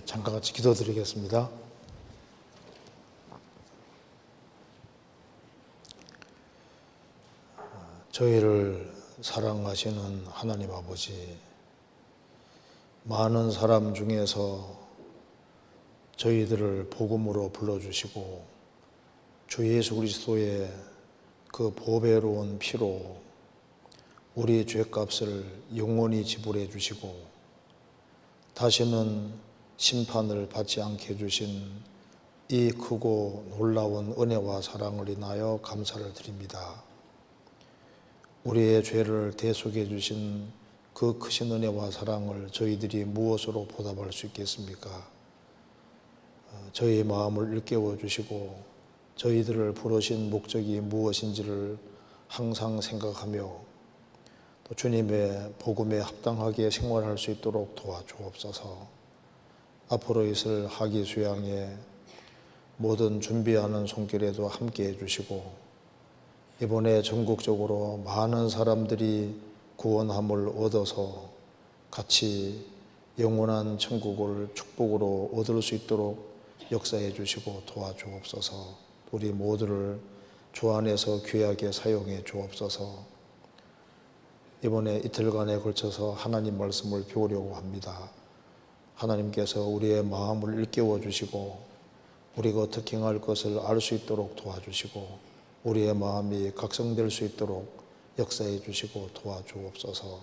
잠깐 같이 기도드리겠습니다. 저희를 사랑하시는 하나님 아버지, 많은 사람 중에서 저희들을 복음으로 불러주시고 주 예수 그리스도의 그 보배로운 피로 우리의 죄값을 영원히 지불해 주시고 다시는 심판을 받지 않게 해주신 이 크고 놀라운 은혜와 사랑을 인하여 감사를 드립니다. 우리의 죄를 대속해 주신 그 크신 은혜와 사랑을 저희들이 무엇으로 보답할 수 있겠습니까? 저희의 마음을 일깨워 주시고 저희들을 부르신 목적이 무엇인지를 항상 생각하며 또 주님의 복음에 합당하게 생활할 수 있도록 도와주옵소서. 앞으로 있을 학위 수양에 모든 준비하는 손길에도 함께 해주시고 이번에 전국적으로 많은 사람들이 구원함을 얻어서 같이 영원한 천국을 축복으로 얻을 수 있도록 역사해 주시고 도와주옵소서. 우리 모두를 주 안에서 귀하게 사용해 주옵소서. 이번에 이틀간에 걸쳐서 하나님 말씀을 배우려고 합니다. 하나님께서 우리의 마음을 일깨워 주시고 우리가 어떻게 행할 것을 알 수 있도록 도와주시고 우리의 마음이 각성될 수 있도록 역사해 주시고 도와주옵소서.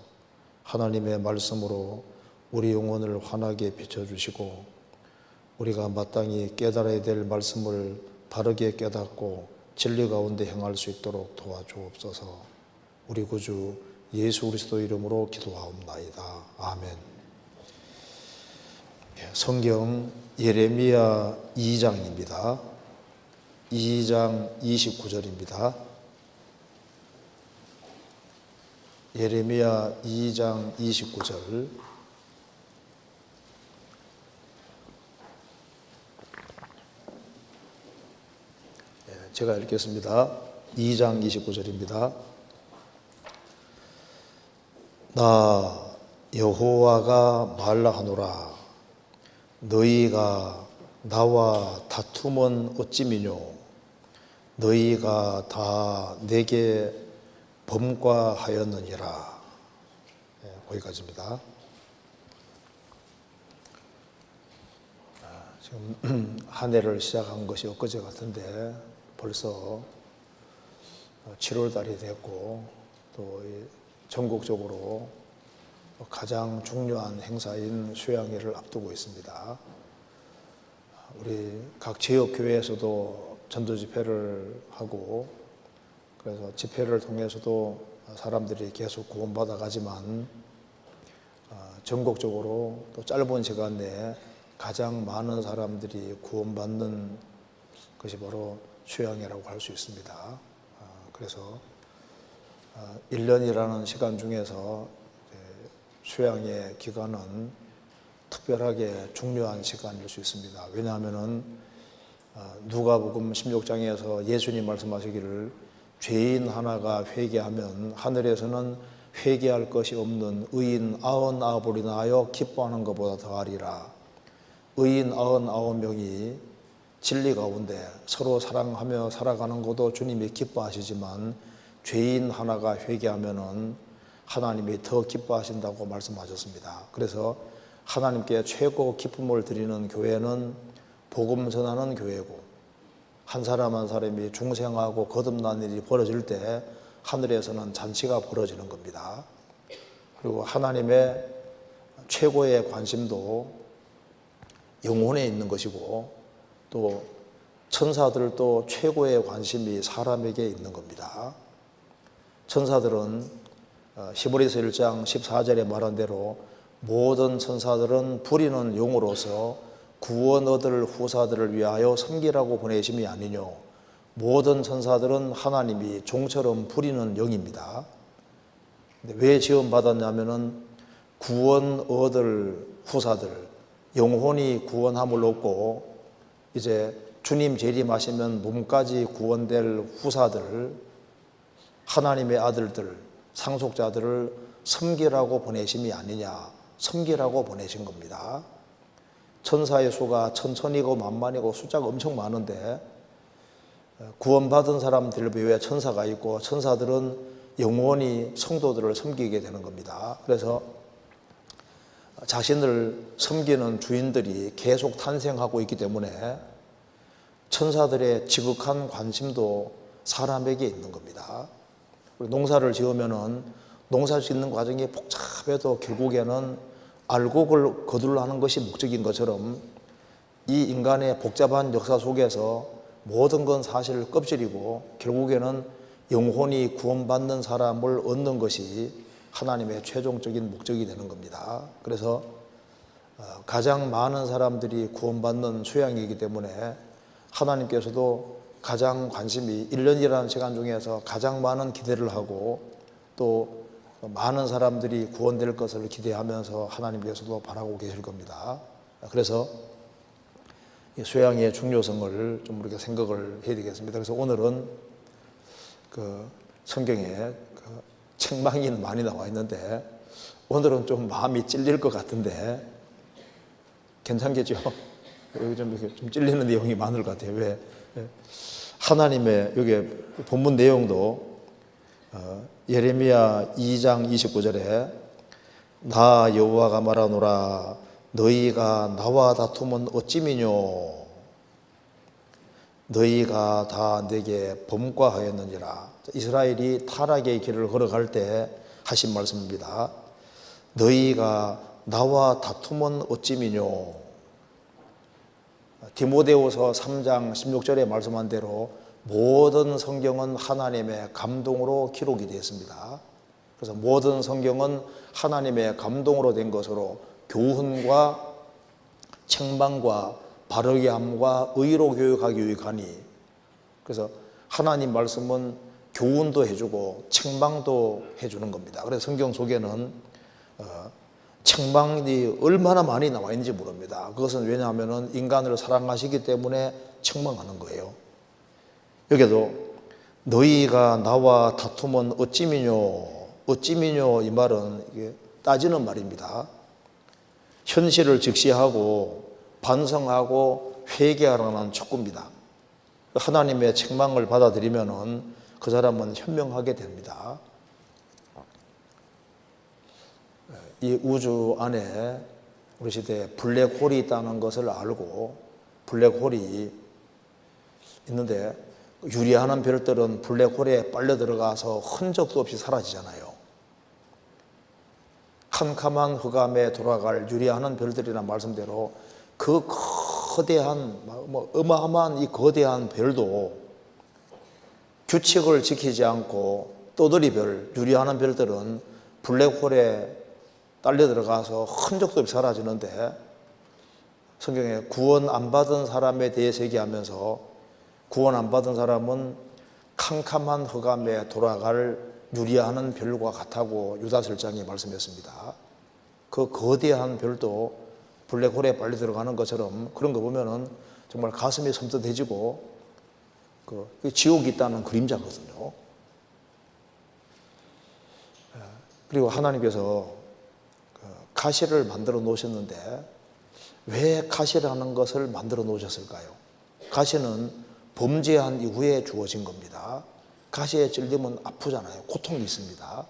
하나님의 말씀으로 우리 영혼을 환하게 비춰주시고 우리가 마땅히 깨달아야 될 말씀을 바르게 깨닫고 진리 가운데 행할 수 있도록 도와주옵소서. 우리 구주 예수 그리스도 이름으로 기도하옵나이다. 아멘. 성경 예레미야 2장입니다. 2장 29절입니다. 예레미야 2장 29절. 제가 읽겠습니다. 2장 29절입니다. 나 여호와가 말라하노라. 너희가 나와 다툼은 어찌 미뇨. 너희가 다 내게 범과하였느니라. 거기까지입니다. 지금 한 해를 시작한 것이 엊그제 같은데 벌써 7월 달이 됐고 또 전국적으로 가장 중요한 행사인 수양회를 앞두고 있습니다. 우리 각 지역 교회에서도 전도 집회를 하고 그래서 집회를 통해서도 사람들이 계속 구원받아 가지만 전국적으로 또 짧은 시간 내에 가장 많은 사람들이 구원받는 것이 바로 수양회라고 할 수 있습니다. 그래서 1년이라는 시간 중에서 수양의 기간은 특별하게 중요한 시간일 수 있습니다. 왜냐하면은 누가복음 16장에서 예수님 말씀하시기를 죄인 하나가 회개하면 하늘에서는 회개할 것이 없는 의인 99을 인하여 기뻐하는 것보다 더하리라. 의인 99명이 진리 가운데 서로 사랑하며 살아가는 것도 주님이 기뻐하시지만 죄인 하나가 회개하면은 하나님이 더 기뻐하신다고 말씀하셨습니다. 그래서 하나님께 최고 기쁨을 드리는 교회는 복음 전하는 교회고 한 사람 한 사람이 중생하고 거듭난 일이 벌어질 때 하늘에서는 잔치가 벌어지는 겁니다. 그리고 하나님의 최고의 관심도 영혼에 있는 것이고 또 천사들도 최고의 관심이 사람에게 있는 겁니다. 천사들은 히브리서 1장 14절에 말한 대로 모든 천사들은 부리는 용으로서 구원 얻을 후사들을 위하여 섬기라고 보내심이 아니뇨. 모든 천사들은 하나님이 종처럼 부리는 영입니다. 근데 왜 지원받았냐면은 구원 얻을 후사들, 영혼이 구원함을 얻고 이제 주님 재림하시면 몸까지 구원될 후사들, 하나님의 아들들, 상속자들을 섬기라고 보내심이 아니냐, 섬기라고 보내신 겁니다. 천사의 수가 천천이고 만만이고 숫자가 엄청 많은데 구원받은 사람들 외에 천사가 있고 천사들은 영원히 성도들을 섬기게 되는 겁니다. 그래서 자신을 섬기는 주인들이 계속 탄생하고 있기 때문에 천사들의 지극한 관심도 사람에게 있는 겁니다. 농사를 지으면은 농사 짓는 과정이 복잡해도 결국에는 알곡을 거둘러 하는 것이 목적인 것처럼 이 인간의 복잡한 역사 속에서 모든 건 사실 껍질이고 결국에는 영혼이 구원받는 사람을 얻는 것이 하나님의 최종적인 목적이 되는 겁니다. 그래서 가장 많은 사람들이 구원받는 소양이기 때문에 하나님께서도 가장 관심이 1년이라는 시간 중에서 가장 많은 기대를 하고 또 많은 사람들이 구원될 것을 기대하면서 하나님께서도 바라고 계실 겁니다. 그래서 이 소양의 중요성을 좀 우리가 생각을 해야 되겠습니다. 그래서 오늘은 그 성경에 책망이 많이 나와 있는데 오늘은 좀 마음이 찔릴 것 같은데 괜찮겠죠? 여기 좀 찔리는 내용이 많을 것 같아요. 왜? 하나님의 여기 본문 내용도 예레미야 2장 29절에 나 여호와가 말하노라 너희가 나와 다투면 어찌미뇨 너희가 다 내게 범과하였느니라. 이스라엘이 타락의 길을 걸어갈 때 하신 말씀입니다. 너희가 나와 다투면 어찌미뇨. 디모데후서 3장 16절에 말씀한 대로 모든 성경은 하나님의 감동으로 기록이 되었습니다. 그래서 모든 성경은 하나님의 감동으로 된 것으로 교훈과 책망과 바르게 함과 의로 교육하기 유익하니 그래서 하나님 말씀은 교훈도 해주고 책망도 해주는 겁니다. 그래서 성경 속에는 책망이 얼마나 많이 나와 있는지 모릅니다. 그것은 왜냐하면 인간을 사랑하시기 때문에 책망하는 거예요. 여기도 너희가 나와 다투면 어찌미뇨 어찌미뇨 이 말은 이게 따지는 말입니다. 현실을 직시하고 반성하고 회개하라는 촉구입니다. 하나님의 책망을 받아들이면은 그 사람은 현명하게 됩니다. 이 우주 안에 우리 시대에 블랙홀이 있다는 것을 알고 블랙홀이 있는데 유리하는 별들은 블랙홀에 빨려 들어가서 흔적도 없이 사라지잖아요. 캄캄한 흑암에 돌아갈 유리하는 별들이라는 말씀대로 그 거대한 어마어마한 이 거대한 별도 규칙을 지키지 않고 또들이 별, 유리하는 별들은 블랙홀에 딸려 들어가서 흔적도 없이 사라지는데 성경에 구원 안 받은 사람에 대해서 얘기하면서 구원 안 받은 사람은 캄캄한 흑암에 돌아갈 유리하는 별과 같다고 유다설장이 말씀했습니다. 그 거대한 별도 블랙홀에 빨리 들어가는 것처럼 그런 거 보면은 정말 가슴이 섬뜩해지고 그 지옥이 있다는 그림자거든요. 그리고 하나님께서 가시를 만들어 놓으셨는데 왜 가시라는 것을 만들어 놓으셨을까요? 가시는 범죄한 이후에 주어진 겁니다. 가시에 찔리면 아프잖아요. 고통이 있습니다.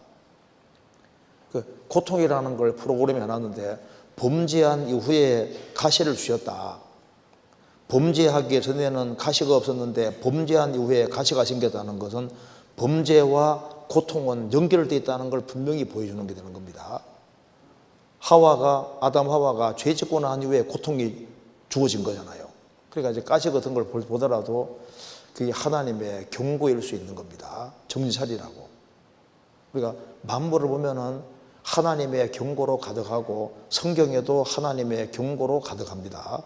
그 고통이라는 걸 프로그램에 해놨는데 범죄한 이후에 가시를 주셨다. 범죄하기 전에는 가시가 없었는데 범죄한 이후에 가시가 생겼다는 것은 범죄와 고통은 연결되어 있다는 걸 분명히 보여주는 게 되는 겁니다. 아담 하와가 죄 짓고 난 이후에 고통이 주어진 거잖아요. 그러니까 이제 가시 같은 걸 보더라도 그게 하나님의 경고일 수 있는 겁니다. 정신 차리라고. 우리가 만물을 보면은 하나님의 경고로 가득하고 성경에도 하나님의 경고로 가득합니다.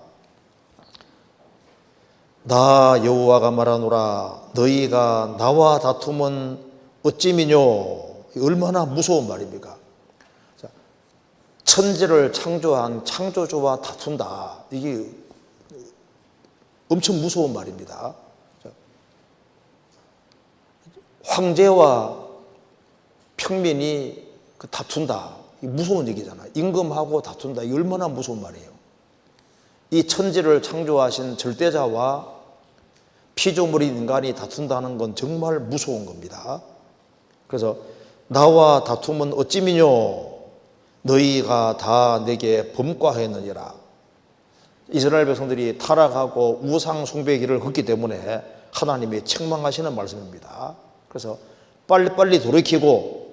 나 여호와가 말하노라 너희가 나와 다투면 어찌미뇨. 얼마나 무서운 말입니까? 천지를 창조한 창조주와 다툰다. 이게 엄청 무서운 말입니다. 황제와 평민이 다툰다. 이게 무서운 얘기잖아요. 임금하고 다툰다. 이게 얼마나 무서운 말이에요. 이 천지를 창조하신 절대자와 피조물인 인간이 다툰다는 건 정말 무서운 겁니다. 그래서 나와 다툼은 어찌미뇨 너희가 다 내게 범과하였느니라. 이스라엘 백성들이 타락하고 우상 숭배의 길을 걷기 때문에 하나님이 책망하시는 말씀입니다. 그래서 빨리빨리 돌이키고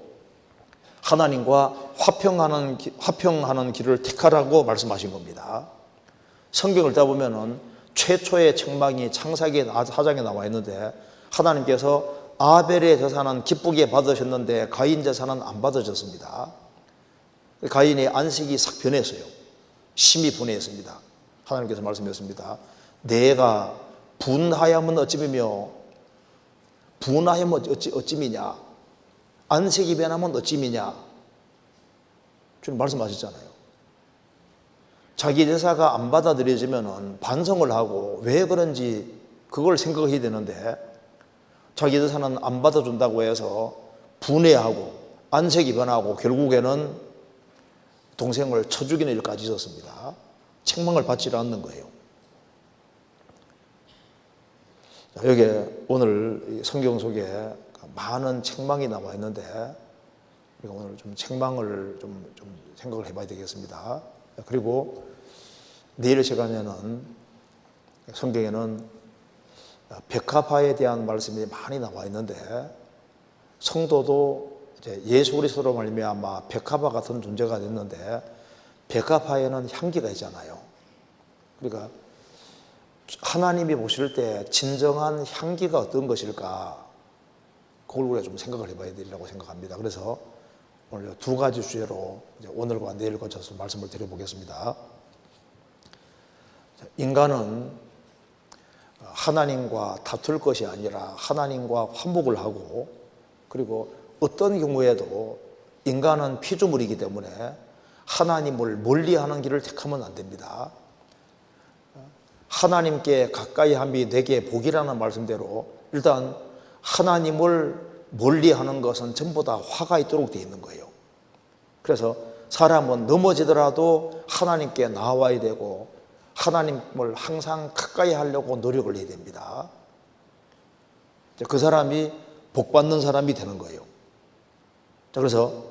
하나님과 화평하는 길을 택하라고 말씀하신 겁니다. 성경을 읽다 보면은 최초의 책망이 창세기 4장에 나와 있는데 하나님께서 아벨의 제사는 기쁘게 받으셨는데 가인 제사는 안 받으셨습니다. 가인의 안식이 싹 변했어요. 심히 분해했습니다. 하나님께서 말씀하셨습니다. 내가 분하야면 어찌미며 분하야면 어찌미냐, 안식이 변하면 어찌미냐. 주님 말씀하셨잖아요. 자기 제사가 안 받아들여지면 반성을 하고 왜 그런지 그걸 생각해야 되는데 자기 제사는 안 받아준다고 해서 분해하고 안색이 변하고 결국에는 동생을 쳐 죽이는 일까지 있었습니다. 책망을 받지 않는 거예요. 여기에 오늘 성경 속에 많은 책망이 나와 있는데 우리가 오늘 좀 책망을 좀 생각을 해봐야 되겠습니다. 그리고 내일 시간에는 성경에는 백합화에 대한 말씀이 많이 나와 있는데 성도도 이제 예수 그리스도로 말미암아 백합화 같은 존재가 됐는데 백합화에는 향기가 있잖아요. 그러니까 하나님이 보실 때 진정한 향기가 어떤 것일까? 그걸 우리가 좀 생각을 해봐야 되리라고 생각합니다. 그래서 오늘 두 가지 주제로 오늘과 내일 거쳐서 말씀을 드려보겠습니다. 인간은 하나님과 다툴 것이 아니라 하나님과 화목을 하고 그리고 어떤 경우에도 인간은 피조물이기 때문에 하나님을 멀리하는 길을 택하면 안 됩니다. 하나님께 가까이 함이 내게 복이라는 말씀대로 일단 하나님을 멀리하는 것은 전부 다 화가 있도록 되어 있는 거예요. 그래서 사람은 넘어지더라도 하나님께 나와야 되고 하나님을 항상 가까이 하려고 노력을 해야 됩니다. 그 사람이 복받는 사람이 되는 거예요. 자, 그래서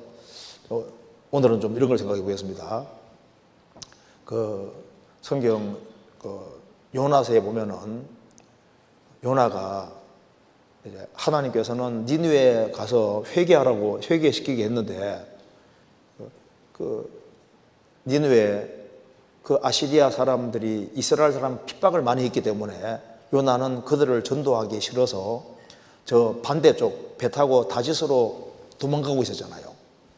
오늘은 좀 이런 걸 생각해 보겠습니다. 성경 요나서에 보면은 요나가 이제 하나님께서는 니느웨에 가서 회개시키게 했는데 니느웨 아시리아 사람들이 이스라엘 사람 핍박을 많이 했기 때문에 요나는 그들을 전도하기 싫어서 저 반대쪽 배 타고 다짓으로 도망가고 있었잖아요.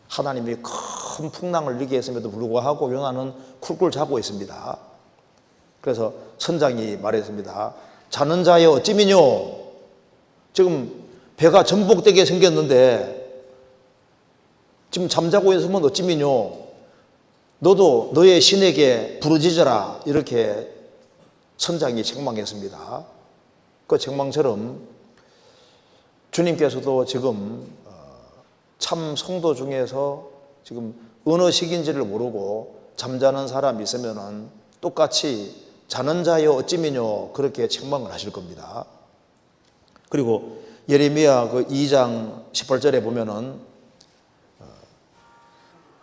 하나님이 큰 풍랑을 일게 했음에도 불구하고 요나는 쿨쿨 자고 있습니다. 그래서 선장이 말했습니다. 자는 자여 어찌미뇨? 지금 배가 전복되게 생겼는데 지금 잠자고 있으면 어찌미뇨? 너도 너의 신에게 부르짖어라. 이렇게 선장이 책망했습니다. 그 책망처럼 주님께서도 지금 참 성도 중에서 지금 어느 시기인지를 모르고 잠자는 사람이 있으면은 똑같이 자는 자여 어찌미뇨 그렇게 책망을 하실 겁니다. 그리고 예레미야 2장 18절에 보면은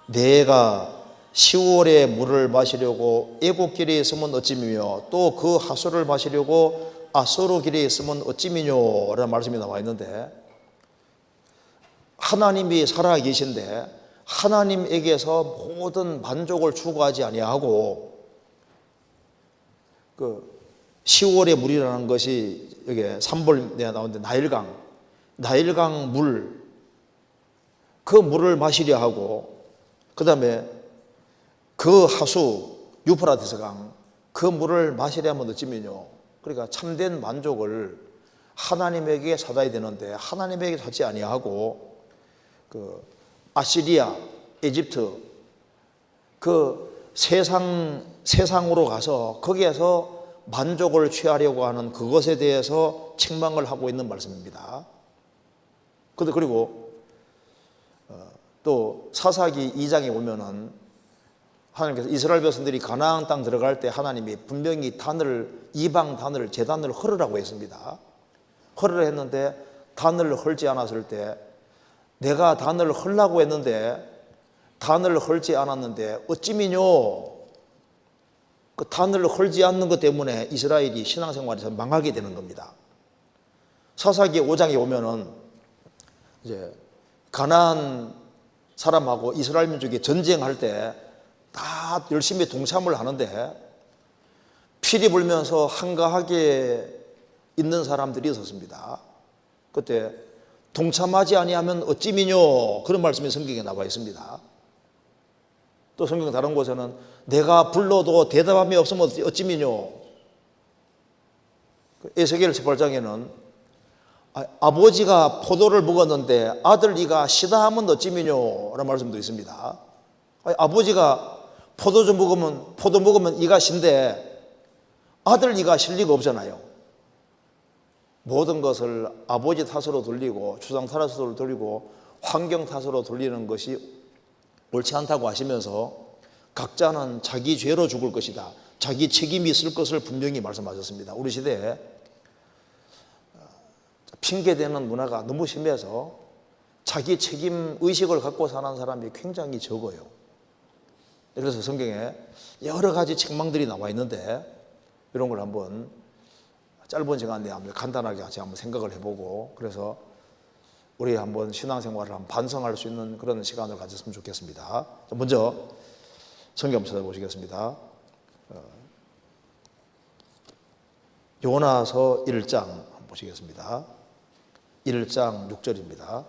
내가 시월의 물을 마시려고 애국길에 있으면 어찌미뇨 또 그 하수를 마시려고 아소르 길에 있으면 어찌미뇨 라는 말씀이 나와 있는데 하나님이 살아계신데 하나님에게서 모든 만족을 추구하지 아니하고 시월의 물이라는 것이 여기 3벌 나오는데 나일강 물, 그 물을 마시려 하고 그 다음에 그 하수 유프라테스 강, 그 물을 마시려면 어찌면요. 그러니까 참된 만족을 하나님에게 찾아야 되는데 하나님에게 찾지 아니하고 아시리아, 이집트 세상으로 가서 거기에서 만족을 취하려고 하는 그것에 대해서 책망을 하고 있는 말씀입니다. 그리고 또 사사기 2장에 보면은 하나님께서 이스라엘 백성들이 가나안 땅 들어갈 때 하나님이 분명히 단을, 이방 단을, 제단을 헐으라고 했습니다. 헐으라 했는데 단을 헐지 않았을 때, 내가 단을 헐라고 했는데 단을 헐지 않았는데 어찌미뇨, 그 단을 헐지 않는 것 때문에 이스라엘이 신앙생활에서 망하게 되는 겁니다. 사사기 5장에 오면은 이제 가나안 사람하고 이스라엘 민족이 전쟁할 때 다 열심히 동참을 하는데 피리 불면서 한가하게 있는 사람들이 있었습니다. 그때 동참하지 아니하면 어찌미뇨, 그런 말씀이 성경에 나와 있습니다. 또 성경 다른 곳에는 내가 불러도 대답함이 없으면 어찌미뇨. 에스겔 18장에는 아버지가 포도를 먹었는데 아들 이가 시다 하면 어찌미뇨 라는 말씀도 있습니다. 아버지가 포도 먹으면 이가 신데 아들 이가 실 리가 없잖아요. 모든 것을 아버지 탓으로 돌리고 주상 탓으로 돌리고 환경 탓으로 돌리는 것이 옳지 않다고 하시면서 각자는 자기 죄로 죽을 것이다, 자기 책임이 있을 것을 분명히 말씀하셨습니다. 우리 시대에 핑계대는 문화가 너무 심해서 자기 책임 의식을 갖고 사는 사람이 굉장히 적어요. 그래서 성경에 여러 가지 책망들이 나와 있는데 이런 걸 한번 짧은 시간 내에 간단하게 같이 한번 생각을 해보고, 그래서 우리 한번 신앙생활을 한번 반성할 수 있는 그런 시간을 가졌으면 좋겠습니다. 먼저 성경 한번 찾아보시겠습니다. 요나서 1장 한번 보시겠습니다. 1장 6절입니다.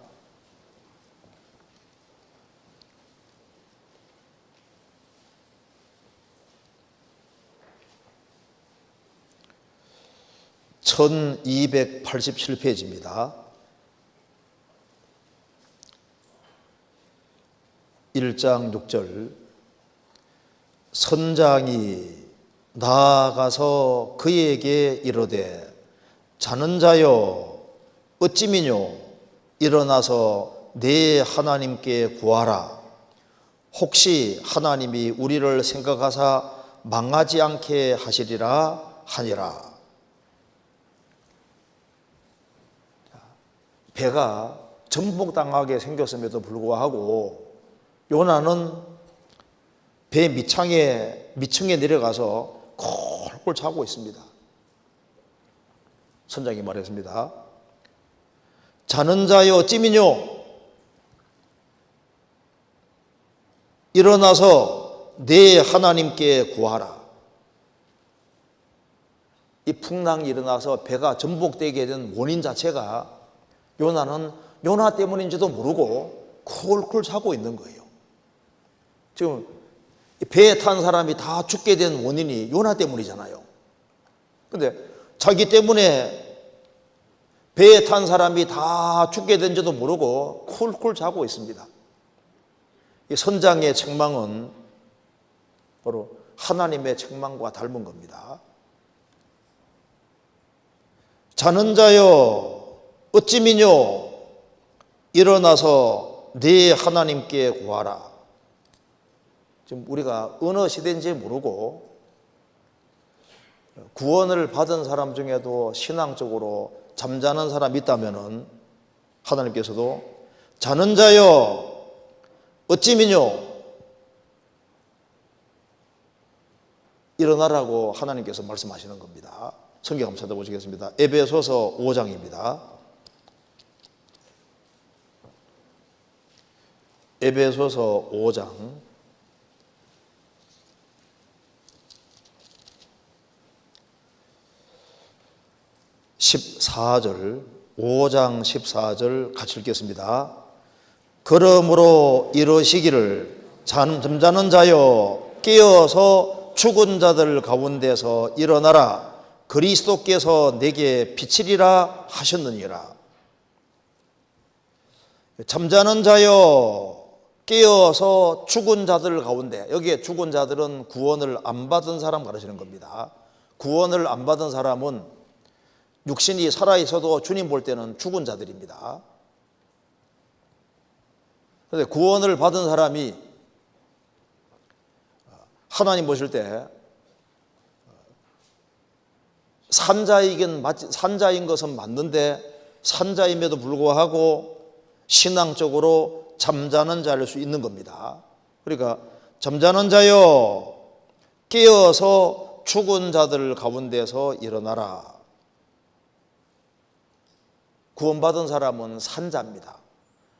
(1287페이지입니다) 1장 6절. 선장이 나아가서 그에게 이르되 자는 자여 어찌미뇨, 일어나서 내 하나님께 구하라. 혹시 하나님이 우리를 생각하사 망하지 않게 하시리라 하니라. 배가 전복당하게 생겼음에도 불구하고 요나는 배 미층에 내려가서 콜콜 자고 있습니다. 선장이 말했습니다. 자는 자여 어찌미뇨, 일어나서 내 하나님께 구하라. 이 풍랑이 일어나서 배가 전복되게 된 원인 자체가 요나는 요나 때문인지도 모르고 콜콜 자고 있는 거예요. 지금 배에 탄 사람이 다 죽게 된 원인이 요나 때문이잖아요. 근데 자기 때문에 배에 탄 사람이 다 죽게 된지도 모르고 콜콜 자고 있습니다. 이 선장의 책망은 바로 하나님의 책망과 닮은 겁니다. 자는 자여 어찌미뇨, 일어나서 네 하나님께 구하라. 지금 우리가 어느 시대인지 모르고 구원을 받은 사람 중에도 신앙적으로 잠자는 사람이 있다면은 하나님께서도 자는 자여 어찌미뇨, 일어나라고 하나님께서 말씀하시는 겁니다. 성경 한번 찾아보시겠습니다. 에베소서 5장입니다. 에베소서 5장 14절, 5장 14절 같이 읽겠습니다. 그러므로 이러시기를 잠자는 자여 깨어서 죽은 자들 가운데서 일어나라. 그리스도께서 내게 비치리라 하셨느니라. 잠자는 자여 깨어서 죽은 자들 가운데, 여기에 죽은 자들은 구원을 안 받은 사람 가르치는 겁니다. 구원을 안 받은 사람은 육신이 살아있어도 주님 볼 때는 죽은 자들입니다. 그런데 구원을 받은 사람이 하나님 보실 때 산자인 것은 맞는데 산자임에도 불구하고 신앙적으로 잠자는 자일 수 있는 겁니다. 그러니까 잠자는 자여 깨어서 죽은 자들 가운데서 일어나라. 구원받은 사람은 산자입니다.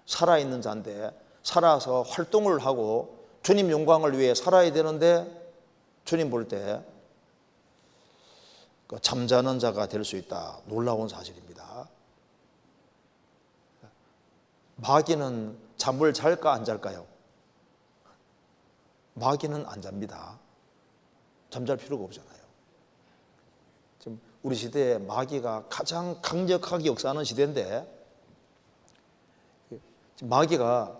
살아있는 자인데 살아서 활동을 하고 주님 영광을 위해 살아야 되는데 주님 볼 때 잠자는 자가 될 수 있다. 놀라운 사실입니다. 마귀는 잠을 잘까 안 잘까요? 마귀는 안 잡니다. 잠잘 필요가 없잖아요. 지금 우리 시대에 마귀가 가장 강력하게 역사하는 시대인데 마귀가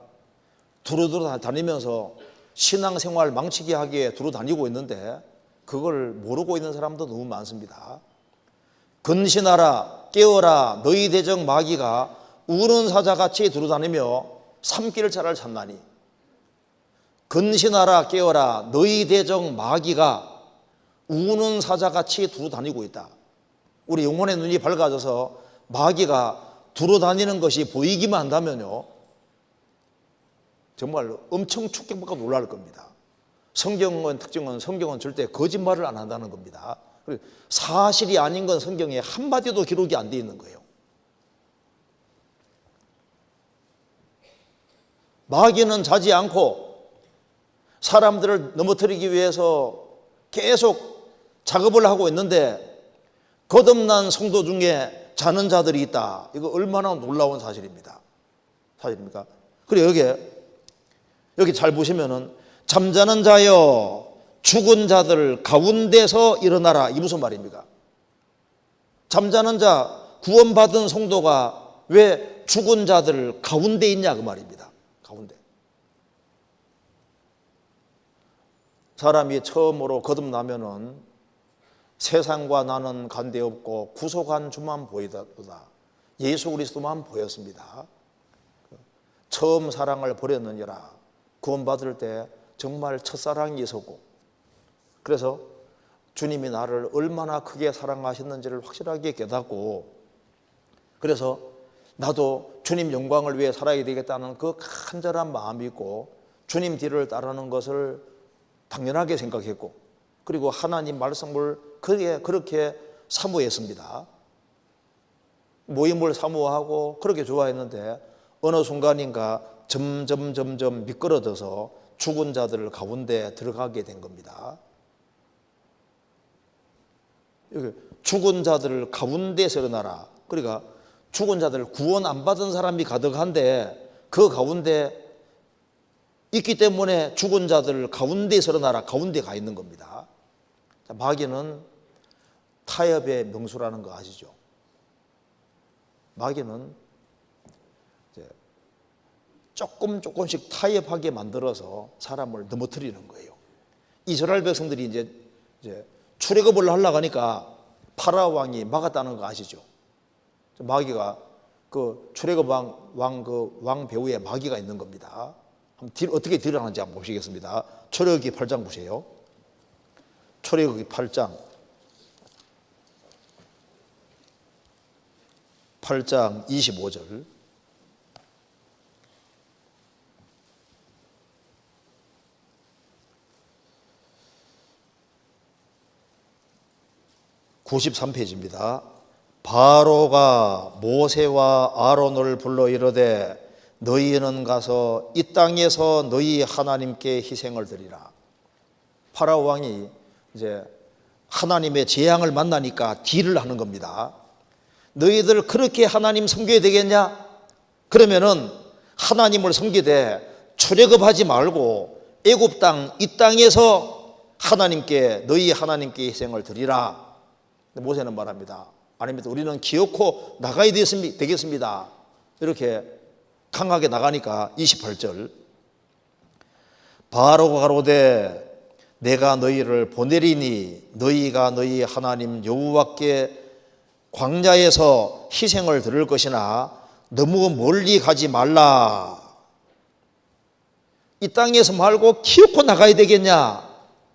두루두루 다니면서 신앙생활 망치게 하기에 두루 다니고 있는데 그걸 모르고 있는 사람도 너무 많습니다. 근신하라 깨어라 너희 대적 마귀가 우는 사자같이 두루 다니며 삼킬 자를 찾나니. 근신하라 깨어라 너희 대적 마귀가 우는 사자같이 두루 다니고 있다. 우리 영혼의 눈이 밝아져서 마귀가 두루 다니는 것이 보이기만 한다면요 정말 엄청 충격받고 놀랄 겁니다. 성경은 특징은 성경은 절대 거짓말을 안 한다는 겁니다. 사실이 아닌 건 성경에 한마디도 기록이 안 돼 있는 거예요. 마귀는 자지 않고 사람들을 넘어뜨리기 위해서 계속 작업을 하고 있는데 거듭난 성도 중에 자는 자들이 있다. 이거 얼마나 놀라운 사실입니다. 사실입니까? 그리고 여기 잘 보시면은 잠자는 자여 죽은 자들 가운데서 일어나라. 이 무슨 말입니까? 잠자는 자 구원받은 성도가 왜 죽은 자들 가운데 있냐 그 말입니다. 가운데. 사람이 처음으로 거듭나면은 세상과 나는 관계없고 구속한 주만 보이다보다 예수 그리스도만 보였습니다. 처음 사랑을 버렸느니라. 구원받을 때 정말 첫사랑이 있었고 그래서 주님이 나를 얼마나 크게 사랑하셨는지를 확실하게 깨닫고 그래서 나도 주님 영광을 위해 살아야 되겠다는 그 간절한 마음이 있고 주님 뒤를 따르는 것을 당연하게 생각했고 그리고 하나님 말씀을 그렇게 사모했습니다. 모임을 사모하고 그렇게 좋아했는데 어느 순간인가 점점 미끄러져서 죽은 자들 가운데 들어가게 된 겁니다. 여기 죽은 자들 가운데서 일어나라. 그러니까 죽은 자들 구원 안 받은 사람이 가득한데 그 가운데 있기 때문에 죽은 자들 가운데서 일어나라. 가운데 가 있는 겁니다. 마귀는 타협의 명수라는 거 아시죠? 마귀는 조금씩 타협하게 만들어서 사람을 넘어뜨리는 거예요. 이스라엘 백성들이 이제 출애굽을 하려고 하니까 파라오 왕이 막았다는 거 아시죠? 마귀가 그 출애굽 왕 배후에 마귀가 있는 겁니다. 어떻게 딜을 하는지 한번 보시겠습니다. 출애굽기 8장 보세요. 출애굽기 8장 25절. (93페이지입니다) 바로가 모세와 아론을 불러 이르되 너희는 가서 이 땅에서 너희 하나님께 희생을 드리라. 파라오 왕이 이제 하나님의 재앙을 만나니까 딜을 하는 겁니다. 너희들 그렇게 하나님 섬겨야 되겠냐? 그러면은 하나님을 섬기되 출애굽하지 말고 애굽 땅 이 땅에서 너희 하나님께 희생을 드리라. 모세는 말합니다. 아닙니다. 우리는 기어코 나가야 되겠습니다. 이렇게 강하게 나가니까 28절 바로가 가로되 내가 너희를 보내리니 너희가 너희 하나님 여호와께 광야에서 희생을 드릴 것이나 너무 멀리 가지 말라. 이 땅에서 말고 기어코 나가야 되겠냐?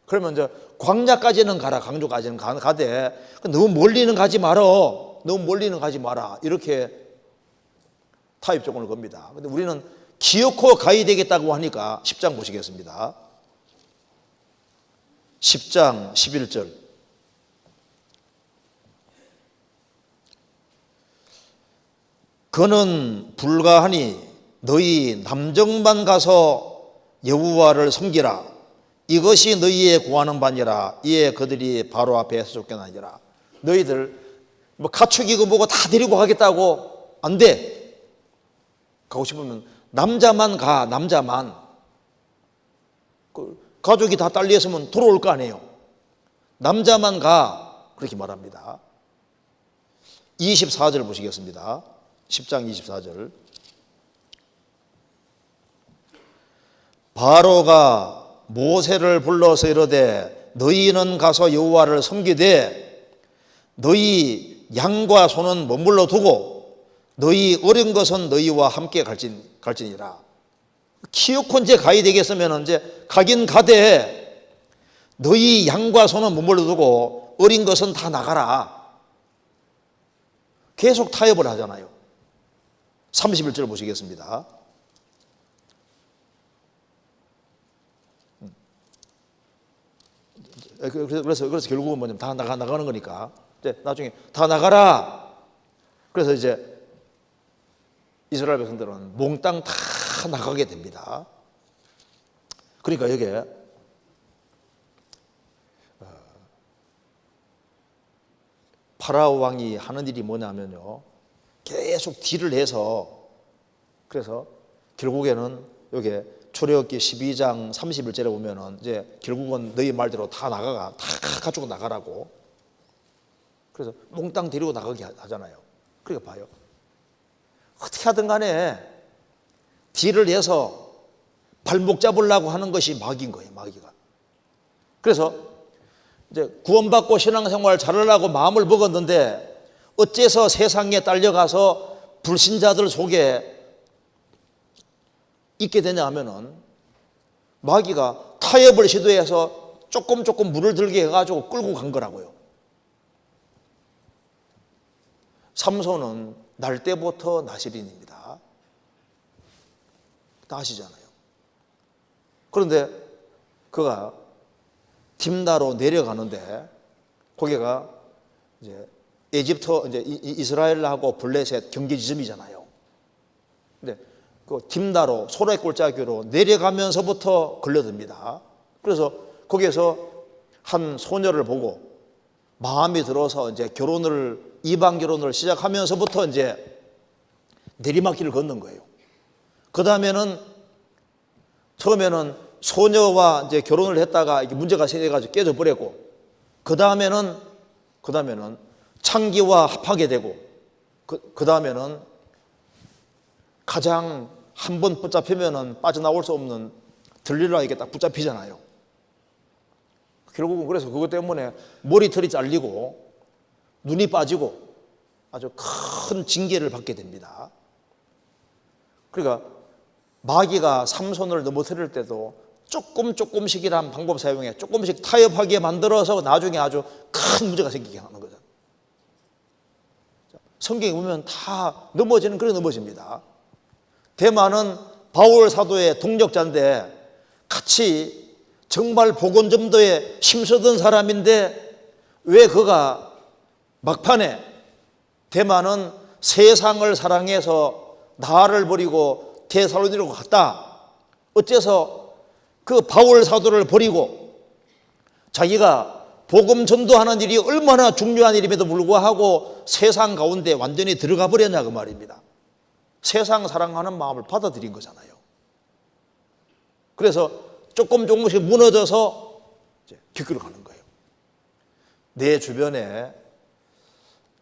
그러면 이제 광야까지는 가라, 강조까지는 가되 너무 멀리는 가지 말어. 너무 멀리는 가지 마라. 이렇게 타협 조건을 겁니다. 근데 우리는 기어코 가야 되겠다고 하니까 10장 보시겠습니다. 10장 11절. 그는 불가하니 너희 남정만 가서 여호와를 섬기라. 이것이 너희의 구하는 바니라. 이에 그들이 바로 앞에서 쫓겨나니라. 너희들 뭐 가축이고 뭐고 다 데리고 가겠다고 안 돼. 가고 싶으면 남자만 가. 남자만. 가족이 다 딸려있으면 돌아올 거 아니에요. 남자만 가. 그렇게 말합니다. 24절 보시겠습니다. 10장 24절. 바로가 모세를 불러서 이르되 너희는 가서 여호와를 섬기되 너희 양과 소는 머물러 두고 너희 어린 것은 너희와 함께 갈지니라. 키우고 이제 가야 되겠으면 이제 가긴 가되 너희 양과 소는 머물러 두고 어린 것은 다 나가라. 계속 타협을 하잖아요. 31절 보시겠습니다. 그래서 결국은 뭐냐면 다 나가는 거니까 이제 나중에 다 나가라. 그래서 이제 이스라엘 백성들은 몽땅 다 나가게 됩니다. 그러니까 여기에 파라오 왕이 하는 일이 뭐냐면요, 계속 딜을 해서 그래서 결국에는 여기에 출애굽기 12장 31절에 보면은 이제 결국은 너희 말대로 다 가지고 나가라고. 그래서 몽땅 데리고 나가게 하잖아요. 그러니까 봐요. 어떻게 하든 간에 딜을 해서 발목 잡으려고 하는 것이 마귀인 거예요, 마귀가. 그래서 이제 구원받고 신앙생활 잘하려고 마음을 먹었는데 어째서 세상에 딸려가서 불신자들 속에 있게 되냐 하면은 마귀가 타협을 시도해서 조금 물을 들게 해가지고 끌고 간 거라고요. 삼손은 날 때부터 나실인입니다. 다 아시잖아요. 그런데 그가 딥나로 내려가는데 거기가 이제 에집트 이제 이스라엘하고 블레셋 경계 지점이잖아요. 근데 그 딥나로 소래 골짜기로 내려가면서부터 걸려듭니다. 그래서 거기에서 한 소녀를 보고 마음이 들어서 이제 이방 결혼을 시작하면서부터 이제 내리막길을 걷는 거예요. 그 다음에는 처음에는 소녀와 이제 결혼을 했다가 이게 문제가 생겨가지고 깨져버렸고, 그 다음에는 창기와 합하게 되고, 그 다음에는 가장 한 번 붙잡히면은 빠져나올 수 없는 들릴라에게 딱 붙잡히잖아요. 결국은 그래서 그것 때문에 머리털이 잘리고 눈이 빠지고 아주 큰 징계를 받게 됩니다. 그러니까 마귀가 삼손을 넘어뜨릴 때도 조금씩이란 방법 사용해 조금씩 타협하게 만들어서 나중에 아주 큰 문제가 생기게 하는 거죠. 성경에 보면 다 넘어지는 그런 넘어집니다. 대만은 바울 사도의 동력자인데 같이 정말 복음 전도에 힘쓰던 사람인데 왜 그가 막판에 대만은 세상을 사랑해서 나를 버리고 데살로니가로 갔다. 어째서 그 바울 사도를 버리고 자기가 복음 전도하는 일이 얼마나 중요한 일임에도 불구하고 세상 가운데 완전히 들어가 버렸냐 그 말입니다. 세상 사랑하는 마음을 받아들인 거잖아요. 그래서 조금씩 무너져서 길거리로 가는 거예요. 내 주변에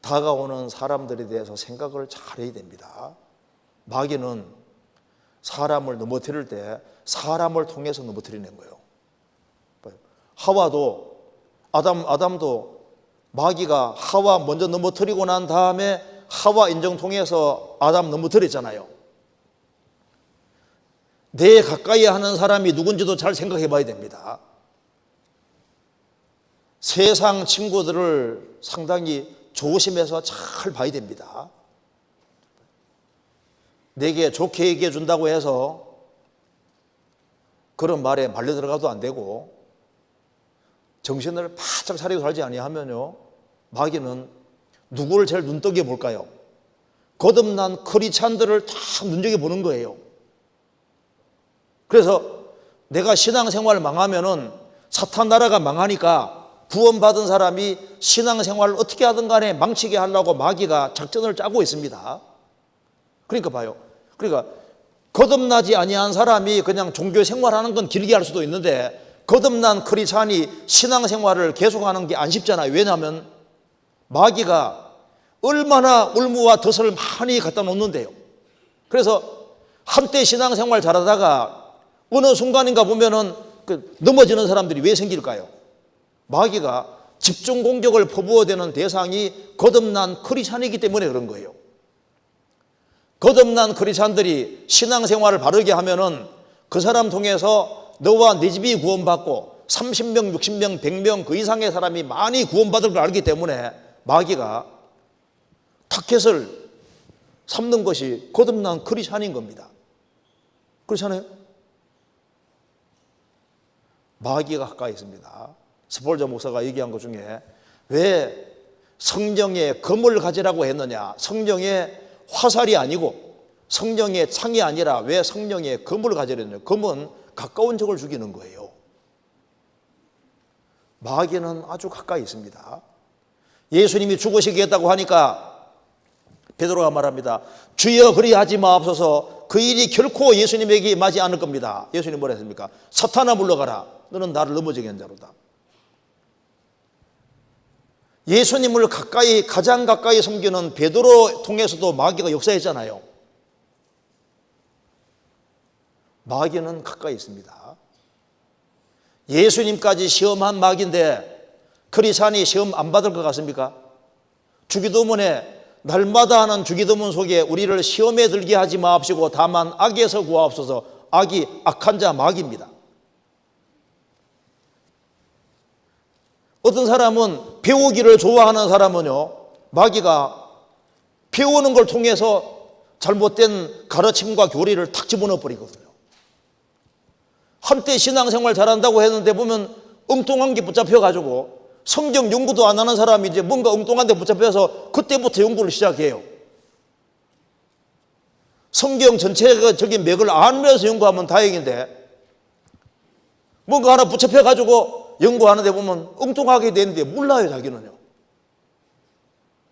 다가오는 사람들에 대해서 생각을 잘 해야 됩니다. 마귀는 사람을 넘어뜨릴 때 사람을 통해서 넘어뜨리는 거예요. 하와도 아담도 마귀가 하와 먼저 넘어뜨리고 난 다음에 하와 인정 통해서 아담 넘어뜨렸잖아요. 내 가까이 하는 사람이 누군지도 잘 생각해 봐야 됩니다. 세상 친구들을 상당히 조심해서 잘 봐야 됩니다. 내게 좋게 얘기해 준다고 해서 그런 말에 말려 들어가도 안 되고, 정신을 바짝 차리고 살지 아니하면요, 마귀는 누구를 제일 눈떠게 볼까요? 거듭난 크리스찬들을 다 눈여겨보는 거예요. 그래서 내가 신앙생활을 망하면은 사탄 나라가 망하니까 구원받은 사람이 신앙생활을 어떻게 하든 간에 망치게 하려고 마귀가 작전을 짜고 있습니다. 그러니까 봐요. 그러니까 거듭나지 아니한 사람이 그냥 종교 생활하는 건 길게 할 수도 있는데, 거듭난 크리스찬이 신앙생활을 계속하는 게 안 쉽잖아요. 왜냐하면 마귀가 얼마나 울무와 덫을 많이 갖다 놓는데요. 그래서 한때 신앙생활 잘하다가 어느 순간인가 보면은 넘어지는 사람들이 왜 생길까요? 마귀가 집중 공격을 퍼부어대는 대상이 거듭난 크리스찬이기 때문에 그런 거예요. 거듭난 크리스찬들이 신앙생활을 바르게 하면은 그 사람 통해서 너와 네 집이 구원받고 30명, 60명, 100명 그 이상의 사람이 많이 구원받을 걸 알기 때문에 마귀가 타켓을 삼는 것이 거듭난 크리스찬인 겁니다. 그렇잖아요? 마귀가 가까이 있습니다. 스폴저 목사가 얘기한 것 중에 왜 성령의 검을 가지라고 했느냐, 성령의 화살이 아니고 성령의 창이 아니라 왜 성령의 검을 가지려느냐. 검은 가까운 적을 죽이는 거예요. 마귀는 아주 가까이 있습니다. 예수님이 죽으시겠다고 하니까 베드로가 말합니다. 주여 그리하지 마옵소서. 그 일이 결코 예수님에게 임하지 않을 겁니다. 예수님 뭐라 했습니까? 사탄아 물러가라. 너는 나를 넘어지게 한 자로다. 예수님을 가장 가까이 섬기는 베드로 통해서도 마귀가 역사했잖아요. 마귀는 가까이 있습니다. 예수님까지 시험한 마귀인데 크리스찬이 시험 안 받을 것 같습니까? 주기도문에 날마다 하는 주기도문 속에 우리를 시험에 들게 하지 마옵시고 다만 악에서 구하옵소서. 악이 악한 자 마귀입니다. 어떤 사람은 배우기를 좋아하는 사람은요, 마귀가 배우는 걸 통해서 잘못된 가르침과 교리를 탁 집어넣어 버리거든요. 한때 신앙생활 잘한다고 했는데 보면 엉뚱한 게 붙잡혀가지고 성경 연구도 안 하는 사람이 이제 뭔가 엉뚱한 데 붙잡혀서 그때부터 연구를 시작해요. 성경 전체적인 맥을 알면서 연구하면 다행인데 뭔가 하나 붙잡혀가지고 연구하는데 보면 엉뚱하게 되는데 몰라요, 자기는요.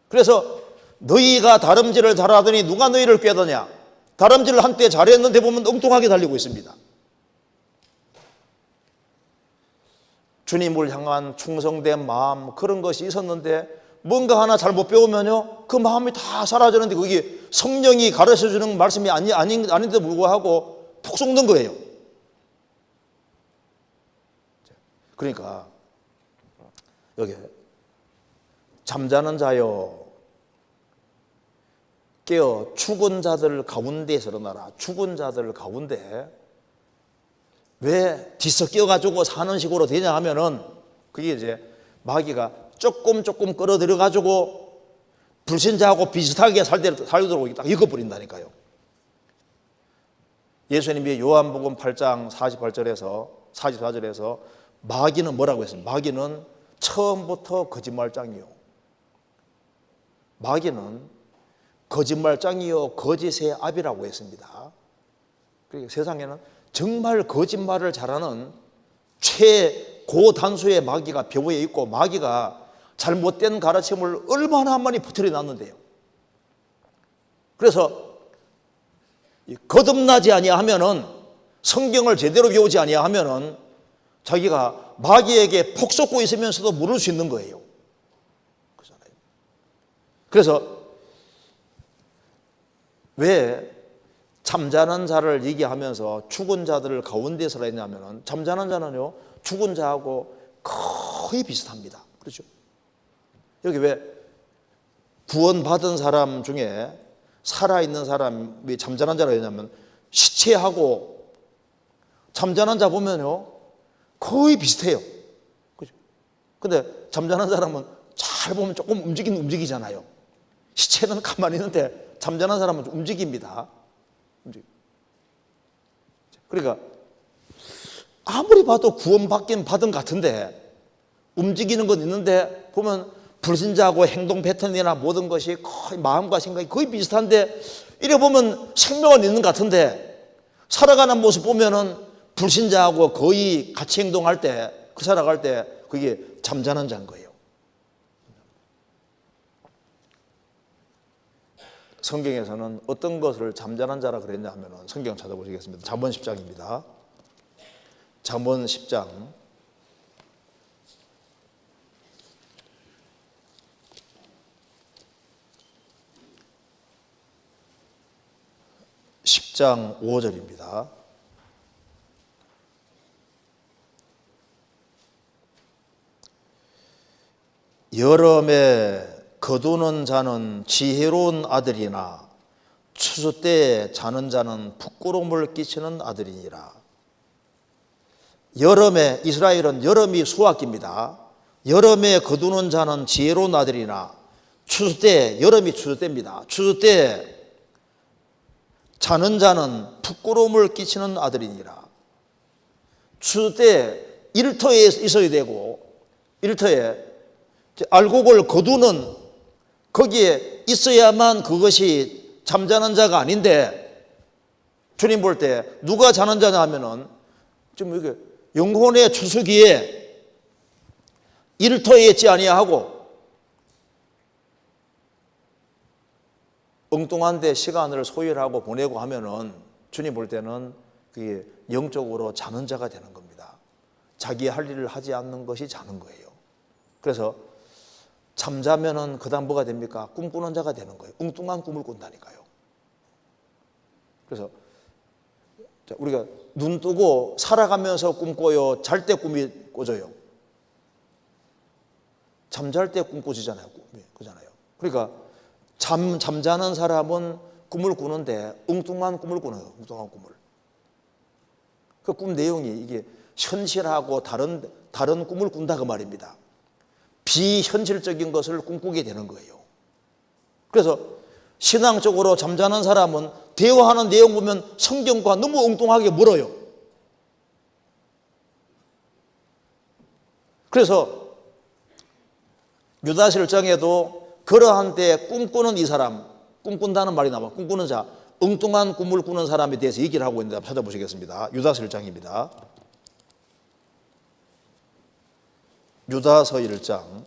그래서 너희가 다름질을 잘하더니 누가 너희를 꾀더냐. 다름질을 한때 잘했는데 보면 엉뚱하게 달리고 있습니다. 주님을 향한 충성된 마음, 그런 것이 있었는데 뭔가 하나 잘못 배우면요, 그 마음이 다 사라지는데 그게 성령이 가르쳐주는 말씀이 아닌데도 불구하고 푹 속는 거예요. 그러니까 여기 잠자는 자여 깨어 죽은 자들 가운데서 일어나라. 죽은 자들 가운데 왜 뒤서 끼어가지고 사는 식으로 되냐 하면은 그게 이제 마귀가 조금 끌어들여가지고 불신자하고 비슷하게 살도록 딱 읽어버린다니까요. 예수님이 요한복음 8장 48절에서 44절에서 마귀는 뭐라고 했어요? 마귀는 처음부터 거짓말장이요. 마귀는 거짓말장이요 거짓의 아비라고 했습니다. 그러니까 세상에는 정말 거짓말을 잘하는 최고단수의 마귀가 벼부에 있고 마귀가 잘못된 가르침을 얼마나 많이 퍼뜨려 놨는데요. 그래서 거듭나지 아니하면은 성경을 제대로 배우지 아니하면은 자기가 마귀에게 폭 쏟고 있으면서도 모를 수 있는 거예요. 그래서 왜 잠자는 자를 얘기하면서 죽은 자들을 가운데서 했냐면은 잠자는 자는요 죽은 자하고 거의 비슷합니다. 그렇죠? 여기 왜 구원받은 사람 중에 살아있는 사람이 잠자는 자라고 했냐면 시체하고 잠자는 자 보면요 거의 비슷해요. 그죠? 근데 잠자는 사람은 잘 보면 조금 움직이잖아요. 시체는 가만히 있는데 잠자는 사람은 좀 움직입니다. 그러니까 아무리 봐도 구원받긴 받은 것 같은데 움직이는 건 있는데 보면 불신자하고 행동 패턴이나 모든 것이 거의 마음과 생각이 거의 비슷한데 이래 보면 생명은 있는 것 같은데 살아가는 모습 보면은 불신자하고 거의 같이 행동할 때, 살아갈 때 그게 잠자는 자인 거예요. 성경에서는 어떤 것을 잠자는 자라 그랬냐 하면은 성경 찾아보시겠습니다. 잠언 10장입니다. 잠언 10장 10장 5절입니다. 여름에 거두는 자는 지혜로운 아들이나 추수 때에 자는 자는 부끄러움을 끼치는 아들이니라. 여름에, 이스라엘은 여름이 수확기입니다. 여름에 거두는 자는 지혜로운 아들이나 추수 때, 여름이 추수 때입니다. 추수 때 자는 자는 부끄러움을 끼치는 아들이니라. 추수 때 일터에 있어야 되고, 일터에 알곡을 거두는 거기에 있어야만 그것이 잠자는 자가 아닌데, 주님 볼 때 누가 자는 자냐 하면은 지금 이게 영혼의 추수기에 일터에 있지 아니하고 엉뚱한 데 시간을 소요하고 보내고 하면은 주님 볼 때는 그게 영적으로 자는 자가 되는 겁니다. 자기 할 일을 하지 않는 것이 자는 거예요. 그래서 잠자면은 그다음 뭐가 됩니까? 꿈꾸는 자가 되는 거예요. 엉뚱한 꿈을 꾼다니까요. 그래서 우리가 눈 뜨고 살아가면서 꿈꿔요? 잘 때 꿈이 꿔져요? 잠잘 때 꿈 꾸지잖아요. 그잖아요. 그러니까 잠자는 사람은 꿈을 꾸는데 엉뚱한 꿈을 꾸는, 엉뚱한 꿈을. 그 꿈 내용이 이게 현실하고 다른 꿈을 꾼다 그 말입니다. 비현실적인 것을 꿈꾸게 되는 거예요. 그래서 신앙적으로 잠자는 사람은 대화하는 내용 보면 성경과 너무 엉뚱하게 멀어요. 그래서 유다서 1장에도 그러한 때 꿈꾸는 이 사람, 꿈꾼다는 말이 나와. 꿈꾸는 자, 엉뚱한 꿈을 꾸는 사람에 대해서 얘기를 하고 있는데 찾아보시겠습니다. 유다서 1장입니다. 유다서 1장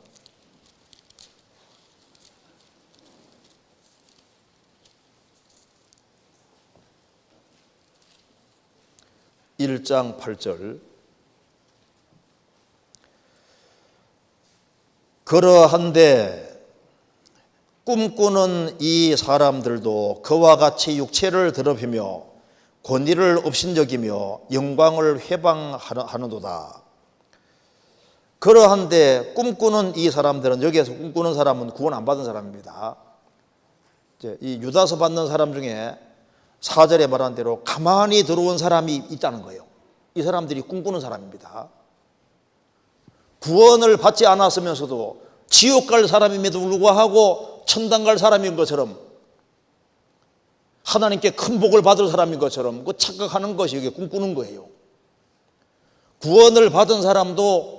1장 8절. 그러한데 꿈꾸는 이 사람들도 그와 같이 육체를 더럽히며 권위를 업신여기며 영광을 회방하는도다. 그러한데 꿈꾸는 이 사람들은, 여기에서 꿈꾸는 사람은 구원 안 받은 사람입니다. 이제 이 유다서 받는 사람 중에 4절에 말한 대로 가만히 들어온 사람이 있다는 거예요. 이 사람들이 꿈꾸는 사람입니다. 구원을 받지 않았으면서도 지옥 갈 사람임에도 불구하고 천당 갈 사람인 것처럼, 하나님께 큰 복을 받을 사람인 것처럼 그 착각하는 것이 이게 꿈꾸는 거예요. 구원을 받은 사람도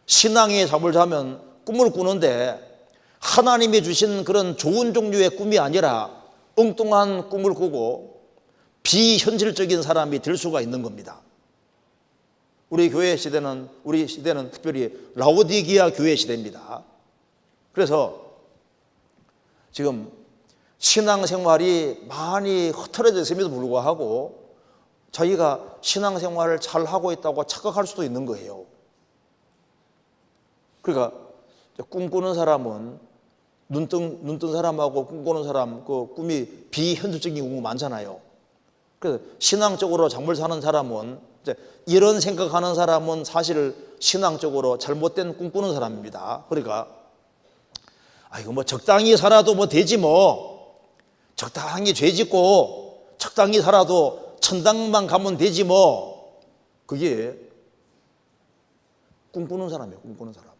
신앙의 잠을 자면 꿈을 꾸는데 하나님이 주신 그런 좋은 종류의 꿈이 아니라 엉뚱한 꿈을 꾸고 비현실적인 사람이 될 수가 있는 겁니다. 우리 시대는 특별히 라오디게아 교회 시대입니다. 그래서 지금 신앙생활이 많이 흐트러져 있음에도 불구하고 자기가 신앙생활을 잘 하고 있다고 착각할 수도 있는 거예요. 그러니까 꿈꾸는 사람은 눈 뜬 사람하고 꿈꾸는 사람 그 꿈이 비현실적인 경우가 많잖아요. 그래서 신앙적으로 잠을 자는 사람은, 이제 이런 생각하는 사람은 사실 신앙적으로 잘못된 꿈꾸는 이사람입니다. 그러니까 이거 뭐 적당히 살아도 뭐 되지 뭐, 적당히 죄 짓고 적당히 살아도 천당만 가면 되지 뭐, 그게 꿈꾸는 사람이에요. 꿈꾸는 사람.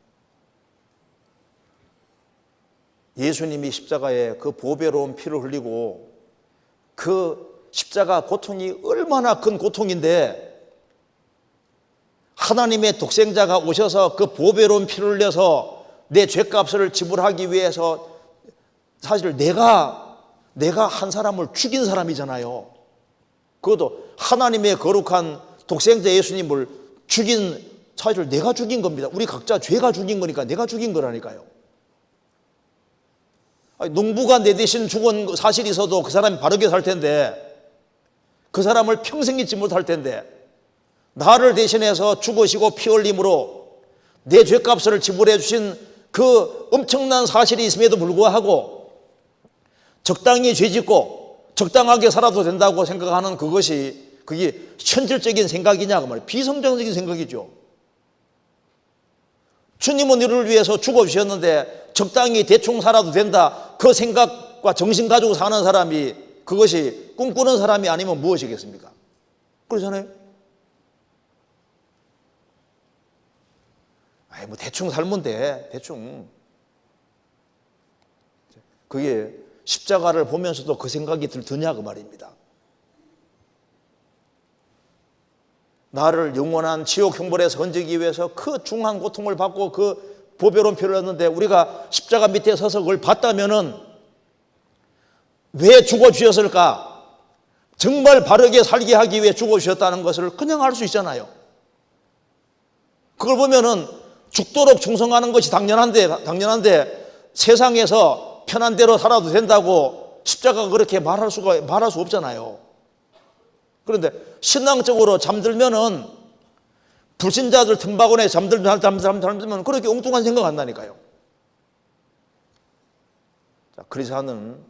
예수님이 십자가에 그 보배로운 피를 흘리고 그 십자가 고통이 얼마나 큰 고통인데 하나님의 독생자가 오셔서 그 보배로운 피를 흘려서 내 죄값을 지불하기 위해서 사실 내가 한 사람을 죽인 사람이잖아요. 그것도 하나님의 거룩한 독생자 예수님을 죽인, 사실 내가 죽인 겁니다. 우리 각자 죄가 죽인 거니까 내가 죽인 거라니까요. 농부가 내 대신 죽은 사실이 있어도 그 사람이 바르게 살 텐데, 그 사람을 평생 잊지 못할 텐데, 나를 대신해서 죽으시고 피 흘림으로 내 죄값을 지불해 주신 그 엄청난 사실이 있음에도 불구하고 적당히 죄짓고 적당하게 살아도 된다고 생각하는 그게 현실적인 생각이냐 그 말이에요. 비성경적인 생각이죠. 주님은 이를 위해서 죽어주셨는데 적당히 대충 살아도 된다, 그 생각과 정신 가지고 사는 사람이, 그것이 꿈꾸는 사람이 아니면 무엇이겠습니까? 그러잖아요. 뭐 대충 살면 돼, 대충. 그게 십자가를 보면서도 그 생각이 드냐 그 말입니다. 나를 영원한 지옥 형벌에서 건지기 위해서 그 중한 고통을 받고 그 보배로운 피를 흘렸는데, 우리가 십자가 밑에 서서 그걸 봤다면은 왜 죽어주셨을까? 정말 바르게 살게 하기 위해 죽어주셨다는 것을 그냥 알 수 있잖아요. 그걸 보면은 죽도록 충성하는 것이 당연한데 세상에서 편한 대로 살아도 된다고 십자가가 그렇게 말할 수 없잖아요. 그런데 신앙적으로 잠들면은, 불신자들 틈바구니에 잠들면 그렇게 엉뚱한 생각 한다니까요. 그리스도는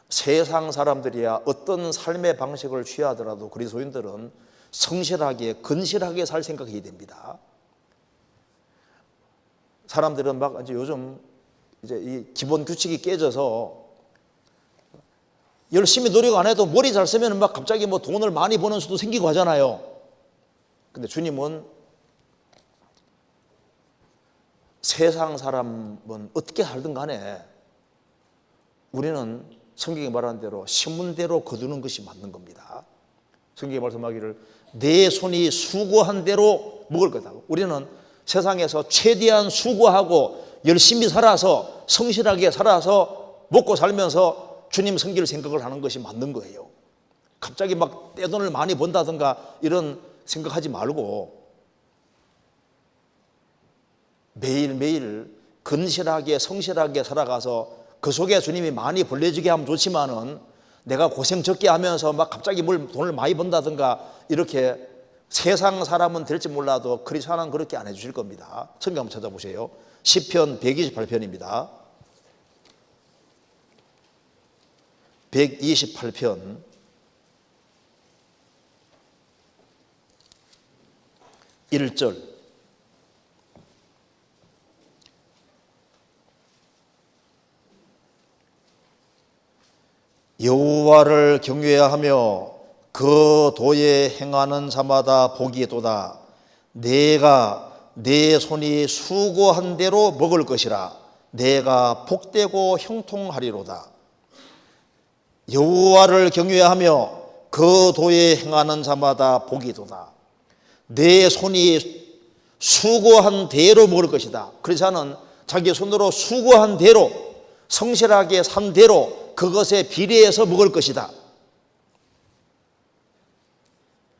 세상 사람들이야 어떤 삶의 방식을 취하더라도 그리스도인들은 성실하게, 건실하게 살 생각이 됩니다. 사람들은 막 이제 요즘 이제 이 기본 규칙이 깨져서 열심히 노력 안 해도 머리 잘 쓰면 막 갑자기 뭐 돈을 많이 버는 수도 생기고 하잖아요. 근데 주님은 세상 사람은 어떻게 살든 간에 우리는 성경이 말하는 대로 심은대로 거두는 것이 맞는 겁니다. 성경이 말씀하기를 내 손이 수고한 대로 먹을 거다. 우리는 세상에서 최대한 수고하고 열심히 살아서, 성실하게 살아서 먹고 살면서 주님 섬길 생각을 하는 것이 맞는 거예요. 갑자기 막 떼돈을 많이 번다든가 이런 생각하지 말고 매일매일 건실하게, 성실하게 살아가서 그 속에 주님이 많이 벌려주게 하면 좋지만은, 내가 고생 적게 하면서 막 갑자기 돈을 많이 번다든가 이렇게 세상 사람은 될지 몰라도 그리스도는 그렇게 안 해주실 겁니다. 성경 한번 찾아보세요. 시편 128편입니다. 128편 1절. 여호와를 경외하며 그 도에 행하는 자마다 복이 있도다. 내가 내 손이 수고한 대로 먹을 것이라. 내가 복되고 형통하리로다. 여호와를 경외하며 그 도에 행하는 자마다 복이 있도다. 내 손이 수고한 대로 먹을 것이다. 그래서는 자기 손으로 수고한 대로, 성실하게 산 대로 그것에 비례해서 먹을 것이다.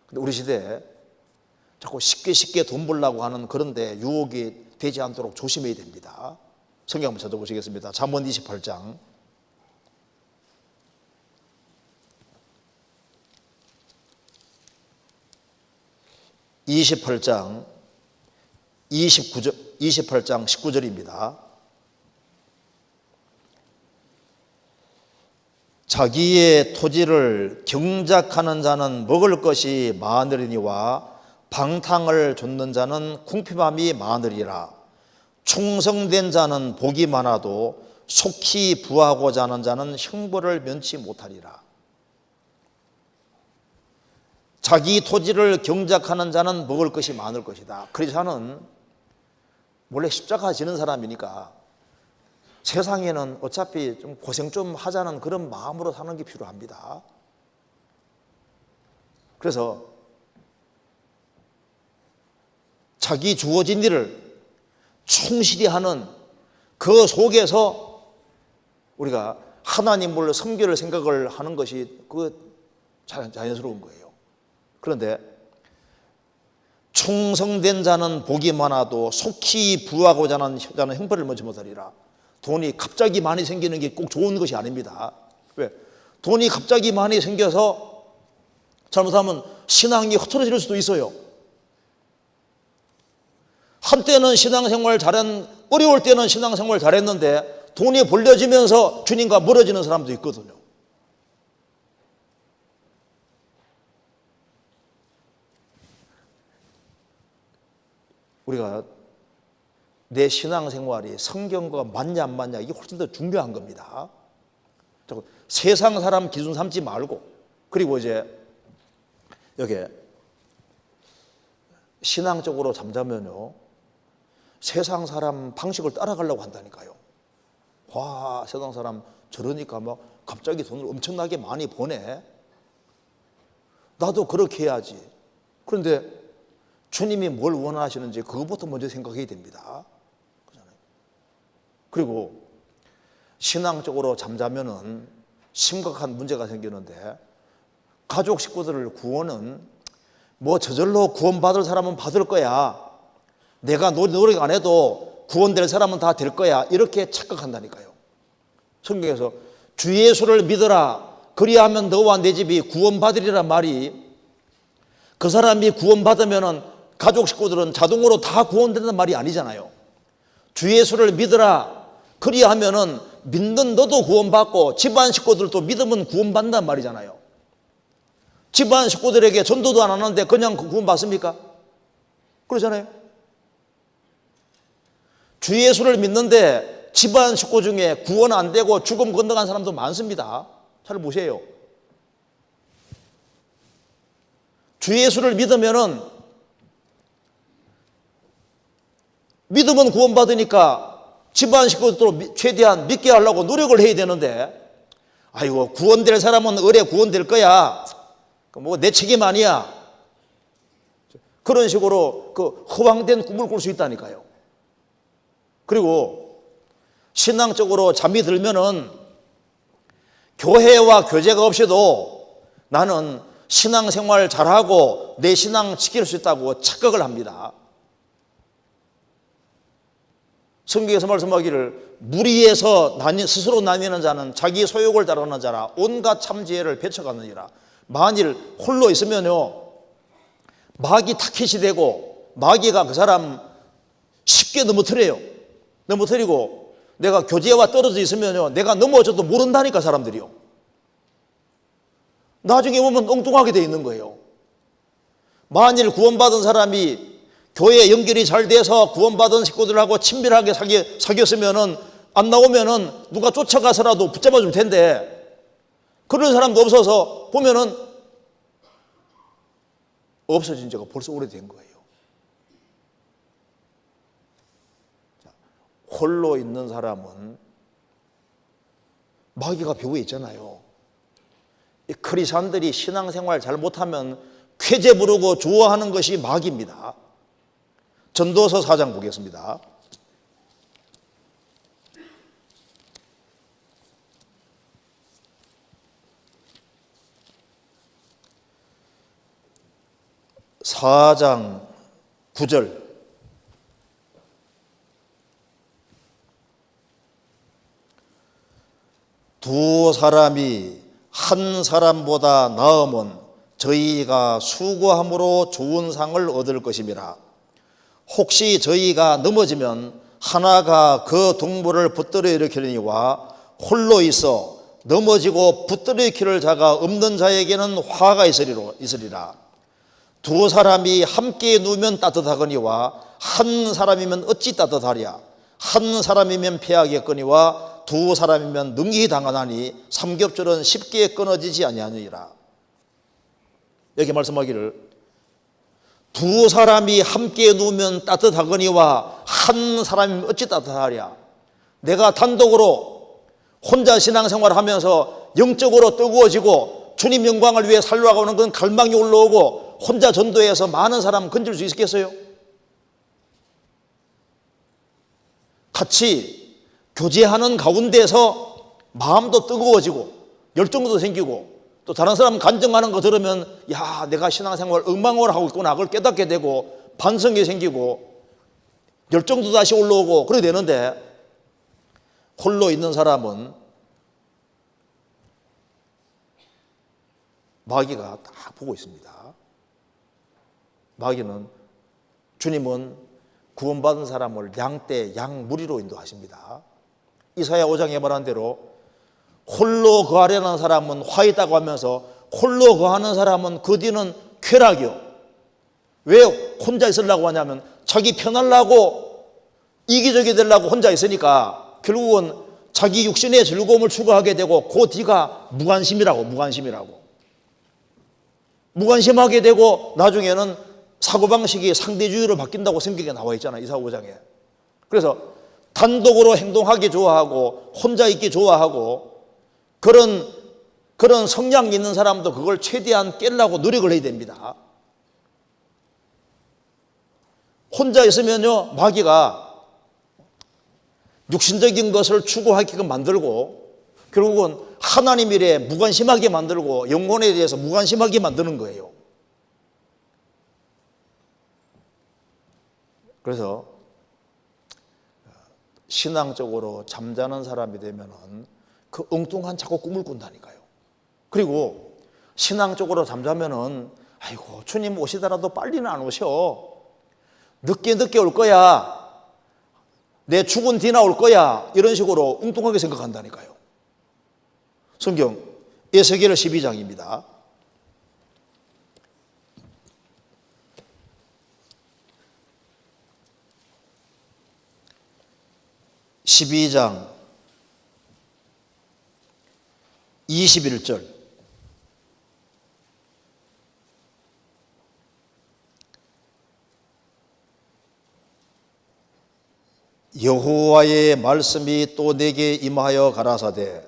근데 우리 시대에 자꾸 쉽게 돈 벌려고 하는 그런데 유혹이 되지 않도록 조심해야 됩니다. 성경 한번 찾아보시겠습니다. 잠언 28장 28장 19절입니다. 자기의 토지를 경작하는 자는 먹을 것이 많으리니와 방탕을 좇는 자는 궁핍함이 많으리라. 충성된 자는 복이 많아도 속히 부하고자 하는 자는 형벌을 면치 못하리라. 자기 토지를 경작하는 자는 먹을 것이 많을 것이다. 크리스찬은 원래 십자가 지는 사람이니까 세상에는 어차피 좀 고생 좀 하자는 그런 마음으로 사는 게 필요합니다. 그래서 자기 주어진 일을 충실히 하는 그 속에서 우리가 하나님을 섬길 생각을 하는 것이 그 자연스러운 거예요. 그런데 충성된 자는 복이 많아도 속히 부하고자 하는 자는 형벌을 먼저 못하리라. 돈이 갑자기 많이 생기는 게 꼭 좋은 것이 아닙니다. 왜? 돈이 갑자기 많이 생겨서 잘못하면 신앙이 흐트러질 수도 있어요. 한때는 신앙생활 어려울 때는 신앙생활 잘했는데 돈이 벌려지면서 주님과 멀어지는 사람도 있거든요. 우리가 내 신앙생활이 성경과 맞냐 안 맞냐 이게 훨씬 더 중요한 겁니다. 세상 사람 기준 삼지 말고, 그리고 이제 여기 신앙적으로 잠자면요 세상 사람 방식을 따라가려고 한다니까요. 와, 세상 사람 저러니까 막 갑자기 돈을 엄청나게 많이 버네. 나도 그렇게 해야지. 그런데 주님이 뭘 원하시는지 그것부터 먼저 생각해야 됩니다. 그리고 신앙적으로 잠자면은 심각한 문제가 생기는데, 가족 식구들을 구원은 뭐 저절로 구원받을 사람은 받을 거야, 내가 노력 안 해도 구원될 사람은 다 될 거야, 이렇게 착각한다니까요. 성경에서 주 예수를 믿어라 그리하면 너와 내 집이 구원받으리란 말이, 그 사람이 구원받으면은 가족 식구들은 자동으로 다 구원된다는 말이 아니잖아요. 주 예수를 믿어라 그리하면은 믿는 너도 구원받고 집안 식구들도 믿으면 구원받는단 말이잖아요. 집안 식구들에게 전도도 안 하는데 그냥 구원받습니까? 그러잖아요. 주 예수를 믿는데 집안 식구 중에 구원 안 되고 죽음 건너간 사람도 많습니다. 잘 보세요. 주 예수를 믿으면은 믿으면 구원받으니까 집안 식구들도 최대한 믿게 하려고 노력을 해야 되는데, 아이고 구원될 사람은 의뢰 구원될 거야, 뭐 내 책임 아니야, 그런 식으로 그 허황된 꿈을 꿀 수 있다니까요. 그리고 신앙적으로 잠이 들면은 교회와 교제가 없이도 나는 신앙생활 잘하고 내 신앙 지킬 수 있다고 착각을 합니다. 성경에서 말씀하기를 무리에서 스스로 나뉘는 자는 자기 소욕을 따르는 자라 온갖 참지혜를 배척하느니라. 만일 홀로 있으면요 마귀 타켓이 되고 마귀가 그 사람 쉽게 넘어뜨려요. 넘어뜨리고 내가 교제와 떨어져 있으면요 내가 넘어져도 모른다니까 사람들이요. 나중에 보면 엉뚱하게 돼 있는 거예요. 만일 구원받은 사람이 교회 연결이 잘 돼서 구원받은 식구들하고 친밀하게 사귀었으면은 안 나오면은 누가 쫓아가서라도 붙잡아 줄 텐데, 그런 사람도 없어서 보면은 없어진 지가 벌써 오래된 거예요. 홀로 있는 사람은 마귀가 배후에 있잖아요. 이 크리스찬들이 신앙생활 잘 못하면 쾌제 부르고 좋아하는 것이 마귀입니다. 전도서 4장 보겠습니다. (4장 9절) 두 사람이 한 사람보다 나음은 저희가 수고함으로 좋은 상을 얻을 것임이라. 혹시 저희가 넘어지면 하나가 그 동물을 붙들어 일으키려니와 홀로 있어 넘어지고 붙들어 일으킬 자가 없는 자에게는 화가 있으리라. 두 사람이 함께 누우면 따뜻하거니와 한 사람이면 어찌 따뜻하랴. 한 사람이면 패하겠거니와 두 사람이면 능히 당하나니 삼겹살은 쉽게 끊어지지 아니하느니라. 여기 말씀하기를 두 사람이 함께 누우면 따뜻하거니와 한 사람이 어찌 따뜻하랴. 내가 단독으로 혼자 신앙생활을 하면서 영적으로 뜨거워지고 주님 영광을 위해 살려가는 건 갈망이 올라오고 혼자 전도해서 많은 사람 건질 수 있겠어요? 같이 교제하는 가운데서 마음도 뜨거워지고 열정도 생기고 또 다른 사람 간증하는 거 들으면 야, 내가 신앙생활 엉망으로 하고 있구나 그걸 깨닫게 되고 반성이 생기고 열정도 다시 올라오고 그렇게 되는데 홀로 있는 사람은 마귀가 다 보고 있습니다. 마귀는 주님은 구원받은 사람을 양떼 양무리로 인도하십니다. 이사야 5장에 말한 대로 홀로 거하려는 사람은 화 있다고 하면서 홀로 거하는 사람은 그 뒤는 쾌락이요. 왜 혼자 있으려고 하냐면 자기 편하려고 이기적이 되려고 혼자 있으니까 결국은 자기 육신의 즐거움을 추구하게 되고 그 뒤가 무관심하게 되고 나중에는 사고방식이 상대주의로 바뀐다고 성경에 나와 있잖아요. 이사야 5장에. 그래서 단독으로 행동하기 좋아하고 혼자 있기 좋아하고 그런 성향이 있는 사람도 그걸 최대한 깨려고 노력을 해야 됩니다. 혼자 있으면요, 마귀가 육신적인 것을 추구하게끔 만들고 결국은 하나님 일에 무관심하게 만들고 영혼에 대해서 무관심하게 만드는 거예요. 그래서 신앙적으로 잠자는 사람이 되면은 그 엉뚱한 자꾸 꿈을 꾼다니까요. 그리고 신앙적으로 잠자면은 아이고 주님 오시더라도 빨리는 안 오셔. 늦게 올 거야. 내 죽은 뒤나 올 거야. 이런 식으로 엉뚱하게 생각한다니까요. 성경 에스겔 12장입니다. 12장 21절 여호와의 말씀이 또 내게 임하여 가라사대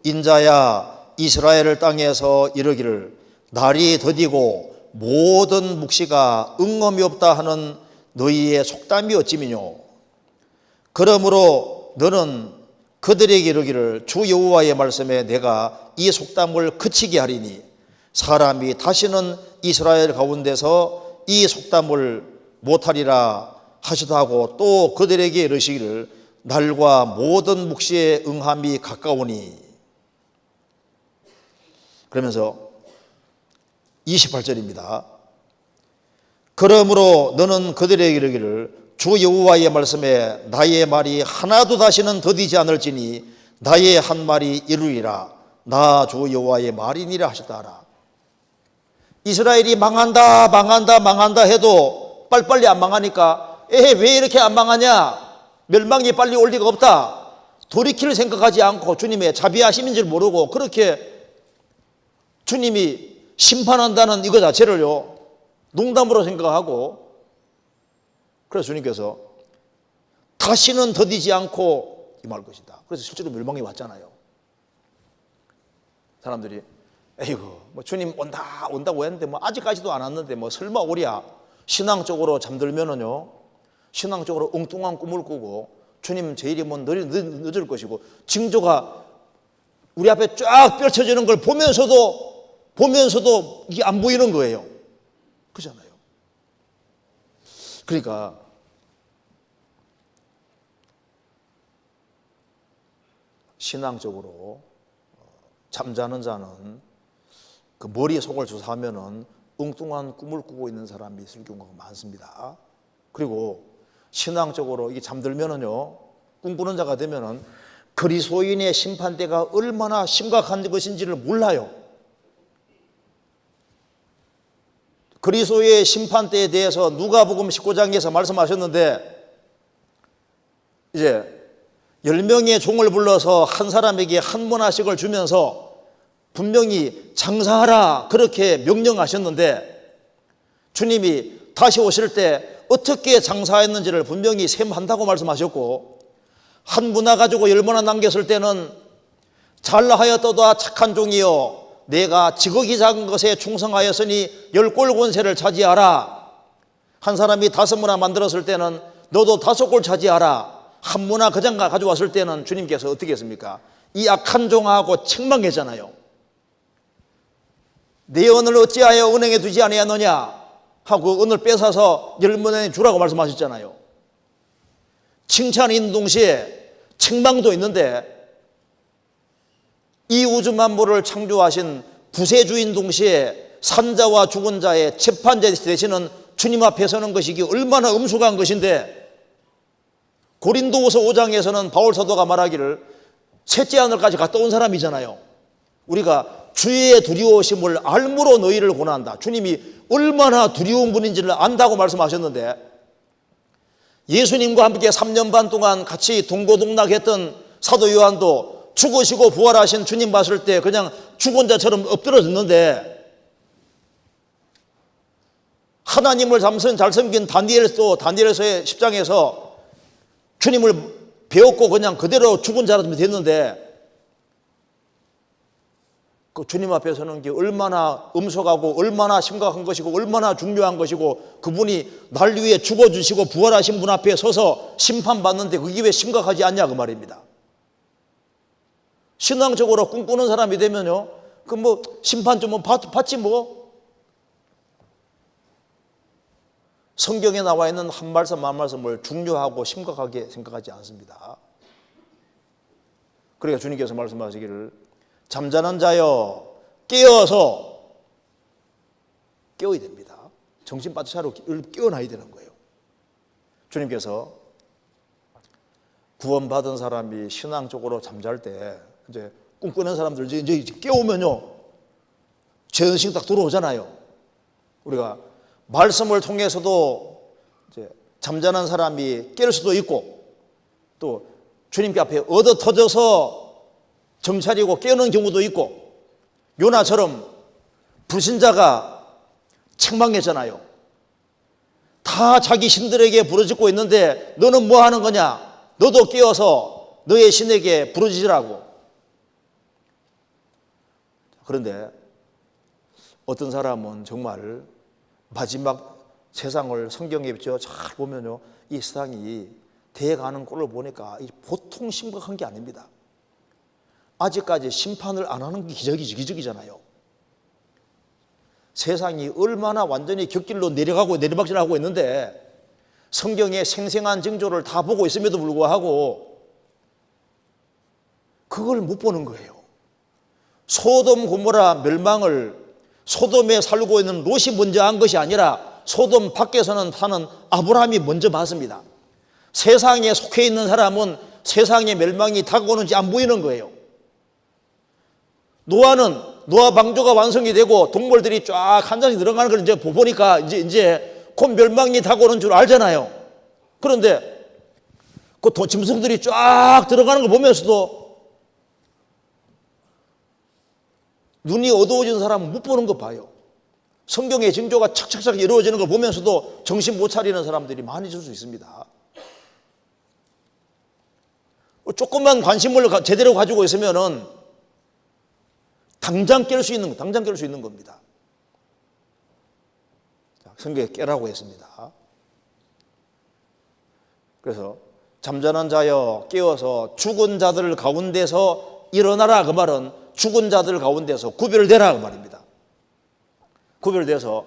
인자야 이스라엘 땅에서 이르기를 날이 더디고 모든 묵시가 응엄이 없다 하는 너희의 속담이 어찌미뇨 그러므로 너는 그들에게 이르기를 주 여호와의 말씀에 내가 이 속담을 그치게 하리니 사람이 다시는 이스라엘 가운데서 이 속담을 못하리라 하시다 하고 또 그들에게 이르시기를 날과 모든 묵시의 응함이 가까우니 그러면서 28절입니다. 그러므로 너는 그들에게 이르기를 주 여호와의 말씀에 나의 말이 하나도 다시는 더디지 않을지니 나의 한 말이 이루리라 나 주 여호와의 말이니라 하셨다라. 이스라엘이 망한다 해도 빨리빨리 안 망하니까 왜 이렇게 안 망하냐 멸망이 빨리 올 리가 없다 돌이킬 생각하지 않고 주님의 자비하심인 줄 모르고 그렇게 주님이 심판한다는 이거 자체를요 농담으로 생각하고 그래서 주님께서 다시는 더디지 않고 임할 것이다. 그래서 실제로 멸망이 왔잖아요. 사람들이 에이구 뭐 주님 온다고 했는데 뭐 아직까지도 안 왔는데 뭐 설마 오랴. 신앙적으로 잠들면은요 신앙적으로 엉뚱한 꿈을 꾸고 주님 제 이름은 늦을 것이고 징조가 우리 앞에 쫙 펼쳐지는 걸 보면서도 이게 안 보이는 거예요. 그렇잖아요. 그러니까 신앙적으로 잠자는 자는 그 머리에 속을 조사하면은 엉뚱한 꿈을 꾸고 있는 사람이 있을 경우가 많습니다. 그리고 신앙적으로 이게 잠들면은요 꿈꾸는 자가 되면은 그리스도인의 심판대가 얼마나 심각한 것인지를 몰라요. 그리스도의 심판대에 대해서 누가복음 19장에서 말씀하셨는데 이제 10명의 종을 불러서 한 사람에게 한 문화씩을 주면서 분명히 장사하라 그렇게 명령하셨는데 주님이 다시 오실 때 어떻게 장사했는지를 분명히 셈한다고 말씀하셨고, 한 문화 가지고 10문화 남겼을 때는 잘하였도다 착한 종이여 내가 지극히 작은 것에 충성하였으니 10골 권세를 차지하라. 한 사람이 5문화 만들었을 때는 너도 5골 차지하라. 한 문화 그장 가져왔을 때는 주님께서 어떻게 했습니까? 이 악한 종하고 책망했잖아요. 내 언을 어찌하여 은행에 두지 아니하느냐 하고 은을 뺏어서 10문화에 주라고 말씀하셨잖아요. 칭찬이 있는 동시에 책망도 있는데, 이 우주 만물을 창조하신 구세주인 동시에 산자와 죽은 자의 재판자 되시는 주님 앞에 서는 것이 얼마나 엄숙한 것인데, 고린도후서 5장에서는 바울 사도가 말하기를 셋째 하늘까지 갔다 온 사람이잖아요. 우리가 주의 두려우심을 알므로 너희를 고난한다. 주님이 얼마나 두려운 분인지를 안다고 말씀하셨는데, 예수님과 함께 3년 반 동안 같이 동고동락했던 사도 요한도 죽으시고 부활하신 주님 봤을 때 그냥 죽은 자처럼 엎드러졌는데, 하나님을 잘 섬긴 다니엘서의 10장에서 주님을 배웠고 그냥 그대로 죽은 자처럼 됐는데, 그 주님 앞에 서는 게 얼마나 엄속하고 얼마나 심각한 것이고 얼마나 중요한 것이고, 그분이 날 위해 죽어주시고 부활하신 분 앞에 서서 심판받는데 그게 왜 심각하지 않냐 그 말입니다. 신앙적으로 꿈꾸는 사람이 되면요, 그 뭐 심판 좀 받지 뭐. 성경에 나와 있는 한 말씀 한 말씀을 중요하고 심각하게 생각하지 않습니다. 그러니까 주님께서 말씀하시기를 잠자는 자여 깨어서, 깨어야 됩니다. 정신 바짝 차리고 깨어나야 되는 거예요. 주님께서 구원받은 사람이 신앙적으로 잠잘 때 이제 꿈꾸는 사람들 이제 깨우면요 죄의식 딱 들어오잖아요. 우리가 말씀을 통해서도 이제 잠자는 사람이 깰 수도 있고, 또 주님께 앞에 얻어 터져서 정찰이고 깨우는 경우도 있고, 요나처럼 불신자가 책망했잖아요. 다 자기 신들에게 부르짖고 있는데 너는 뭐 하는 거냐? 너도 깨어서 너의 신에게 부르짖으라고. 그런데 어떤 사람은 정말 마지막 세상을 성경에 잘 보면요, 이 세상이 돼가는 꼴을 보니까 보통 심각한 게 아닙니다. 아직까지 심판을 안 하는 게 기적이잖아요. 세상이 얼마나 완전히 격길로 내려가고 내리막질하고 있는데 성경의 생생한 징조를 다 보고 있음에도 불구하고 그걸 못 보는 거예요. 소돔 고모라 멸망을 소돔에 살고 있는 롯이 먼저 한 것이 아니라 소돔 밖에서는 사는 아브라함이 먼저 봤습니다. 세상에 속해 있는 사람은 세상의 멸망이 다가오는지 안 보이는 거예요. 노아 방주가 완성이 되고 동물들이 쫙 한 잔씩 들어가는 걸 이제 보니까 이제 곧 멸망이 다가오는 줄 알잖아요. 그런데 그 짐승들이 쫙 들어가는 걸 보면서도 눈이 어두워진 사람은 못 보는 거 봐요. 성경의 징조가 착착착 이루어지는 걸 보면서도 정신 못 차리는 사람들이 많이 있을 수 있습니다. 조금만 관심을 제대로 가지고 있으면은 당장 깰 수 있는 겁니다. 성경에 깨라고 했습니다. 그래서 잠자는 자여 깨어서 죽은 자들 가운데서 일어나라, 그 말은 죽은 자들 가운데서 구별되라 그 말입니다. 구별돼서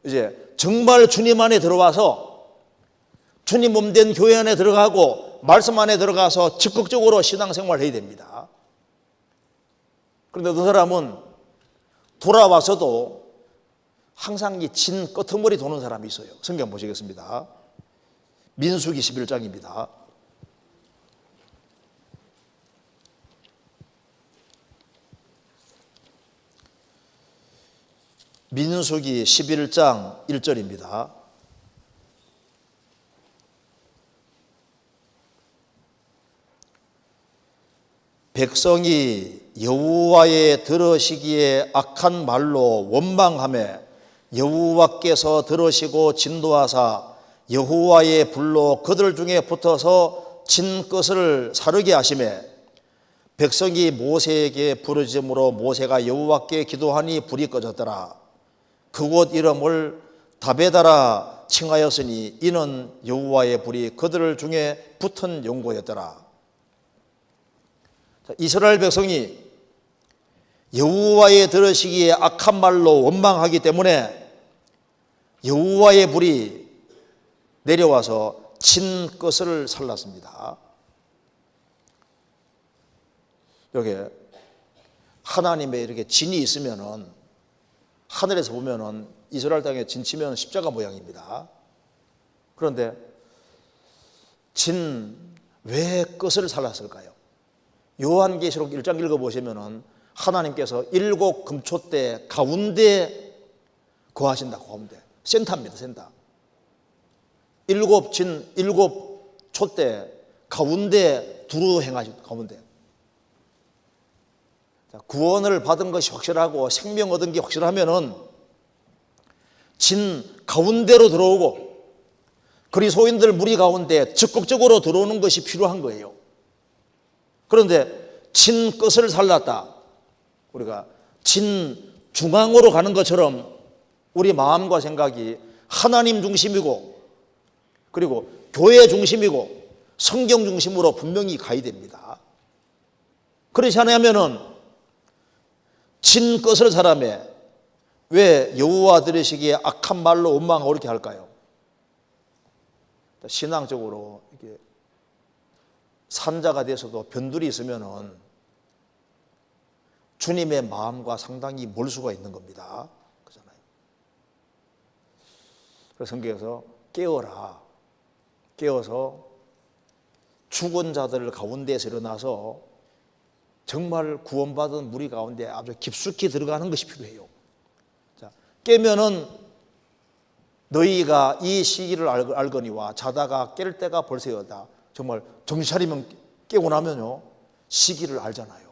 이제 정말 주님 안에 들어와서 주님 몸된 교회 안에 들어가고 말씀 안에 들어가서 적극적으로 신앙생활을 해야 됩니다. 그런데 어떤 사람은 돌아와서도 항상 이 진 끄트머리 도는 사람이 있어요. 성경 보시겠습니다. 민수기 11장입니다. 민수기 11장 1절입니다. 백성이 여호와의 들으시기에 악한 말로 원망하며 여호와께서 들으시고 진노하사 여호와의 불로 그들 중에 붙어서 진 것을 사르게 하시매 백성이 모세에게 부르짖음으로 모세가 여호와께 기도하니 불이 꺼졌더라. 그곳 이름을 다베다라 칭하였으니 이는 여호와의 불이 그들 중에 붙은 용고였더라. 이스라엘 백성이 여호와의 들으시기에 악한 말로 원망하기 때문에 여호와의 불이 내려와서 진 것을 살랐습니다. 여기 하나님의 이렇게 진이 있으면은 하늘에서 보면은 이스라엘 땅에 진 치면 십자가 모양입니다. 그런데 진 왜 것을 살랐을까요? 요한계시록 1장 읽어보시면은 하나님께서 7 금초대 가운데 거하신다. 가운데 센터입니다. 센터. 7 촛대 가운데 두루 행하신 가운데. 구원을 받은 것이 확실하고 생명 얻은 게 확실하면은 진 가운데로 들어오고 그리스도인들 무리 가운데 적극적으로 들어오는 것이 필요한 거예요. 그런데 진 끝을 살랐다. 우리가 진 중앙으로 가는 것처럼 우리 마음과 생각이 하나님 중심이고 그리고 교회 중심이고 성경 중심으로 분명히 가야 됩니다. 그렇지 않으면은 진 것을 사람에 왜 여호와 들으시기에 악한 말로 원망하고 이렇게 할까요? 신앙적으로 이게 산자가 돼서도 변들이 있으면은 주님의 마음과 상당히 멀 수가 있는 겁니다. 그렇잖아요. 그래서 성경에서 깨어라. 깨어서 죽은 자들 가운데에서 일어나서 정말 구원받은 무리 가운데 아주 깊숙이 들어가는 것이 필요해요. 자, 깨면은 너희가 이 시기를 알거니와 자다가 깰 때가 벌써였다. 정말 정신 차리면 깨고 나면요 시기를 알잖아요.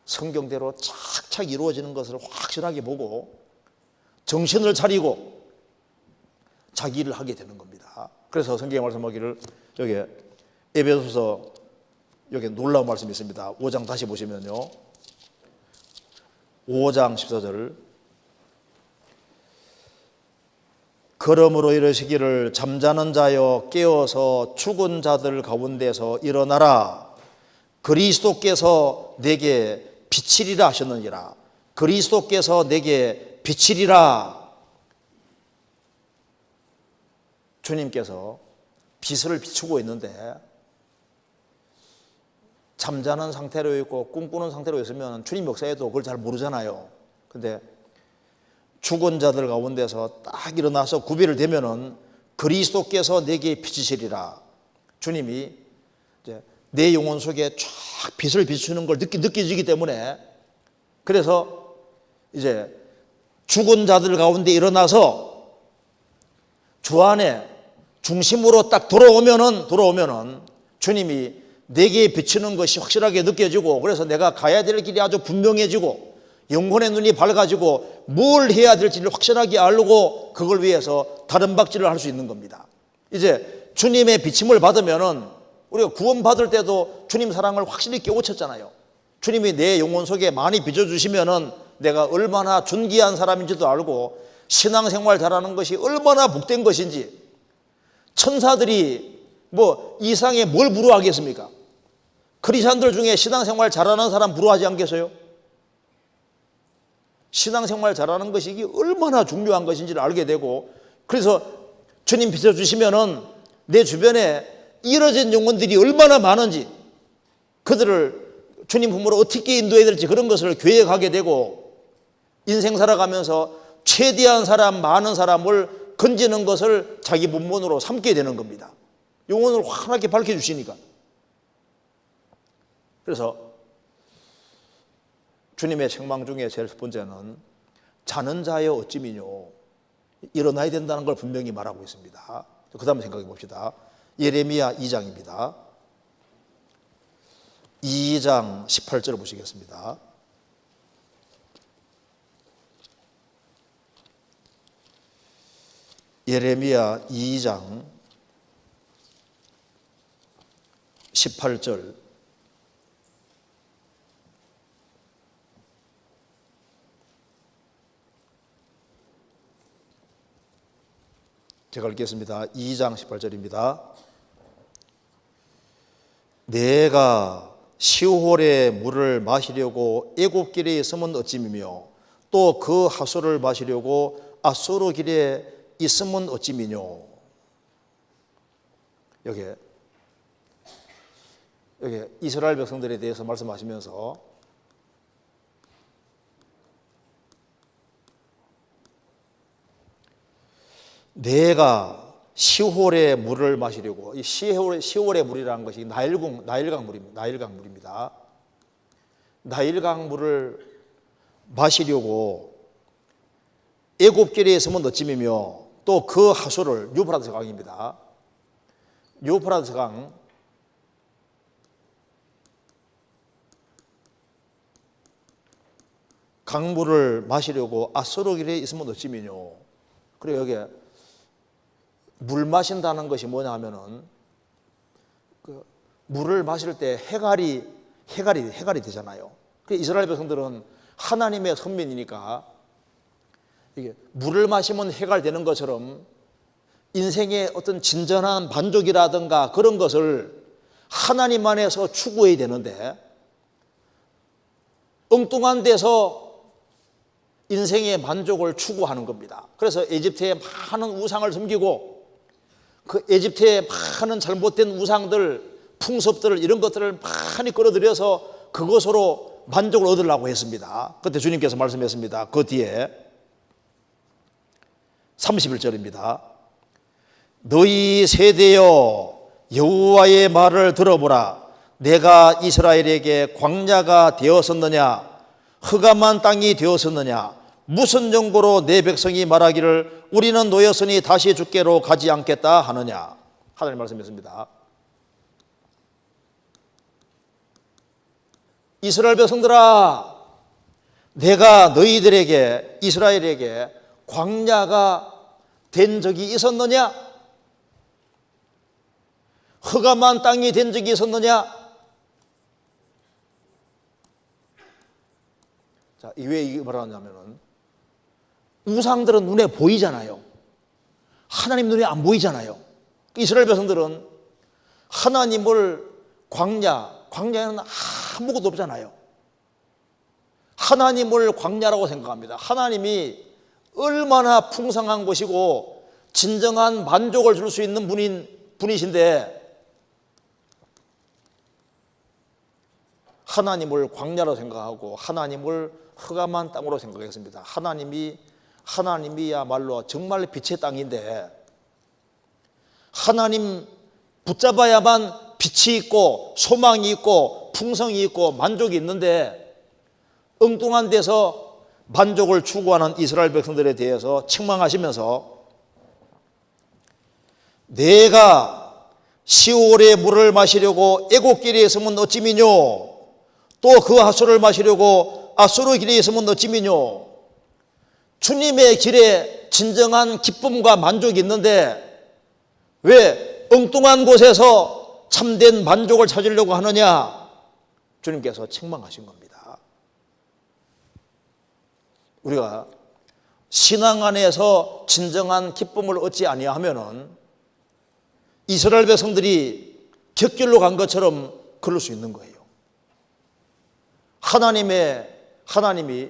성경대로 착착 이루어지는 것을 확실하게 보고 정신을 차리고 자기 일을 하게 되는 겁니다. 그래서 성경에 말씀하기를 여기 에베소서 여기 놀라운 말씀이 있습니다. 5장 다시 보시면요 5장 14절 그러므로 이르시기를 잠자는 자여 깨어서 죽은 자들 가운데서 일어나라. 그리스도께서 내게 비치리라 하셨느니라. 그리스도께서 내게 비치리라. 주님께서 빛을 비추고 있는데 잠자는 상태로 있고 꿈꾸는 상태로 있으면 주님 역사에도 그걸 잘 모르잖아요. 근데 죽은 자들 가운데서 딱 일어나서 구별을 되면은 그리스도께서 내게 비치시리라. 주님이 이제 내 영혼 속에 쫙 빛을 비추는 걸 느껴지기 때문에 그래서 이제 죽은 자들 가운데 일어나서 주 안에 중심으로 딱 돌아오면은 주님이 내게 비추는 것이 확실하게 느껴지고 그래서 내가 가야 될 길이 아주 분명해지고 영혼의 눈이 밝아지고 뭘 해야 될지를 확실하게 알고 그걸 위해서 다른 박질을 할 수 있는 겁니다. 이제 주님의 비침을 받으면은 우리가 구원받을 때도 주님 사랑을 확실히 깨우쳤잖아요. 주님이 내 영혼 속에 많이 비춰주시면은 내가 얼마나 존귀한 사람인지도 알고 신앙생활 잘하는 것이 얼마나 복된 것인지 천사들이 뭐 이상에 뭘 부러워하겠습니까? 크리스찬들 중에 신앙생활 잘하는 사람 부러워하지 않겠어요? 신앙생활 잘하는 것이 이게 얼마나 중요한 것인지를 알게 되고 그래서 주님 비춰주시면은 내 주변에 이어진 영혼들이 얼마나 많은지 그들을 주님 품으로 어떻게 인도해야 될지 그런 것을 계획하게 되고 인생 살아가면서 최대한 사람 많은 사람을 건지는 것을 자기 본분으로 삼게 되는 겁니다. 영혼을 환하게 밝혀주시니까. 그래서 주님의 책망 중에 제일 첫 번째는 자는 자여 어찌미뇨 일어나야 된다는 걸 분명히 말하고 있습니다. 그 다음에 생각해 봅시다. 예레미야 2장입니다. 2장 18절을 보시겠습니다. 예레미야 2장 18절. 제가 읽겠습니다. 2장 18절입니다. 내가 시홀의 물을 마시려고 애굽길에 있으면 어찌미며 또 그 하수를 마시려고 아수르 길에 있으면 어찌미뇨. 여기 이스라엘 백성들에 대해서 말씀하시면서 내가 시홀의 물을 마시려고, 이 시홀의 물이라는 것이 나일강 물입니다. 나일강 물을 마시려고 애굽길에 있으면 어찌미며 또 그 하수를, 유프라tes 강입니다. 유프라tes 강, 강물을 마시려고 아수르 길에 있으면 어찌미뇨. 그리고 여기 물 마신다는 것이 뭐냐 하면은 그 물을 마실 때 해갈이 되잖아요. 이스라엘 백성들은 하나님의 선민이니까 이게 물을 마시면 해갈되는 것처럼 인생의 어떤 진전한 만족이라든가 그런 것을 하나님 안에서 추구해야 되는데 엉뚱한 데서 인생의 만족을 추구하는 겁니다. 그래서 에집트의 많은 우상을 섬기고 그 에집트의 많은 잘못된 우상들, 풍습들 이런 것들을 많이 끌어들여서 그것으로 만족을 얻으려고 했습니다. 그때 주님께서 말씀했습니다. 그 뒤에 31절입니다. 너희 세대여 여호와의 말을 들어보라. 내가 이스라엘에게 광야가 되었었느냐 흑암한 땅이 되었었느냐 무슨 정보로 내 백성이 말하기를 우리는 노였으니 다시 주께로 가지 않겠다 하느냐. 하나님 말씀했습니다. 이스라엘 백성들아, 내가 너희들에게 이스라엘에게 광야가 된 적이 있었느냐? 흑암한 땅이 된 적이 있었느냐? 자, 왜 이게 말하냐면은 우상들은 눈에 보이잖아요. 하나님 눈에 안 보이잖아요. 이스라엘 백성들은 하나님을 광야에는 아무것도 없잖아요. 하나님을 광야라고 생각합니다. 하나님이 얼마나 풍성한 것이고 진정한 만족을 줄 수 있는 분이신데 하나님을 광야로 생각하고 하나님을 흑암한 땅으로 생각했습니다. 하나님이야말로 정말 빛의 땅인데 하나님 붙잡아야만 빛이 있고 소망이 있고 풍성이 있고 만족이 있는데 엉뚱한 데서 만족을 추구하는 이스라엘 백성들에 대해서 책망하시면서 내가 시올의 물을 마시려고 애굽길에 있으면 어찌미뇨 또 그 하수를 마시려고 아수르 길에 있으면 어찌미뇨. 주님의 길에 진정한 기쁨과 만족이 있는데 왜 엉뚱한 곳에서 참된 만족을 찾으려고 하느냐. 주님께서 책망하신 겁니다. 우리가 신앙 안에서 진정한 기쁨을 얻지 아니하면은 이스라엘 백성들이 곁길로 간 것처럼 그럴 수 있는 거예요. 하나님이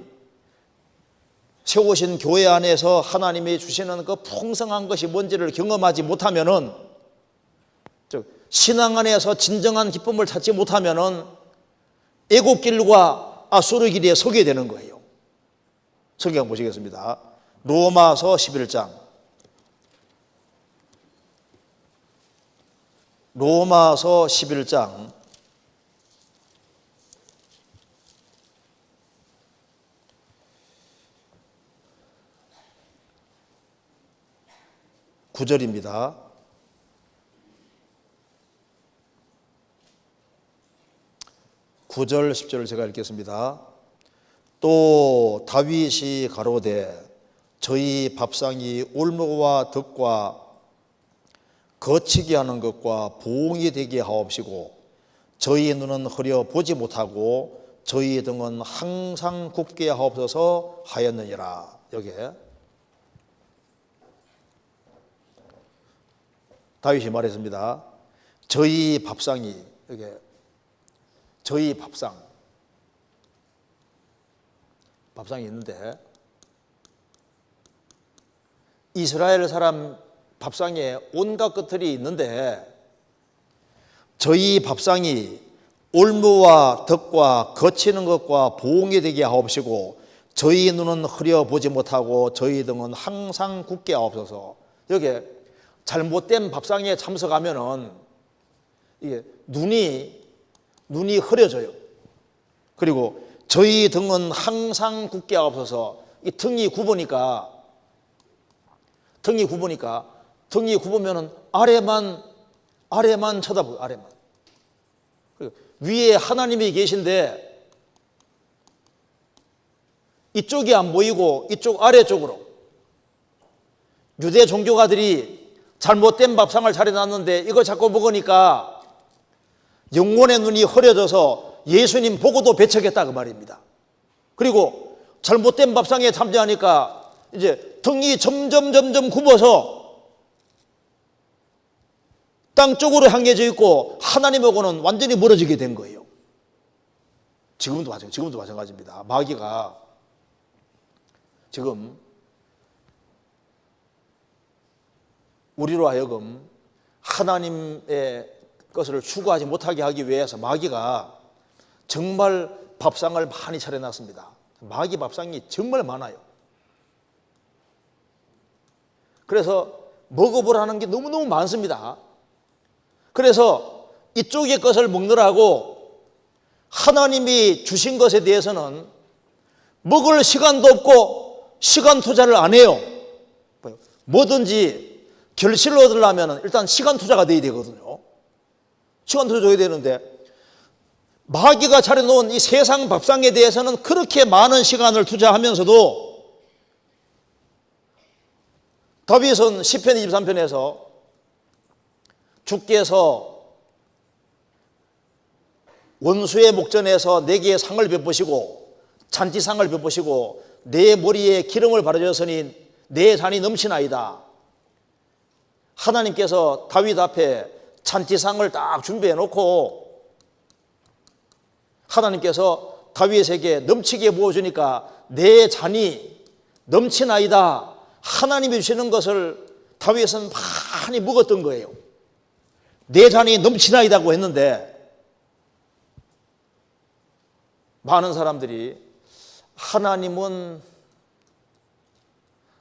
세우신 교회 안에서 하나님이 주시는 그 풍성한 것이 뭔지를 경험하지 못하면은, 즉 신앙 안에서 진정한 기쁨을 찾지 못하면은 애굽길과 아수르 길에 서게 되는 거예요. 성경 보시겠습니다. 로마서 11장. 로마서 11장 9절입니다. 9절 10절을 제가 읽겠습니다. 또 다윗이 가로되 저희 밥상이 올무와 덕과 거치게 하는 것과 보응이 되게 하옵시고 저희 눈은 흐려 보지 못하고 저희 등은 항상 굽게 하옵소서 하였느니라. 여기에 다윗이 말했습니다. 저희 밥상이, 여기 저희 밥상이 있는데 이스라엘 사람 밥상에 온갖 것들이 있는데 저희 밥상이 올무와 덕과 거치는 것과 보응이 되게 하옵시고 저희 눈은 흐려 보지 못하고 저희 등은 항상 굳게 하옵소서. 여기 잘못된 밥상에 참석하면은 이게 눈이 흐려져요. 그리고 저희 등은 항상 굳게 하옵소서. 이 등이 굽으니까 등이 굽으면은 아래만 쳐다보고 아래만. 위에 하나님이 계신데 이쪽이 안 보이고 이쪽 아래쪽으로 유대 종교가들이 잘못된 밥상을 차려놨는데 이거 자꾸 먹으니까 영혼의 눈이 흐려져서 예수님 보고도 배척했다 그 말입니다. 그리고 잘못된 밥상에 참여하니까 이제 등이 점점 굽어서 땅 쪽으로 향해져 있고 하나님하고는 완전히 멀어지게 된 거예요. 지금도 마찬가지입니다. 마귀가 지금 우리로 하여금 하나님의 것을 추구하지 못하게 하기 위해서 마귀가 정말 밥상을 많이 차려놨습니다. 마귀 밥상이 정말 많아요. 그래서 먹어보라는 게 너무너무 많습니다. 그래서 이쪽의 것을 먹느라고 하나님이 주신 것에 대해서는 먹을 시간도 없고 시간 투자를 안 해요. 뭐든지 결실을 얻으려면 일단 시간 투자가 돼야 되거든요. 시간 투자 줘야 되는데 마귀가 차려놓은 이 세상 밥상에 대해서는 그렇게 많은 시간을 투자하면서도 다윗은 시편 23편에서 주께서 원수의 목전에서 내게 상을 베푸시고 잔치상을 베푸시고 내 머리에 기름을 바르셨으니 내 잔이 넘치나이다. 하나님께서 다윗 앞에 잔치상을 딱 준비해 놓고 하나님께서 다윗에게 넘치게 부어주니까 내 잔이 넘치나이다. 하나님이 주시는 것을 다윗은 많이 먹었던 거예요. 내 잔이 넘치나이다고 했는데 많은 사람들이 하나님은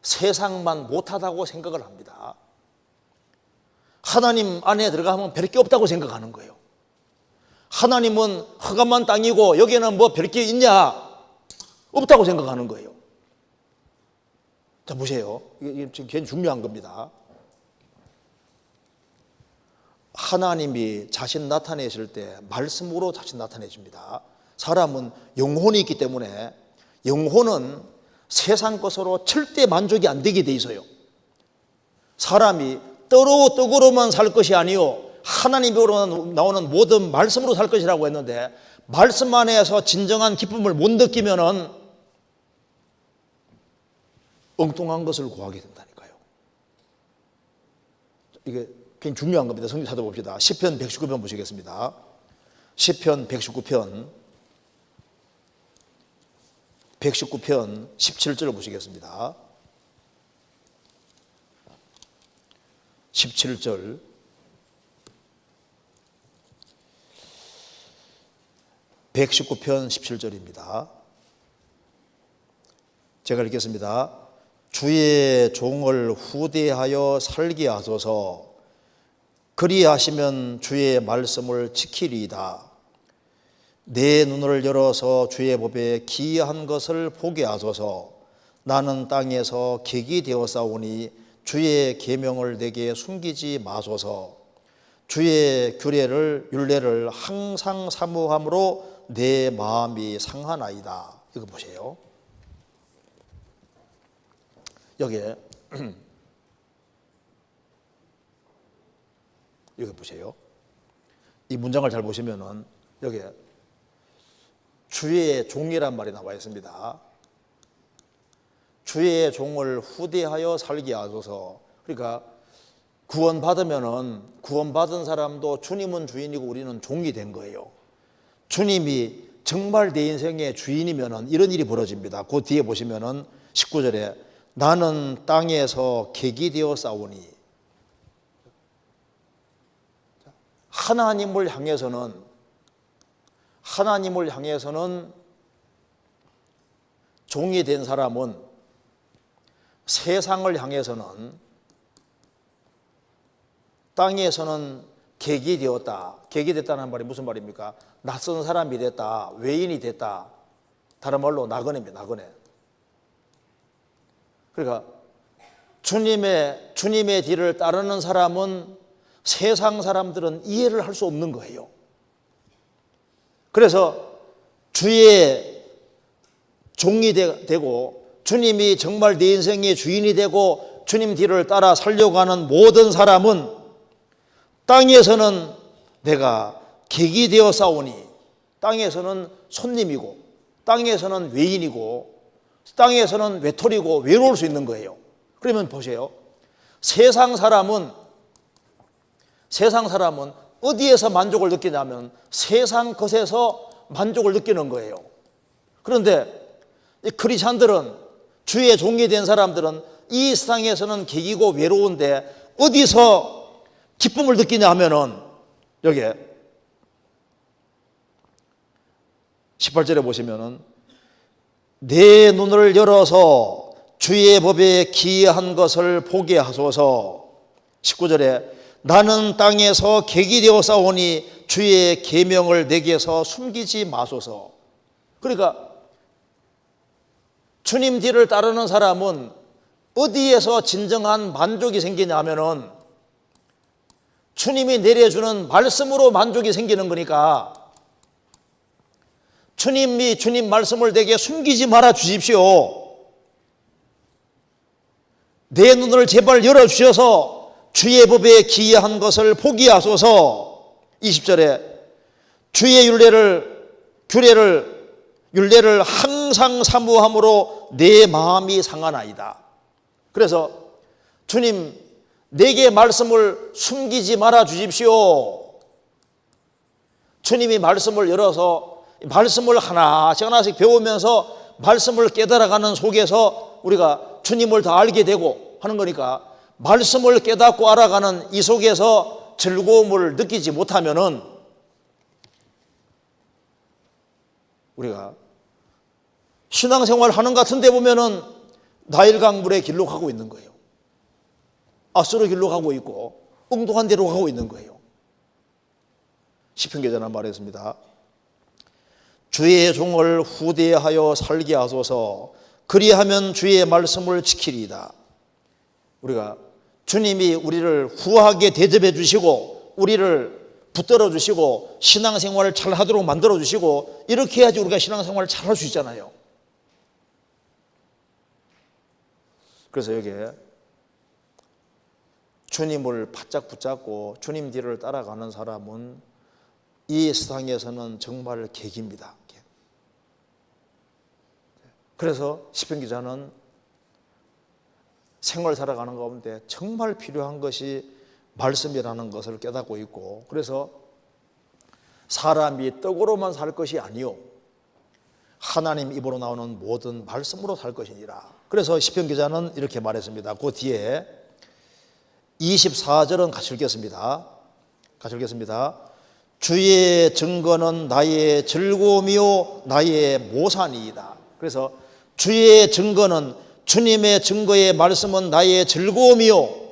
세상만 못하다고 생각을 합니다. 하나님 안에 들어가면 별 게 없다고 생각하는 거예요. 하나님은 흑암만 땅이고 여기에는 뭐 별 게 있냐? 없다고 생각하는 거예요. 자, 보세요. 이게 지금 굉장히 중요한 겁니다. 하나님이 자신 나타내실 때 말씀으로 자신 나타내십니다. 사람은 영혼이 있기 때문에 영혼은 세상 것으로 절대 만족이 안 되게 돼 있어요. 사람이 떡으로만 살 것이 아니요 하나님으로 나오는 모든 말씀으로 살 것이라고 했는데 말씀 안에서 진정한 기쁨을 못 느끼면은 엉뚱한 것을 구하게 된다니까요. 이게 굉장히 중요한 겁니다. 성경 찾아봅시다. 시편 119편 보시겠습니다. 시편 119편 17절을 보시겠습니다. 17절 (119편) 17절입니다. 제가 읽겠습니다. 주의 종을 후대하여 살게 하소서. 그리하시면 주의 말씀을 지키리이다. 내 눈을 열어서 주의 법에 기이한 것을 보게 하소서. 나는 땅에서 객이 되었사오니 주의 계명을 내게 숨기지 마소서. 주의 율례를 항상 사모함으로 내 마음이 상하나이다. 이거 보세요. 여기에 여기 보세요. 이 문장을 잘 보시면은 여기에 주의 종이란 말이 나와 있습니다. 주의 종을 후대하여 살게 하소서. 그러니까 구원받은 사람도 주님은 주인이고 우리는 종이 된 거예요. 주님이 정말 내 인생의 주인이면은 이런 일이 벌어집니다. 그 뒤에 보시면은 19절에 나는 땅에서 객이 되어 싸우니, 하나님을 향해서는 종이 된 사람은 세상을 향해서는 땅에서는 객이 되었다. 객이 됐다는 말이 무슨 말입니까? 낯선 사람이 됐다. 외인이 됐다. 다른 말로 나그네입니다. 나그네. 그러니까 주님의 뒤를 따르는 사람은 세상 사람들은 이해를 할 수 없는 거예요. 그래서 주의 종이 되고 주님이 정말 내 인생의 주인이 되고 주님 뒤를 따라 살려고 하는 모든 사람은 땅에서는 내가 객이 되어 싸우니, 땅에서는 손님이고 땅에서는 외인이고 땅에서는 외톨이고 외로울 수 있는 거예요. 그러면 보세요. 세상 사람은 어디에서 만족을 느끼냐면 세상 것에서 만족을 느끼는 거예요. 그런데 이 크리스찬들은, 주의 종이 된 사람들은 이 세상에서는 객이고 외로운데 어디서 기쁨을 느끼냐 하면은 여기에 18절에 보시면은 내 눈을 열어서 주의 법에 기이한 것을 보게 하소서. 19절에 나는 땅에서 객이 되어 싸우니 주의 계명을 내게서 숨기지 마소서. 그러니까 주님 뒤를 따르는 사람은 어디에서 진정한 만족이 생기냐 하면은 주님이 내려주는 말씀으로 만족이 생기는 거니까 주님이 주님 말씀을 내게 숨기지 말아 주십시오. 내 눈을 제발 열어주셔서 주의 법에 기이한 것을 보게 하소서. 20절에 주의 율례를 항상 사모함으로 내 마음이 상하나이다. 그래서 주님 내게 말씀을 숨기지 말아 주십시오. 주님이 말씀을 열어서 말씀을 하나씩 배우면서 말씀을 깨달아가는 속에서 우리가 주님을 더 알게 되고 하는 거니까, 말씀을 깨닫고 알아가는 이 속에서 즐거움을 느끼지 못하면은 우리가 신앙생활 하는 것 같은데 보면은 나일강물의 길로 가고 있는 거예요. 아수르 길로 가고 있고 엉뚱한 데로 가고 있는 거예요. 시편 기자는 말했습니다. 주의 종을 후대하여 살게 하소서. 그리하면 주의 말씀을 지키리이다. 우리가 주님이 우리를 후하게 대접해 주시고 우리를 붙들어 주시고 신앙생활을 잘 하도록 만들어 주시고, 이렇게 해야지 우리가 신앙생활을 잘 할 수 있잖아요. 그래서 여기에 주님을 바짝 붙잡고 주님 뒤를 따라가는 사람은 이 세상에서는 정말 객입니다. 그래서 시편 기자는 생활 살아가는 가운데 정말 필요한 것이 말씀이라는 것을 깨닫고 있고, 그래서 사람이 떡으로만 살 것이 아니요 하나님 입으로 나오는 모든 말씀으로 살 것이니라. 그래서 시편 기자는 이렇게 말했습니다. 그 뒤에 24절은 같이 읽겠습니다. 주의 증거는 나의 즐거움이요 나의 모산이이다. 그래서 주의 증거는, 주님의 증거의 말씀은 나의 즐거움이요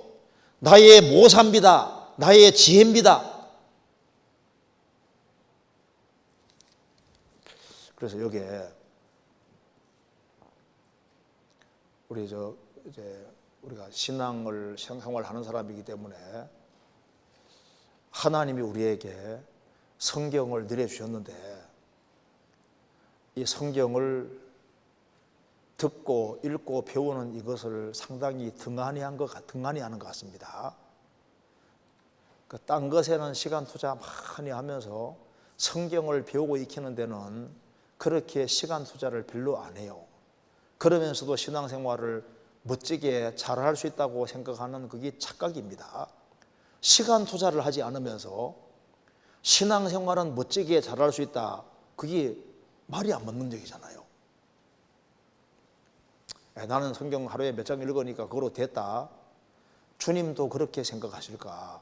나의 모산입니다. 나의 지혜입니다. 그래서 여기에 우리가 신앙생활 하는 사람이기 때문에 하나님이 우리에게 성경을 내려주셨는데 이 성경을 듣고 읽고 배우는 이것을 상당히 등한히 하는 것 같습니다. 딴 것에는 시간 투자 많이 하면서 성경을 배우고 익히는 데는 그렇게 시간 투자를 별로 안 해요. 그러면서도 신앙생활을 멋지게 잘할 수 있다고 생각하는 그게 착각입니다. 시간 투자를 하지 않으면서 신앙생활은 멋지게 잘할 수 있다. 그게 말이 안 맞는 얘기잖아요. 나는 성경 하루에 몇 장 읽으니까 그거로 됐다. 주님도 그렇게 생각하실까?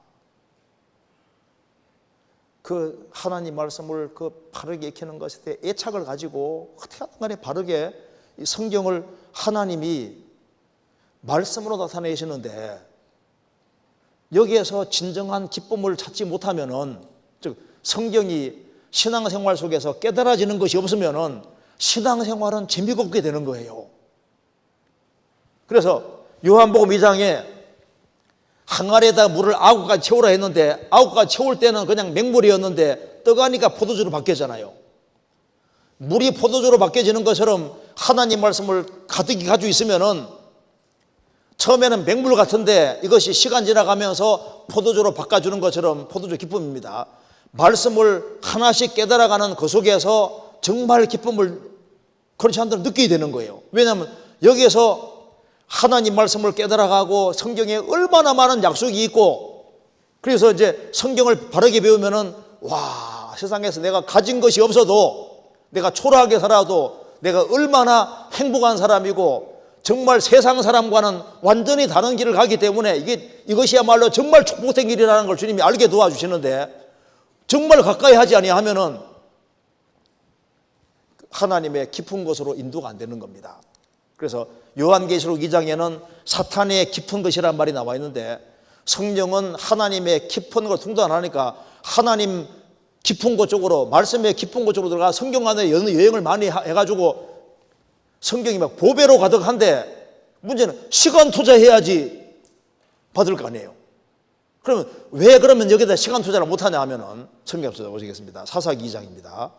그 하나님 말씀을 그 바르게 익히는 것에 대해 애착을 가지고 어떻게 하든 간에 바르게 이 성경을 하나님이 말씀으로 나타내시는데 여기에서 진정한 기쁨을 찾지 못하면은, 즉 성경이 신앙생활 속에서 깨달아지는 것이 없으면은 신앙생활은 재미가 없게 되는 거예요. 그래서 요한복음 2장에 항아리에다 물을 9가지 채우라 했는데 9가지 채울 때는 그냥 맹물이었는데 떠가니까 포도주로 바뀌었잖아요. 물이 포도주로 바뀌어지는 것처럼 하나님 말씀을 가득히 가지고 있으면은 처음에는 맹물 같은데 이것이 시간 지나가면서 포도주로 바꿔주는 것처럼 포도주 기쁨입니다. 말씀을 하나씩 깨달아가는 그 속에서 정말 기쁨을 그렇지 않도록 느끼게 되는 거예요. 왜냐하면 여기에서 하나님 말씀을 깨달아가고 성경에 얼마나 많은 약속이 있고, 그래서 이제 성경을 바르게 배우면은 와, 세상에서 내가 가진 것이 없어도, 내가 초라하게 살아도 내가 얼마나 행복한 사람이고 정말 세상 사람과는 완전히 다른 길을 가기 때문에 이것이야말로 정말 축복된 길이라는 걸 주님이 알게 도와주시는데, 정말 가까이 하지 아니하면은 하나님의 깊은 곳으로 인도가 안 되는 겁니다. 그래서 요한계시록 2장에는 사탄의 깊은 것이란 말이 나와 있는데, 성령은 하나님의 깊은 걸 통달하니까 하나님 깊은 곳 쪽으로, 말씀의 깊은 곳 쪽으로 들어가 성경 안에 여행을 많이 해가지고 성경이 막 보배로 가득한데, 문제는 시간 투자해야지 받을 거 아니에요. 그러면 여기다 시간 투자를 못하냐 하면은 성경 보시겠습니다. 사사기 2장입니다.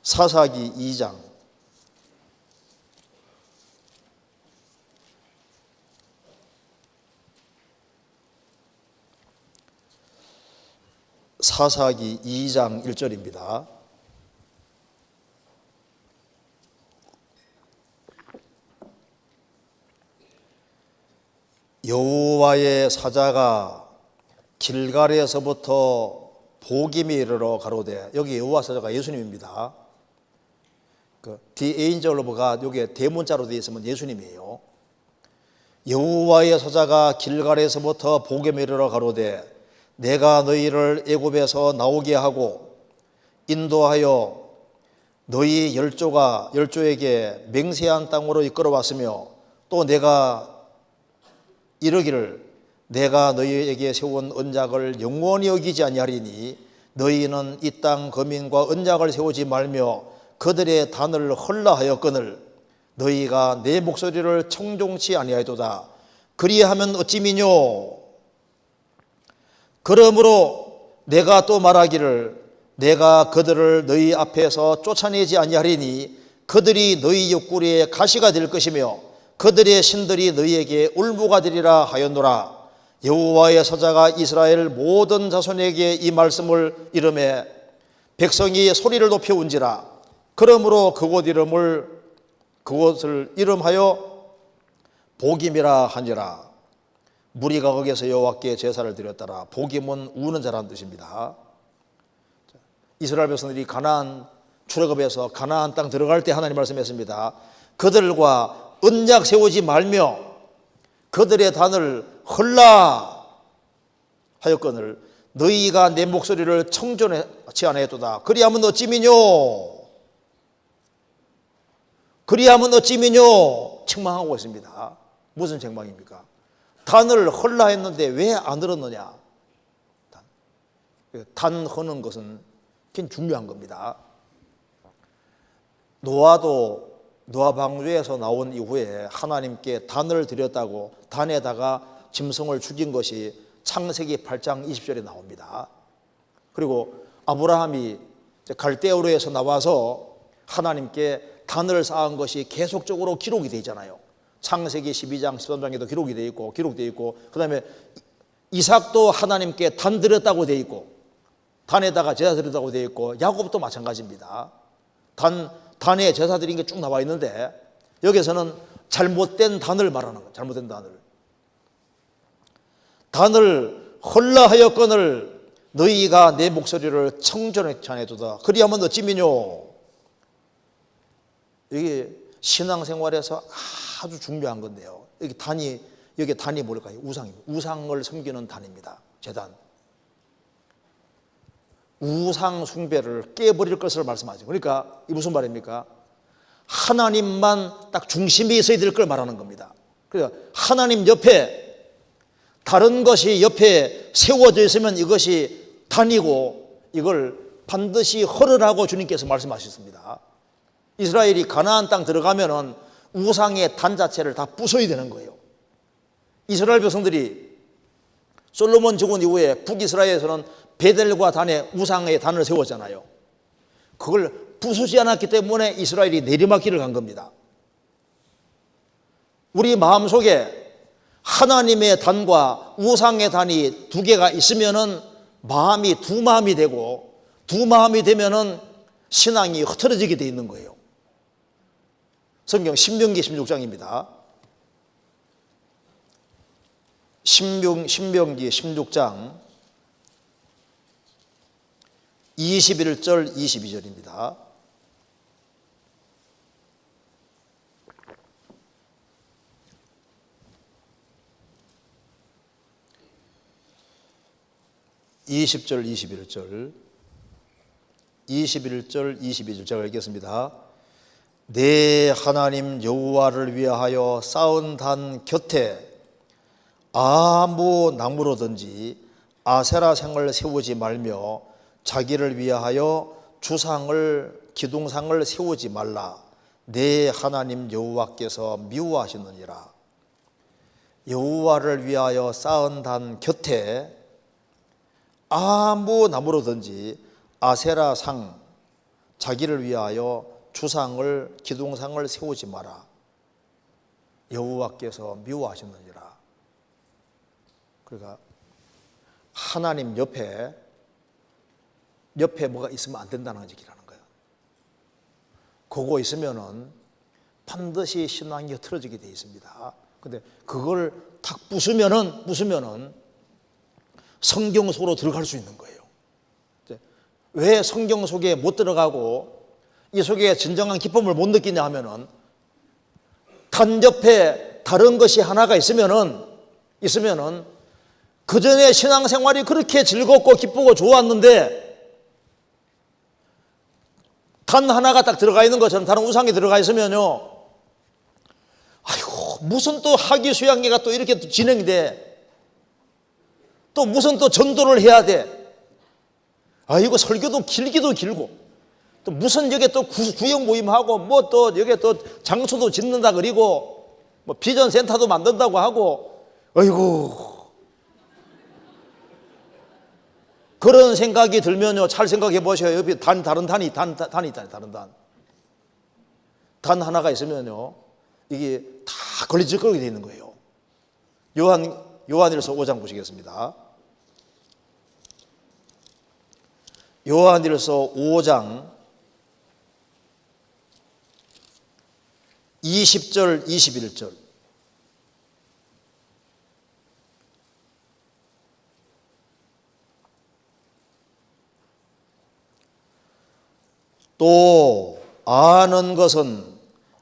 사사기 2장. 사사기 2장 1절입니다. 여호와의 사자가 길갈에서부터 보김에 이르러 가로되, 여기 여호와 사자가 예수님입니다. The angel of가 여기에 대문자로 되어 있으면 예수님이에요. 여호와의 사자가 길갈에서부터 보김에 이르러 가로되, 내가 너희를 애굽에서 나오게 하고 인도하여 너희 열조에게 맹세한 땅으로 이끌어왔으며, 또 내가 이르기를 내가 너희에게 세운 언약을 영원히 어기지 아니하리니 너희는 이 땅 거민과 언약을 세우지 말며 그들의 단을 헐라하였거늘 너희가 내 목소리를 청종치 아니하였도다. 그리하면 어찌 미뇨? 그러므로 내가 또 말하기를 내가 그들을 너희 앞에서 쫓아내지 아니하리니 그들이 너희 옆구리에 가시가 될 것이며 그들의 신들이 너희에게 울무가 되리라 하였노라. 여호와의 사자가 이스라엘 모든 자손에게 이 말씀을 이르매 백성이 소리를 높여 운지라. 그러므로 그곳을 이름하여 보김이라 하니라. 무리가 거기서 여호와께 제사를 드렸더라. 보김은 우는 자라는 뜻입니다. 이스라엘 백성들이 가나안 출애굽에서 가나안 땅 들어갈 때 하나님 말씀했습니다. 그들과 언약 세우지 말며 그들의 단을 헐라 하였거늘 너희가 내 목소리를 청종치 아니하였도다. 그리하면 어찌 미뇨? 책망하고 있습니다. 무슨 책망입니까? 단을 헐라 했는데 왜 안 들었느냐? 단 허는 것은 굉장히 중요한 겁니다. 노아 방주에서 나온 이후에 하나님께 단을 드렸다고 단에다가 짐승을 죽인 것이 창세기 8장 20절에 나옵니다. 그리고 아브라함이 갈대우르에서 나와서 하나님께 단을 쌓은 것이 계속적으로 기록이 되어 있잖아요. 창세기 12장, 13장에도 기록이 되어 있고, 그 다음에 이삭도 하나님께 단 드렸다고 되어 있고, 단에다가 제사 드렸다고 되어 있고, 야곱도 마찬가지입니다. 단에 제사 드린 게 쭉 나와 있는데, 여기서는 잘못된 단을 말하는 거예요. 잘못된 단을 헐라하였거늘 너희가 내 목소리를 청전에 전해두다. 그리하면 어찌미뇨. 이게 신앙생활에서 아주 중요한 건데요. 여기 단이 뭘까요? 우상입니다. 우상을 섬기는 단입니다. 제단. 우상 숭배를 깨버릴 것을 말씀하죠. 그러니까 이 무슨 말입니까? 하나님만 딱 중심에 있어야 될 걸 말하는 겁니다. 그러니까 하나님 옆에 다른 것이 옆에 세워져 있으면 이것이 단이고 이걸 반드시 헐으라고 주님께서 말씀하셨습니다. 이스라엘이 가나안 땅 들어가면은 우상의 단 자체를 다 부숴야 되는 거예요. 이스라엘 백성들이 솔로몬 죽은 이후에 북이스라엘에서는 베델과 단에 우상의 단을 세웠잖아요. 그걸 부수지 않았기 때문에 이스라엘이 내리막길을 간 겁니다. 우리 마음속에 하나님의 단과 우상의 단이 두 개가 있으면은 마음이 두 마음이 되고, 두 마음이 되면은 신앙이 흐트러지게 돼 있는 거예요. 성경 신명기 16장입니다. 신명기 16장 21절 22절입니다. (20절) 21절 22절 제가 읽겠습니다. 내 하나님 여호와를 위하여 쌓은 단 곁에 아무 나무로든지 아세라 생을 세우지 말며 자기를 위하여 주상을 기둥상을 세우지 말라. 내 하나님 여호와께서 미워하시느니라. 여호와를 위하여 쌓은 단 곁에 아무 나무로든지 아세라 상 자기를 위하여 주상을 기둥상을 세우지 마라. 여호와께서 미워하시느니라. 그러니까 하나님 옆에 뭐가 있으면 안 된다는 얘기라는 거예요. 그거 있으면은 반드시 신앙이 흐트러지게 돼 있습니다. 근데 그걸 탁 부수면은 성경 속으로 들어갈 수 있는 거예요. 왜 성경 속에 못 들어가고 이 속에 진정한 기쁨을 못 느끼냐 하면은 단 옆에 다른 것이 하나가 있으면은 그 전에 신앙생활이 그렇게 즐겁고 기쁘고 좋았는데 단 하나가 딱 들어가 있는 것처럼 다른 우상이 들어가 있으면요, 아이고 무슨 또 학위 수양회가 또 이렇게 또 진행이 돼, 또 무슨 또 전도를 해야 돼, 아이고 설교도 길기도 길고, 또 무슨 여기 또 구역 모임하고 뭐 또 여기 또 장소도 짓는다 그리고 뭐 비전 센터도 만든다고 하고, 아이고 그런 생각이 들면요, 잘 생각해 보셔요. 옆에 다른 단이 있다, 다른 단 하나가 있으면요, 이게 다 걸리적거리게 되어 있는 거예요. 요한일서 5장 보시겠습니다. 요한일서 5장 20절 21절. 또 아는 것은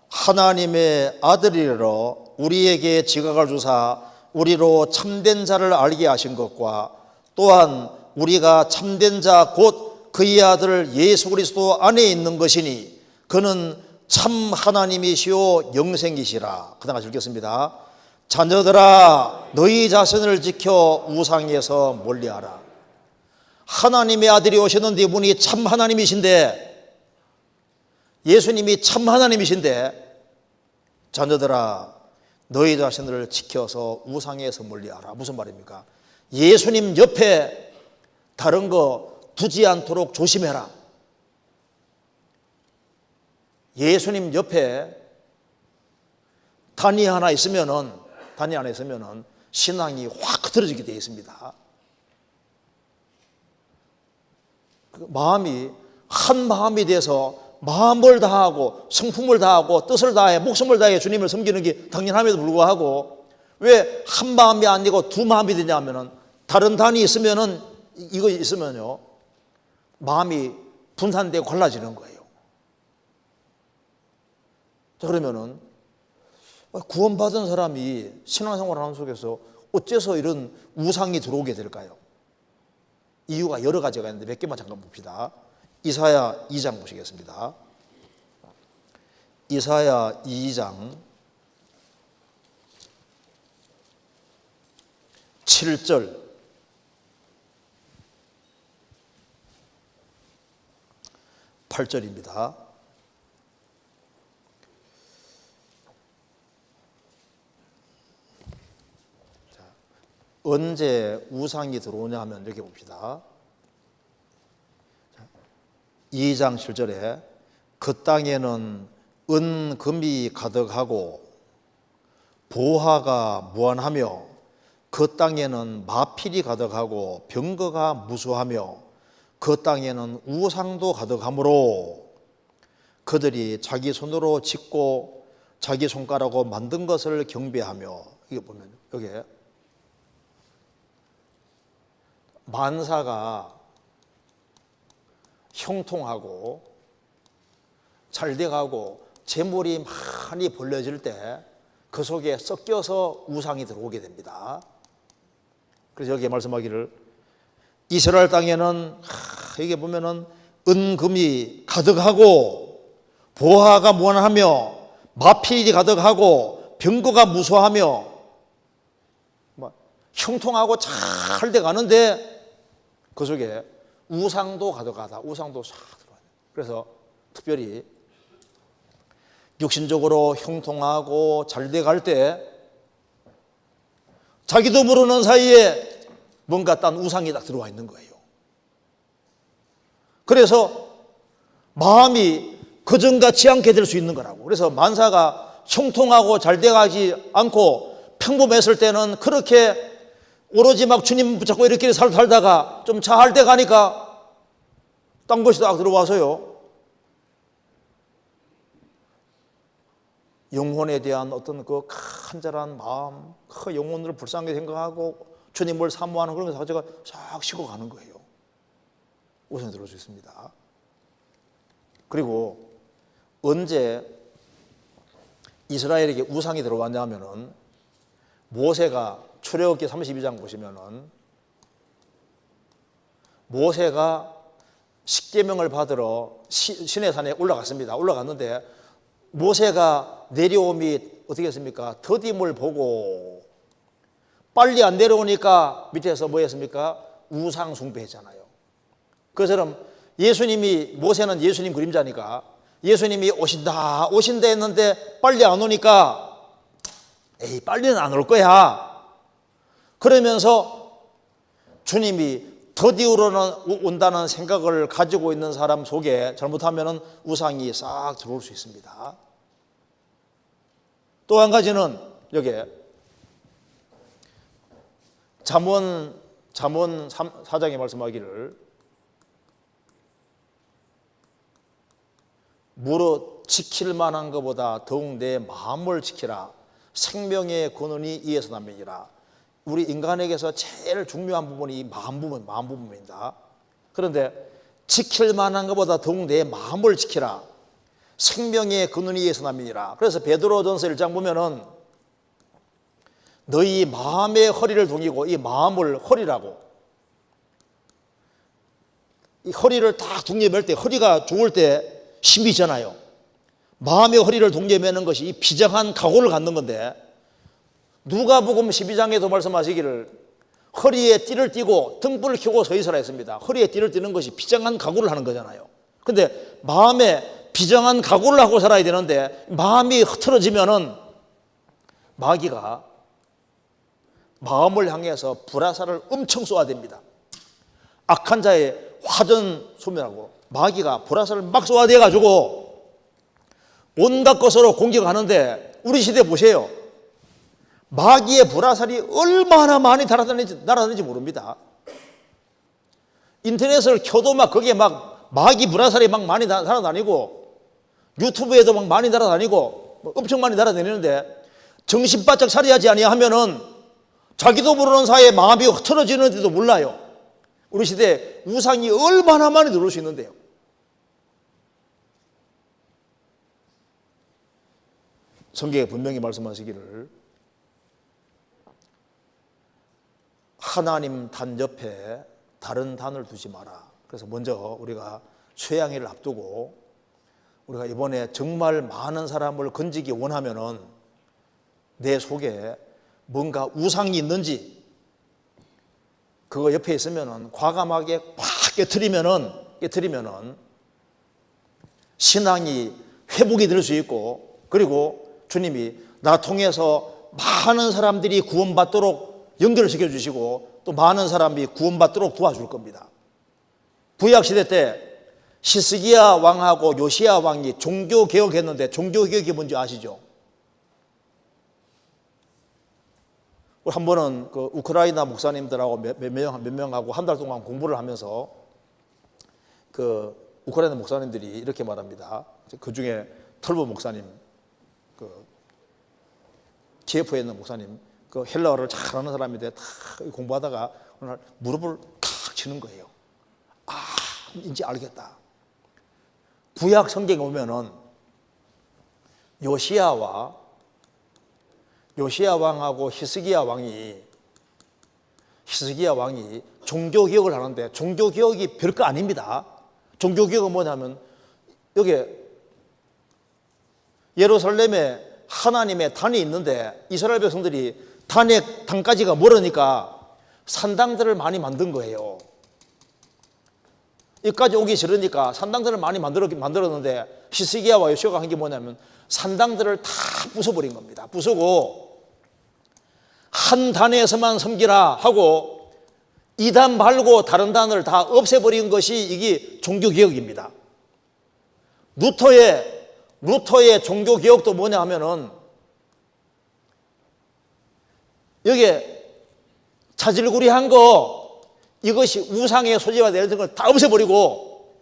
하나님의 아들이러 우리에게 지각을 주사 우리로 참된 자를 알게 하신 것과, 또한 우리가 참된 자 곧 그의 아들 예수 그리스도 안에 있는 것이니 그는 참 하나님이시오 영생이시라. 그 다음 같이 읽겠습니다. 자녀들아 너희 자신을 지켜 우상에서 멀리하라. 하나님의 아들이 오셨는데 이분이 참 하나님이신데, 예수님이 참 하나님이신데, 자녀들아 너희 자신을 지켜서 우상에서 멀리하라. 무슨 말입니까? 예수님 옆에 다른 거 두지 않도록 조심해라. 예수님 옆에 단위 하나 있으면은 신앙이 확 흐트러지게 되어 있습니다. 그 마음이 한 마음이 돼서 마음을 다하고 성품을 다하고 뜻을 다해 목숨을 다해 주님을 섬기는 게 당연함에도 불구하고 왜 한 마음이 아니고 두 마음이 되냐면은 다른 단위 있으면은 이거 있으면요 마음이 분산되고 갈라지는 거예요. 자, 그러면은 구원받은 사람이 신앙생활 하는 속에서 어째서 이런 우상이 들어오게 될까요? 이유가 여러 가지가 있는데 몇 개만 잠깐 봅시다. 이사야 2장 보시겠습니다. 이사야 2장 7절 8절입니다. 언제 우상이 들어오냐 하면 이렇게 봅시다. 2장 7절에 그 땅에는 은금이 가득하고 보화가 무한하며 그 땅에는 마필이 가득하고 병거가 무수하며 그 땅에는 우상도 가득하므로 그들이 자기 손으로 짓고 자기 손가락으로 만든 것을 경배하며, 이게 보면 여기에 만사가 형통하고 잘 돼가고 재물이 많이 벌려질 때 그 속에 섞여서 우상이 들어오게 됩니다. 그래서 여기에 말씀하기를 이스라엘 땅에는 여기 보면은 은금이 가득하고 보화가 무한하며 마필이 가득하고 병거가 무수하며 형통하고 잘 돼가는데 그 속에 우상도 가득하다. 우상도 싹 들어와요. 그래서 특별히 육신적으로 형통하고 잘 돼갈 때 자기도 모르는 사이에 뭔가 딴 우상이 딱 들어와 있는 거예요. 그래서 마음이 그전 같지 않게 될 수 있는 거라고. 그래서 만사가 형통하고 잘 돼가지 않고 평범했을 때는 그렇게 오로지 막 주님 붙잡고 이렇게 살다가 좀 잘 돼 가니까 딴 것이 딱 들어와서요. 영혼에 대한 어떤 그 간절한 마음, 그 영혼을 불쌍하게 생각하고 주님을 사모하는 그런 자체가 싹 식어가는 거예요. 우선이 들어올 수 있습니다. 그리고 언제 이스라엘에게 우상이 들어왔냐면은 모세가 출애굽기 32장 보시면은 모세가 십계명을 받으러 시내산에 올라갔습니다. 올라갔는데 모세가 내려옴이 어떻게 했습니까? 더딤을 보고 빨리 안 내려오니까 밑에서 뭐 했습니까? 우상 숭배했잖아요. 그처럼 예수님이, 모세는 예수님 그림자니까 예수님이 오신다 했는데 빨리 안 오니까 에이 빨리는 안 올 거야 그러면서 주님이 더디우러는 온다는 생각을 가지고 있는 사람 속에 잘못하면 우상이 싹 들어올 수 있습니다. 또 한 가지는 여기에 잠언 4장에 말씀하기를 무릇 지킬 만한 것보다 더욱 내 마음을 지키라. 생명의 근원이 이에서 남이니라. 우리 인간에게서 제일 중요한 부분이 마음 부분입니다. 그런데 지킬 만한 것보다 더욱 내 마음을 지키라. 생명의 근원이 이에서 남이니라. 그래서 베드로전서 1장 보면은 너희 마음의 허리를 동이고, 이 마음을 허리라고, 이 허리를 딱 동여맬 때, 허리가 좋을 때 힘이 있잖아요. 마음의 허리를 동여매는 것이 이 비장한 각오를 갖는 건데, 누가복음 12장에도 말씀하시기를 허리에 띠를 띠고 등불을 켜고 서 있으라 했습니다. 허리에 띠를 띠는 것이 비장한 각오를 하는 거잖아요. 근데 마음에 비장한 각오를 하고 살아야 되는데 마음이 흐트러지면은 마귀가 마음을 향해서 불화살을 엄청 쏘아야 됩니다. 악한 자의 화전 소멸하고 마귀가 불화살을 막 쏘아대가지고 온갖 것으로 공격하는데 우리 시대 보세요. 마귀의 불화살이 얼마나 많이 날아다니는지 모릅니다. 인터넷을 켜도 막 거기에 막 마귀 불화살이 막 많이 날아다니고 유튜브에도 막 많이 날아다니고 엄청 많이 날아다니는데 정신 바짝 차려야지 아니하면은 자기도 모르는 사이에 마음이 흐트러지는지도 몰라요. 우리 시대에 우상이 얼마나 많이 들어올 수 있는데요. 성경에 분명히 말씀하시기를 하나님 단 옆에 다른 단을 두지 마라. 그래서 먼저 우리가 쇠양회를 앞두고 우리가 이번에 정말 많은 사람을 건지기 원하면은 내 속에 뭔가 우상이 있는지 그거 옆에 있으면은 과감하게 꽉 깨트리면은 신앙이 회복이 될 수 있고, 그리고 주님이 나 통해서 많은 사람들이 구원받도록 연결시켜 주시고 또 많은 사람이 구원받도록 도와줄 겁니다. 구약시대 때 히스기야 왕하고 요시야 왕이 종교개혁했는데 종교개혁이 뭔지 아시죠? 한 번은 그 우크라이나 목사님들하고 몇 명하고 한 달 동안 공부를 하면서 그 우크라이나 목사님들이 이렇게 말합니다. 그 중에 털보 목사님, 그 키예프에 있는 목사님, 그 헬라어를 잘하는 사람인데 다 공부하다가 어느 날 무릎을 탁 치는 거예요. 아, 이제 알겠다. 구약 성경에 보면은 요시야 왕하고 히스기야 왕이 종교개혁을 하는데 종교개혁이 별거 아닙니다. 종교개혁은 뭐냐면 여기 예루살렘에 하나님의 단이 있는데 이스라엘 백성들이 단까지가 멀으니까 산당들을 많이 만든 거예요. 여기까지 오기 싫으니까 산당들을 많이 만들었는데 히스기야와 요시야가 한 게 뭐냐면 산당들을 다 부숴버린 겁니다. 부수고 한 단에서만 섬기라 하고 이 단 말고 다른 단을 다 없애버린 것이 이게 종교개혁입니다. 루터의 종교개혁도 뭐냐 하면은 여기에 자질구리한 거 이것이 우상의 소재가 되는 걸 다 없애버리고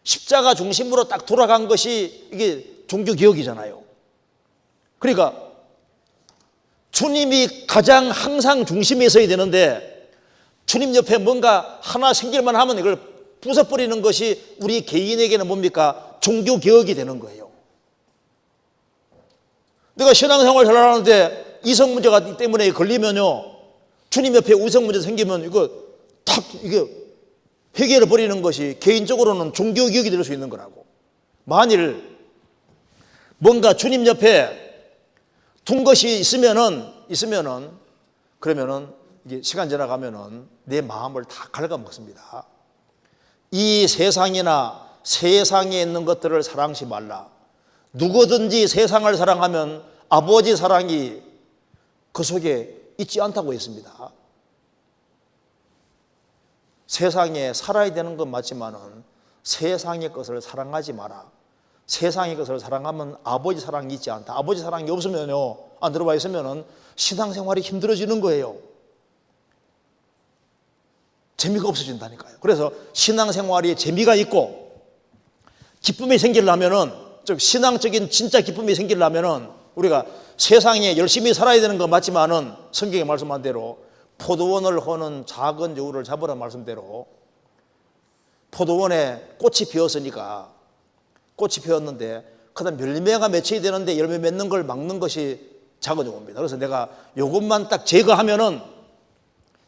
십자가 중심으로 딱 돌아간 것이 이게 종교개혁이잖아요. 그러니까 주님이 가장 항상 중심에 있어야 되는데 주님 옆에 뭔가 하나 생길만 하면 이걸 부숴버리는 것이 우리 개인에게는 뭡니까? 종교개혁이 되는 거예요. 내가 신앙생활 잘 하는데 이성 문제가 때문에 걸리면요, 주님 옆에 우성 문제 생기면 이거 회개를 버리는 것이 개인적으로는 종교개혁이 될 수 있는 거라고. 만일 뭔가 주님 옆에 둔 것이 있으면은 그러면은 이게 시간 지나가면은 내 마음을 다 갉아먹습니다. 이 세상이나 세상에 있는 것들을 사랑하지 말라. 누구든지 세상을 사랑하면 아버지 사랑이 그 속에 있지 않다고 했습니다. 세상에 살아야 되는 건 맞지만은 세상의 것을 사랑하지 마라. 세상의 것을 사랑하면 아버지 사랑이 있지 않다. 아버지 사랑이 없으면요, 안 들어와 있으면은 신앙생활이 힘들어지는 거예요. 재미가 없어진다니까요. 그래서 신앙생활이 재미가 있고 기쁨이 생기려면은, 즉 신앙적인 진짜 기쁨이 생기려면은 우리가 세상에 열심히 살아야 되는 건 맞지만은 성경에 말씀한 대로 포도원을 허는 작은 여우를 잡으라는 말씀대로 포도원에 꽃이 피었으니까 꽃이 피었는데 그다음 열매가 맺혀야 되는데 열매 맺는 걸 막는 것이 작은 여우입니다. 그래서 내가 이것만 딱 제거하면은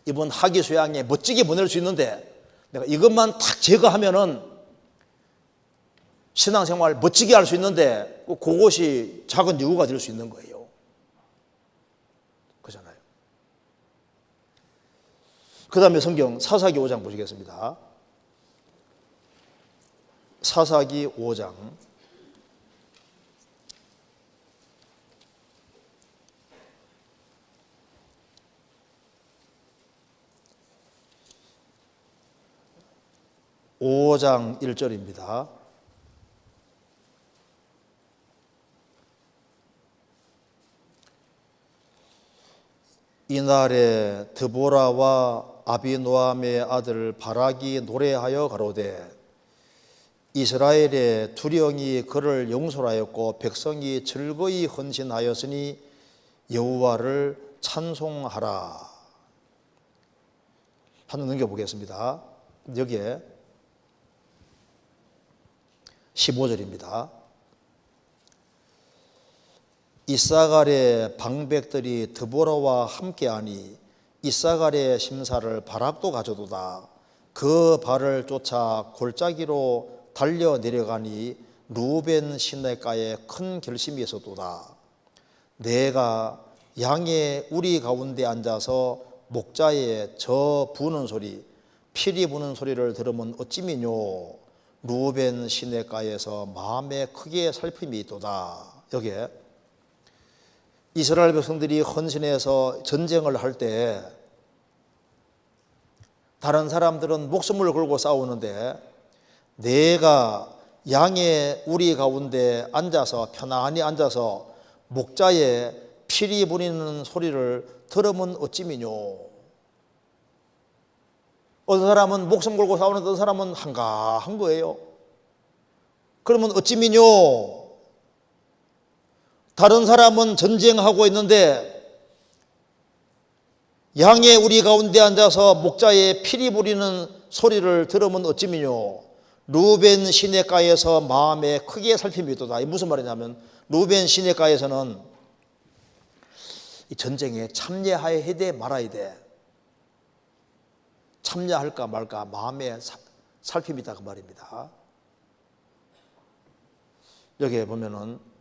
이번 학위 수양에 멋지게 보낼 수 있는데 내가 이것만 딱 제거하면은 신앙생활 멋지게 할 수 있는데 그것이 작은 여우가 될 수 있는 거예요. 그렇잖아요. 그 다음에 성경 사사기 5장 보시겠습니다. 사사기 5장 5장 1절입니다. 이날에 드보라와 아비노함의 아들 바락이 노래하여 가로되 이스라엘의 두령이 그를 용서하였고 백성이 즐거이 헌신하였으니 여호와를 찬송하라. 한번 넘겨보겠습니다. 여기에 15절입니다. 이사갈의 방백들이 드보라와 함께하니 이사갈의 심사를 바락도 가져도다. 그 발을 쫓아 골짜기로 달려 내려가니 루벤 시내가에 큰 결심이 있었도다. 내가 양의 우리 가운데 앉아서 목자에 저 부는 소리, 피리 부는 소리를 들으면 어찌미뇨. 루벤 시내가에서 마음에 크게 살핌이 있도다. 여기에 이스라엘 백성들이 헌신해서 전쟁을 할 때 다른 사람들은 목숨을 걸고 싸우는데 내가 양의 우리 가운데 앉아서 편안히 앉아서 목자에 피리 부리는 소리를 들으면 어찌미뇨. 어떤 사람은 목숨 걸고 싸우는데 어떤 사람은 한가한 거예요. 그러면 어찌미뇨. 다른 사람은 전쟁하고 있는데 양의 우리 가운데 앉아서 목자에 피리 부리는 소리를 들으면 어찌미뇨. 루벤 시내가에서 마음에 크게 살핌이 있도다. 이 무슨 말이냐면 루벤 시내가에서는 이 전쟁에 참여해야 돼 말아야 돼. 참여할까 말까 마음에 살핌이 있다 그 말입니다. 여기에 보면은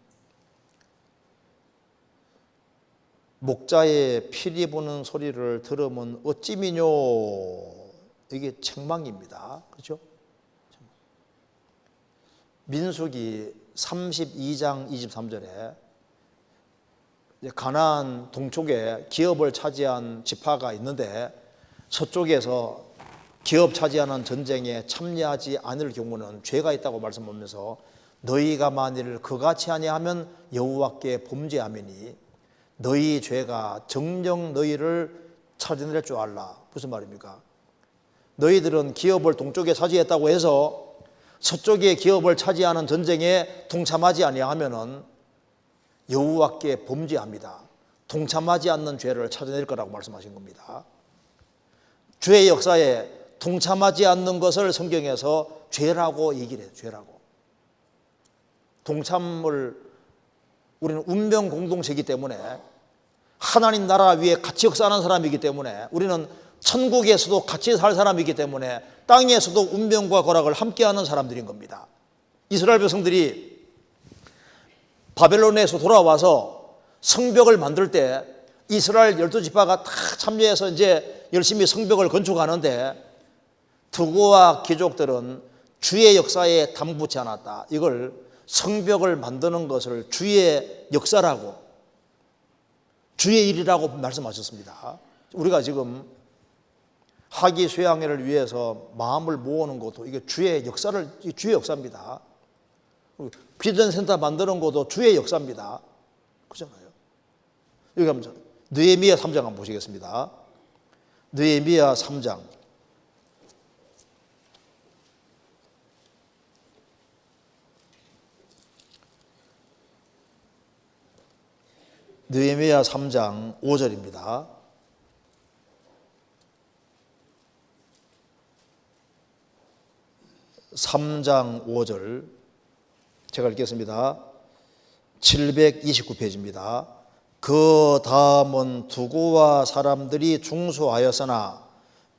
목자의 피리 부는 소리를 들으면 어찌미뇨. 이게 책망입니다. 그렇죠? 민수기 32장 23절에 가나안 동쪽에 기업을 차지한 지파가 있는데 서쪽에서 기업 차지하는 전쟁에 참여하지 않을 경우는 죄가 있다고 말씀하면서 너희가 만일 그같이 아니하면 여호와께 범죄함이니 너희 죄가 정녕 너희를 찾아낼 줄 알라. 무슨 말입니까? 너희들은 기업을 동쪽에 차지했다고 해서 서쪽의 기업을 차지하는 전쟁에 동참하지 아니하면은 여호와께 범죄합니다. 동참하지 않는 죄를 찾아낼 거라고 말씀하신 겁니다. 죄의 역사에 동참하지 않는 것을 성경에서 죄라고 얘기를 해요. 죄라고. 동참을 우리는 운명 공동체이기 때문에 하나님 나라 위에 같이 역사하는 사람이기 때문에 우리는 천국에서도 같이 살 사람이기 때문에 땅에서도 운명과 거락을 함께하는 사람들인 겁니다. 이스라엘 백성들이 바벨론에서 돌아와서 성벽을 만들 때 이스라엘 12지파가 다 참여해서 이제 열심히 성벽을 건축하는데 드고와 귀족들은 주의 역사에 담붙지 않았다. 이걸 성벽을 만드는 것을 주의 역사라고 주의 일이라고 말씀하셨습니다. 우리가 지금 하기 수양회를 위해서 마음을 모으는 것도 이게 주의 역사입니다. 비전센터 만드는 것도 주의 역사입니다. 그렇잖아요. 여기 한번 느헤미야 3장 한번 보시겠습니다. 느헤미야 3장. 느헤미야 3장 5절입니다. (3장 5절) 제가 읽겠습니다. 729페이지입니다. 그 다음은 두고와 사람들이 중수하였으나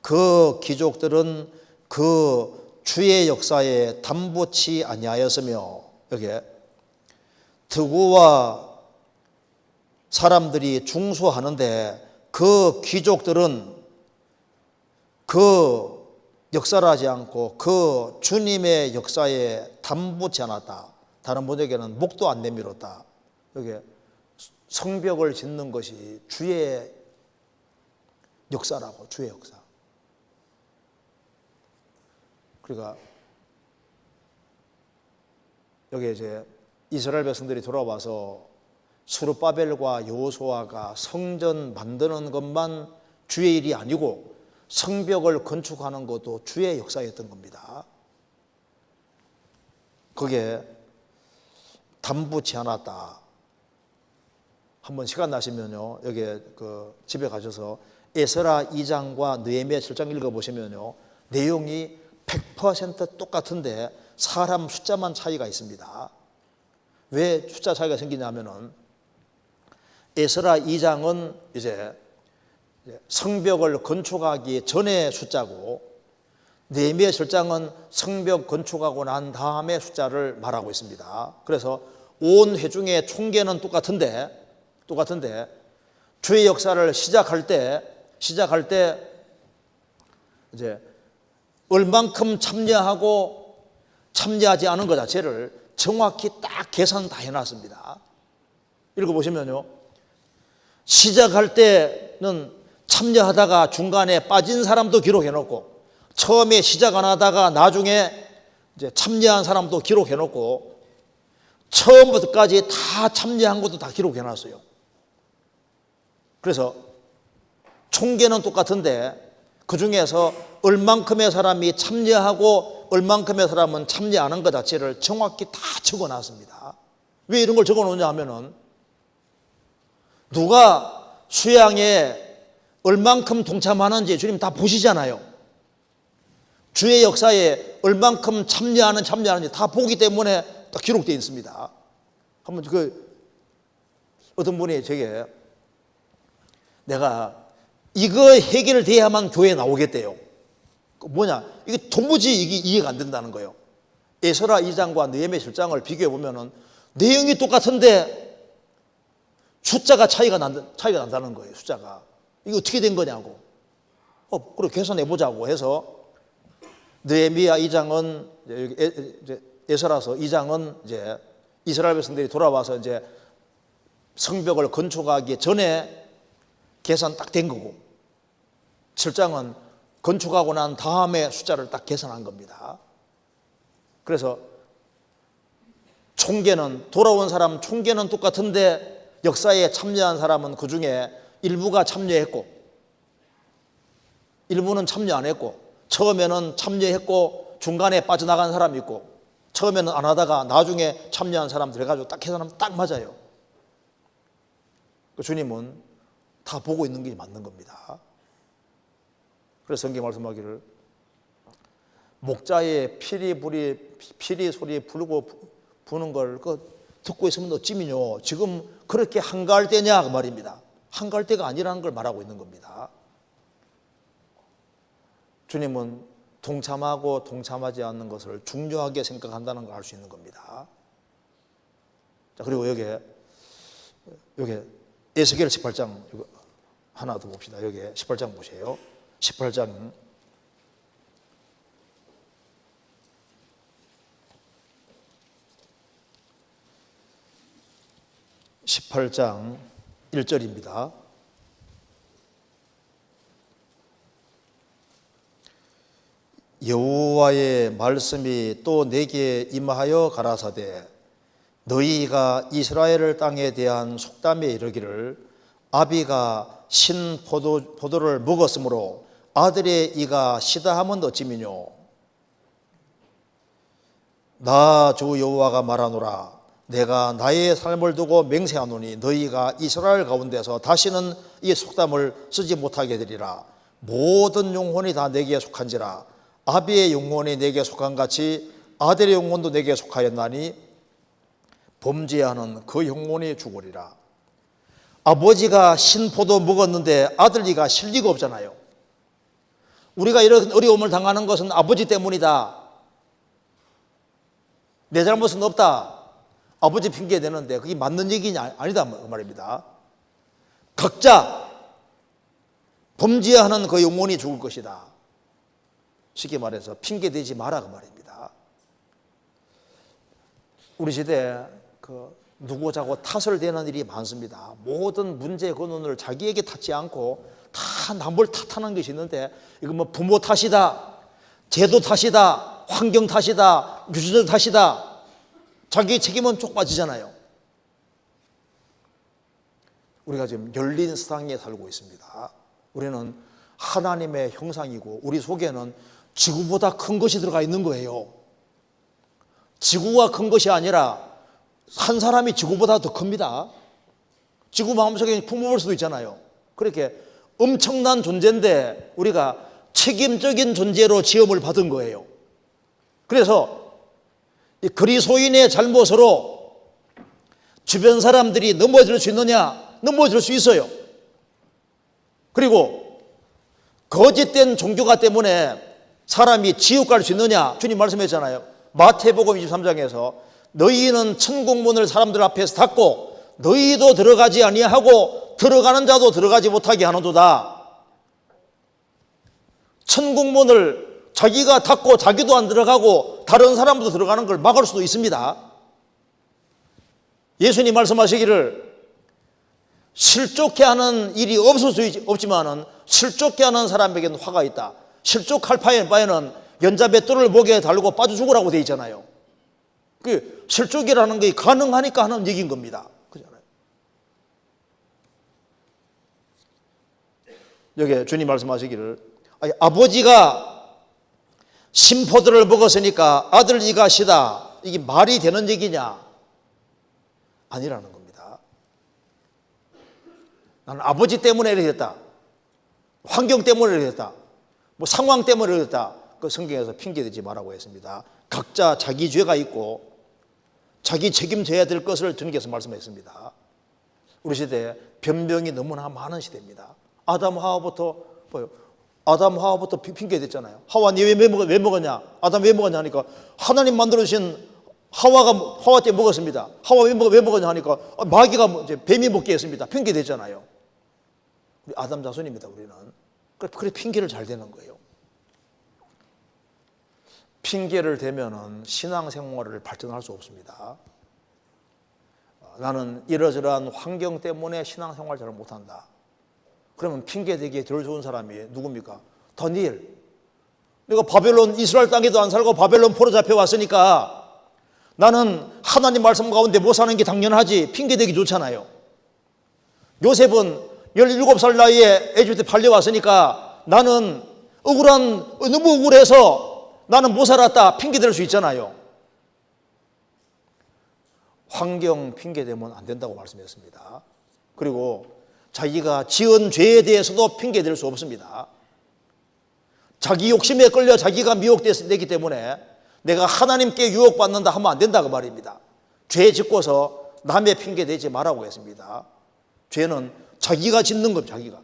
그 귀족들은 그 주의 역사에 담붙지 아니하였으며, 여기에 두고와 사람들이 중수하는데 그 귀족들은 그 역사를 하지 않고 그 주님의 역사에 담붙지 않았다. 다른 번역에는 목도 안 내밀었다. 여기 성벽을 짓는 것이 주의 역사라고. 주의 역사. 그러니까 여기 이제 이스라엘 백성들이 돌아와서 스룹바벨과 여호수아가 성전 만드는 것만 주의 일이 아니고 성벽을 건축하는 것도 주의 역사였던 겁니다. 그게 단부치 않았다. 한번 시간 나시면요, 여기 집에 가셔서 에스라 2장과 느헤미야 7장 읽어보시면요, 내용이 100% 똑같은데 사람 숫자만 차이가 있습니다. 왜 숫자 차이가 생기냐면은 에스라 2장은 이제 성벽을 건축하기 전에 숫자고, 느헤미야 7장은 성벽 건축하고 난 다음에 숫자를 말하고 있습니다. 그래서 온 회중의 총계는 똑같은데 주의 역사를 시작할 때 이제 얼만큼 참여하고 참여하지 않은 것 자체를 정확히 딱 계산 다 해놨습니다. 읽어보시면요, 시작할 때는 참여하다가 중간에 빠진 사람도 기록해놓고, 처음에 시작 안 하다가 나중에 이제 참여한 사람도 기록해놓고, 처음부터까지 다 참여한 것도 다 기록해놨어요. 그래서 총계는 똑같은데 그 중에서 얼만큼의 사람이 참여하고 얼만큼의 사람은 참여 안 한 것 자체를 정확히 다 적어놨습니다. 왜 이런 걸 적어놓냐 하면은, 누가 수양에 얼만큼 동참하는지 주님 다 보시잖아요. 주의 역사에 얼만큼 참여하는지 다 보기 때문에 딱 기록되어 있습니다. 한번 어떤 분이 제게, 내가 이거 해결돼야만 교회에 나오겠대요. 뭐냐, 이게 도무지 이해가 안 된다는 거예요. 에스라 2장과 느헤미야 7장을 비교해 보면은 내용이 똑같은데 숫자가 차이가 난다는 거예요. 숫자가 이게 어떻게 된 거냐고. 그래 계산해 보자고 해서, 느헤미야 2장은 에스라서 2장은 이제 이스라엘 백성들이 돌아와서 이제 성벽을 건축하기 전에 계산 딱 된 거고, 7장은 건축하고 난 다음에 숫자를 딱 계산한 겁니다. 그래서 돌아온 사람 총계는 똑같은데 역사에 참여한 사람은 그 중에 일부가 참여했고 일부는 참여 안 했고, 처음에는 참여했고 중간에 빠져나간 사람이 있고, 처음에는 안 하다가 나중에 참여한 사람들 해가지고 딱 계산하면 딱 맞아요. 주님은 다 보고 있는 게 맞는 겁니다. 그래서 성경 말씀하기를, 목자의 피리 소리 부는 걸 듣고 있으면 어찌미뇨, 지금 그렇게 한가할 때냐 그 말입니다. 한가할 때가 아니라는 걸 말하고 있는 겁니다. 주님은 동참하고 동참하지 않는 것을 중요하게 생각한다는 걸 알 수 있는 겁니다. 자, 그리고 여기 에스겔 18장 하나 더 봅시다. 여기 18장 보세요. 18장 1절입니다. 여호와의 말씀이 또 내게 임하여 가라사대, 너희가 이스라엘 땅에 대한 속담에 이르기를, 아비가 신 포도를 먹었으므로 아들의 이가 시다하면 어찌미뇨. 나 주 여호와가 말하노라, 내가 나의 삶을 두고 맹세하노니 너희가 이스라엘 가운데서 다시는 이 속담을 쓰지 못하게 되리라. 모든 영혼이 다 내게 속한지라. 아비의 영혼이 내게 속한 같이 아들의 영혼도 내게 속하였나니 범죄하는 그 영혼이 죽으리라. 아버지가 신포도 먹었는데 아들이가 쉴 리가 없잖아요. 우리가 이런 어려움을 당하는 것은 아버지 때문이다, 내 잘못은 없다, 아버지 핑계 대는데 그게 맞는 얘기냐? 아니다 그 말입니다. 각자 범죄하는 그 영혼이 죽을 것이다. 쉽게 말해서 핑계 대지 마라 그 말입니다. 우리 시대에 누구자고 탓을 대는 일이 많습니다. 모든 문제 근원을 자기에게 탓지 않고 다 남을 탓하는 것이 있는데, 이거 뭐 부모 탓이다, 제도 탓이다, 환경 탓이다, 유전자 탓이다, 자기 책임은 쪽 빠지잖아요. 우리가 지금 열린 세상에 살고 있습니다. 우리는 하나님의 형상이고 우리 속에는 지구보다 큰 것이 들어가 있는 거예요. 지구가 큰 것이 아니라 한 사람이 지구보다 더 큽니다. 지구 마음속에 품어볼 수도 있잖아요. 그렇게 엄청난 존재인데 우리가 책임적인 존재로 지음을 받은 거예요. 그래서 이 그리스도인의 잘못으로 주변 사람들이 넘어질 수 있느냐? 넘어질 수 있어요. 그리고 거짓된 종교가 때문에 사람이 지옥 갈 수 있느냐? 주님 말씀했잖아요. 마태복음 23장에서 너희는 천국문을 사람들 앞에서 닫고 너희도 들어가지 아니하고 들어가는 자도 들어가지 못하게 하는도다. 천국문을 자기가 닫고 자기도 안 들어가고 다른 사람도 들어가는 걸 막을 수도 있습니다. 예수님 말씀하시기를 실족해 하는 일이 없을 수 없지만은 실족해 하는 사람에게는 화가 있다. 실족할 바에는 연자맷돌을 목에 달고 빠져 죽으라고 되어 있잖아요. 그 실족이라는 게 가능하니까 하는 얘기인 겁니다. 그잖아요. 여기 주님 말씀하시기를 아버지가 심포도를 먹었으니까 아들 이가시다. 이게 말이 되는 얘기냐? 아니라는 겁니다. 나는 아버지 때문에 이렇게 됐다. 환경 때문에 이렇게 됐다. 뭐 상황 때문에 이렇게 됐다. 그 성경에서 핑계대지 말라고 했습니다. 각자 자기 죄가 있고 자기 책임져야 될 것을 주님께서 말씀했습니다. 우리 시대에 변명이 너무나 많은 시대입니다. 아담 하와부터 핑계댔잖아요. 하와 니 왜 먹었냐? 아담 왜 먹었냐 하니까 하나님 만들어주신 하와 때 먹었습니다. 하와 왜 먹었냐 하니까 마귀가 이제 뱀이 먹게 했습니다. 핑계댔잖아요. 우리 아담 자손입니다. 우리는. 그래 핑계를 잘 대는 거예요. 핑계를 대면은 신앙생활을 발전할 수 없습니다. 나는 이러저러한 환경 때문에 신앙생활 잘 못한다. 그러면 핑계대기에 덜 좋은 사람이 누굽니까? 다니엘. 내가 바벨론 이스라엘 땅에도 안 살고 바벨론 포로 잡혀왔으니까 나는 하나님 말씀 가운데 못 사는 게 당연하지. 핑계대기 좋잖아요. 요셉은 17살 나이에 에집트 팔려왔으니까 나는 너무 억울해서 나는 못 살았다. 핑계댈 수 있잖아요. 환경 핑계대면 안 된다고 말씀했습니다. 그리고 자기가 지은 죄에 대해서도 핑계댈 수 없습니다. 자기 욕심에 끌려 자기가 미혹되기 때문에 내가 하나님께 유혹받는다 하면 안 된다고 말입니다. 죄 짓고서 남의 핑계 대지 말라고 했습니다. 죄는 자기가 짓는 겁니다. 자기가.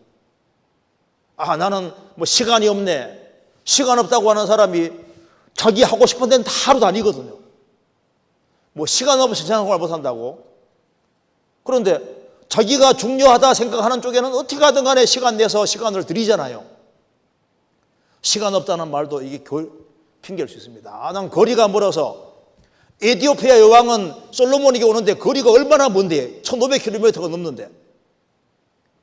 나는 뭐 시간이 없네. 시간 없다고 하는 사람이 자기 하고 싶은 데는 다 하루 다니거든요. 뭐 시간 없이 신앙생활 못한다고. 그런데 자기가 중요하다 생각하는 쪽에는 어떻게 하든 간에 시간 내서 시간을 들이잖아요. 시간 없다는 말도 이게 핑계일 수 있습니다. 난 거리가 멀어서 에티오피아 여왕은 솔로몬에게 오는데 거리가 얼마나 먼데 1500km가 넘는데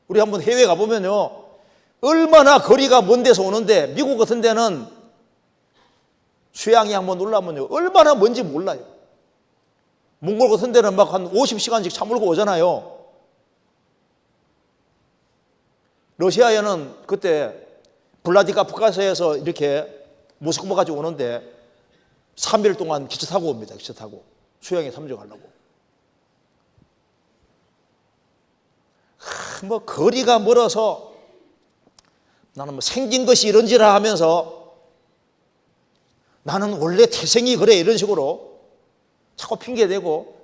우리 한번 해외 가보면요 얼마나 거리가 먼 데서 오는데 미국 같은 데는 수양이 한번 올라오면요 얼마나 먼지 몰라요. 몽골 같은 데는 막 한 50시간씩 차 몰고 오잖아요. 러시아에는 그때 블라디카프카스에서 이렇게 모스크바까지 오는데 3일 동안 기차 타고 옵니다. 기차 타고 수영에 참석하려고. 뭐 거리가 멀어서 나는 뭐 생긴 것이 이런지라 하면서 나는 원래 태생이 그래 이런 식으로 자꾸 핑계대고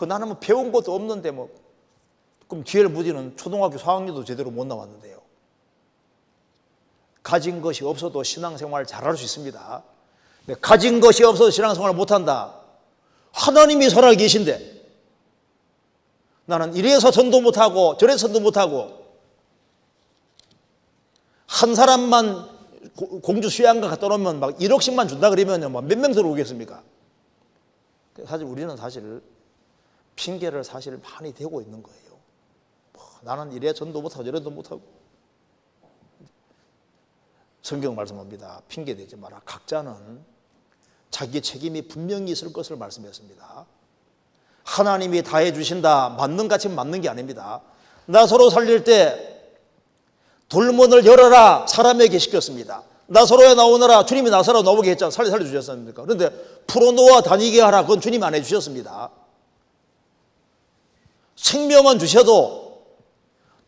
나는 뭐 배운 것도 없는데 뭐 그럼 뒤를 무디는 초등학교 4학년도 제대로 못 나왔는데요. 가진 것이 없어도 신앙생활 잘할 수 있습니다. 가진 것이 없어도 신앙생활 못한다. 하나님이 살아계신데 나는 이래서 전도 못하고 저래서 전도 못하고 한 사람만 공주 수양가 갖다 놓으면 막 1억씩만 준다 그러면 몇 명 들어오겠습니까? 사실 우리는 사실 핑계를 사실 많이 대고 있는 거예요. 나는 이래 전도 못하고 저래도 못하고. 성경 말씀합니다. 핑계대지 마라. 각자는 자기 책임이 분명히 있을 것을 말씀했습니다. 하나님이 다 해주신다. 맞는 가치는 맞는 게 아닙니다. 나사로 살릴 때 돌문을 열어라 사람에게 시켰습니다. 나사로에 나오너라 주님이 나사로 나오게 했잖아요. 살려주셨습니까? 그런데 풀어놓아 다니게 하라 그건 주님이 안 해주셨습니다. 생명은 주셔도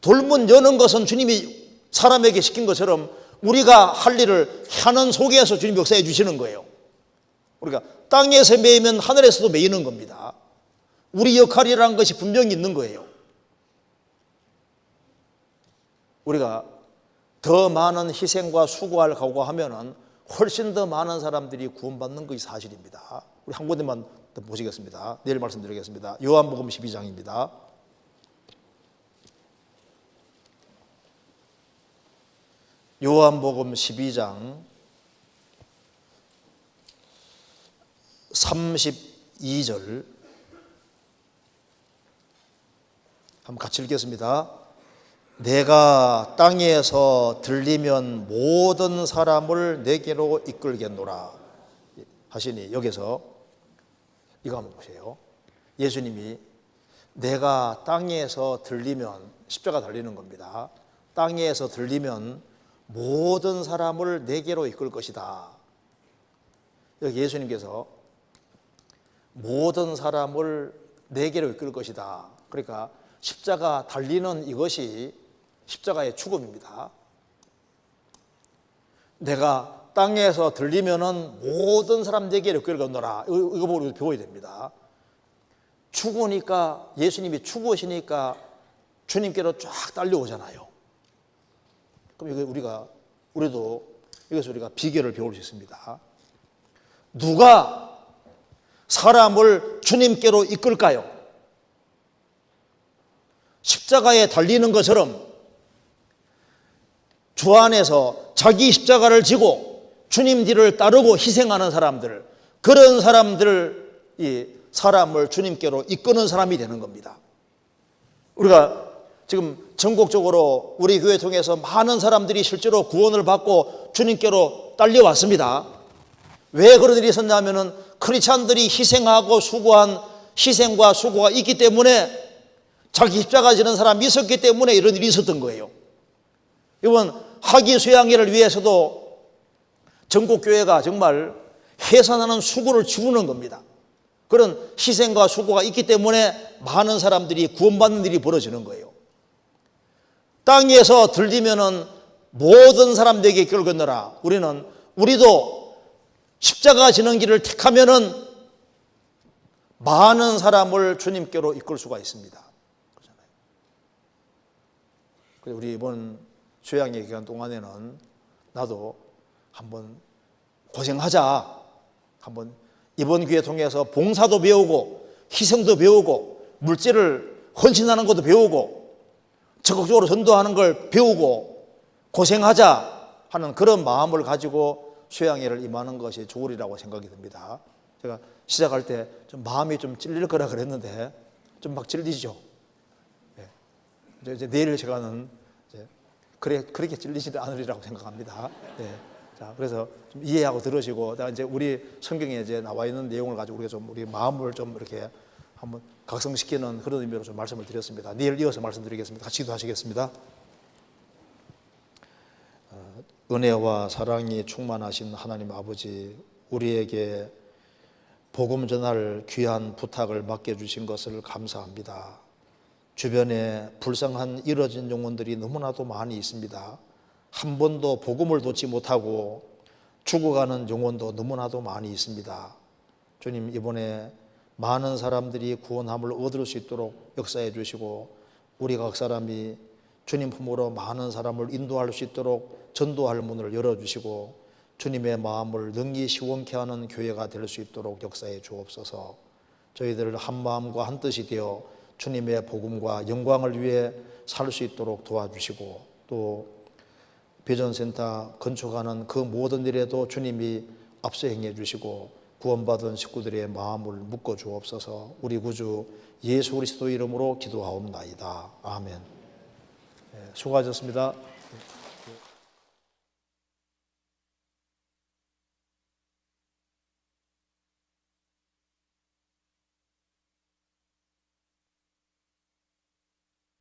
돌문 여는 것은 주님이 사람에게 시킨 것처럼 우리가 할 일을 하는 속에서 주님 역사해 주시는 거예요. 우리가 땅에서 매이면 하늘에서도 매이는 겁니다. 우리 역할이라는 것이 분명히 있는 거예요. 우리가 더 많은 희생과 수고를 각오하면은 훨씬 더 많은 사람들이 구원받는 것이 사실입니다. 우리 한 군데만 더 보시겠습니다. 내일 말씀드리겠습니다. 요한복음 12장입니다. 요한복음 12장 32절 한번 같이 읽겠습니다. 내가 땅에서 들리면 모든 사람을 내게로 이끌겠노라 하시니 여기서 이거 한번 보세요. 예수님이 내가 땅에서 들리면 십자가 달리는 겁니다. 땅에서 들리면 모든 사람을 내게로 이끌 것이다. 여기 예수님께서 모든 사람을 내게로 이끌 것이다. 그러니까 십자가 달리는 이것이 십자가의 죽음입니다. 내가 땅에서 들리면은 모든 사람 내게로 이끌겠노라. 이거 보고 배워야 됩니다. 죽으니까 예수님이 죽으시니까 주님께로 쫙 딸려오잖아요. 그럼 이거 우리도 여기서 우리가 비결을 배울 수 있습니다. 누가 사람을 주님께로 이끌까요? 십자가에 달리는 것처럼 주 안에서 자기 십자가를 지고 주님 뒤를 따르고 희생하는 사람들, 그런 사람들이 사람을 주님께로 이끄는 사람이 되는 겁니다. 우리가 지금 전국적으로 우리 교회 통해서 많은 사람들이 실제로 구원을 받고 주님께로 딸려왔습니다. 왜 그런 일이 있었냐면은 크리스찬들이 희생하고 수고한 희생과 수고가 있기 때문에 자기 십자가 지는 사람이 있었기 때문에 이런 일이 있었던 거예요. 이번 학위 수양회를 위해서도 전국교회가 정말 해산하는 수고를 치르는 겁니다. 그런 희생과 수고가 있기 때문에 많은 사람들이 구원받는 일이 벌어지는 거예요. 땅에서 들리면은 모든 사람들에게 이끌 건너라. 우리도 십자가 지는 길을 택하면은 많은 사람을 주님께로 이끌 수가 있습니다. 그렇잖아요. 그래서 우리 이번 수양의 기간 동안에는 나도 한번 고생하자. 한번 이번 기회 통해서 봉사도 배우고 희생도 배우고 물질을 헌신하는 것도 배우고 적극적으로 전도하는 걸 배우고 고생하자 하는 그런 마음을 가지고 수양회를 임하는 것이 좋으리라고 생각이 듭니다. 제가 시작할 때 좀 마음이 좀 찔릴 거라 그랬는데 좀 막 찔리죠. 네. 이제 내일 제가는 그렇게 찔리지 않으리라고 생각합니다. 네. 자, 그래서 좀 이해하고 들으시고, 이제 우리 성경에 이제 나와 있는 내용을 가지고 우리가 좀 우리 마음을 좀 이렇게 한번 각성시키는 그런 의미로 좀 말씀을 드렸습니다. 내일 이어서 말씀드리겠습니다. 같이 기도하시겠습니다. 은혜와 사랑이 충만하신 하나님 아버지, 우리에게 복음 전할 귀한 부탁을 맡겨주신 것을 감사합니다. 주변에 불쌍한 잃어진 영혼들이 너무나도 많이 있습니다. 한 번도 복음을 듣지 못하고 죽어가는 영혼도 너무나도 많이 있습니다. 주님, 이번에 많은 사람들이 구원함을 얻을 수 있도록 역사해 주시고 우리 각 사람이 주님 품으로 많은 사람을 인도할 수 있도록 전도할 문을 열어주시고 주님의 마음을 능히 시원케 하는 교회가 될 수 있도록 역사해 주옵소서. 저희들 한 마음과 한 뜻이 되어 주님의 복음과 영광을 위해 살 수 있도록 도와주시고 또 비전센터 건축하는 그 모든 일에도 주님이 앞서 행해 주시고 구원받은 식구들의 마음을 묶어 주옵소서. 우리 구주 예수 그리스도 이름으로 기도하옵나이다. 아멘. 수고하셨습니다.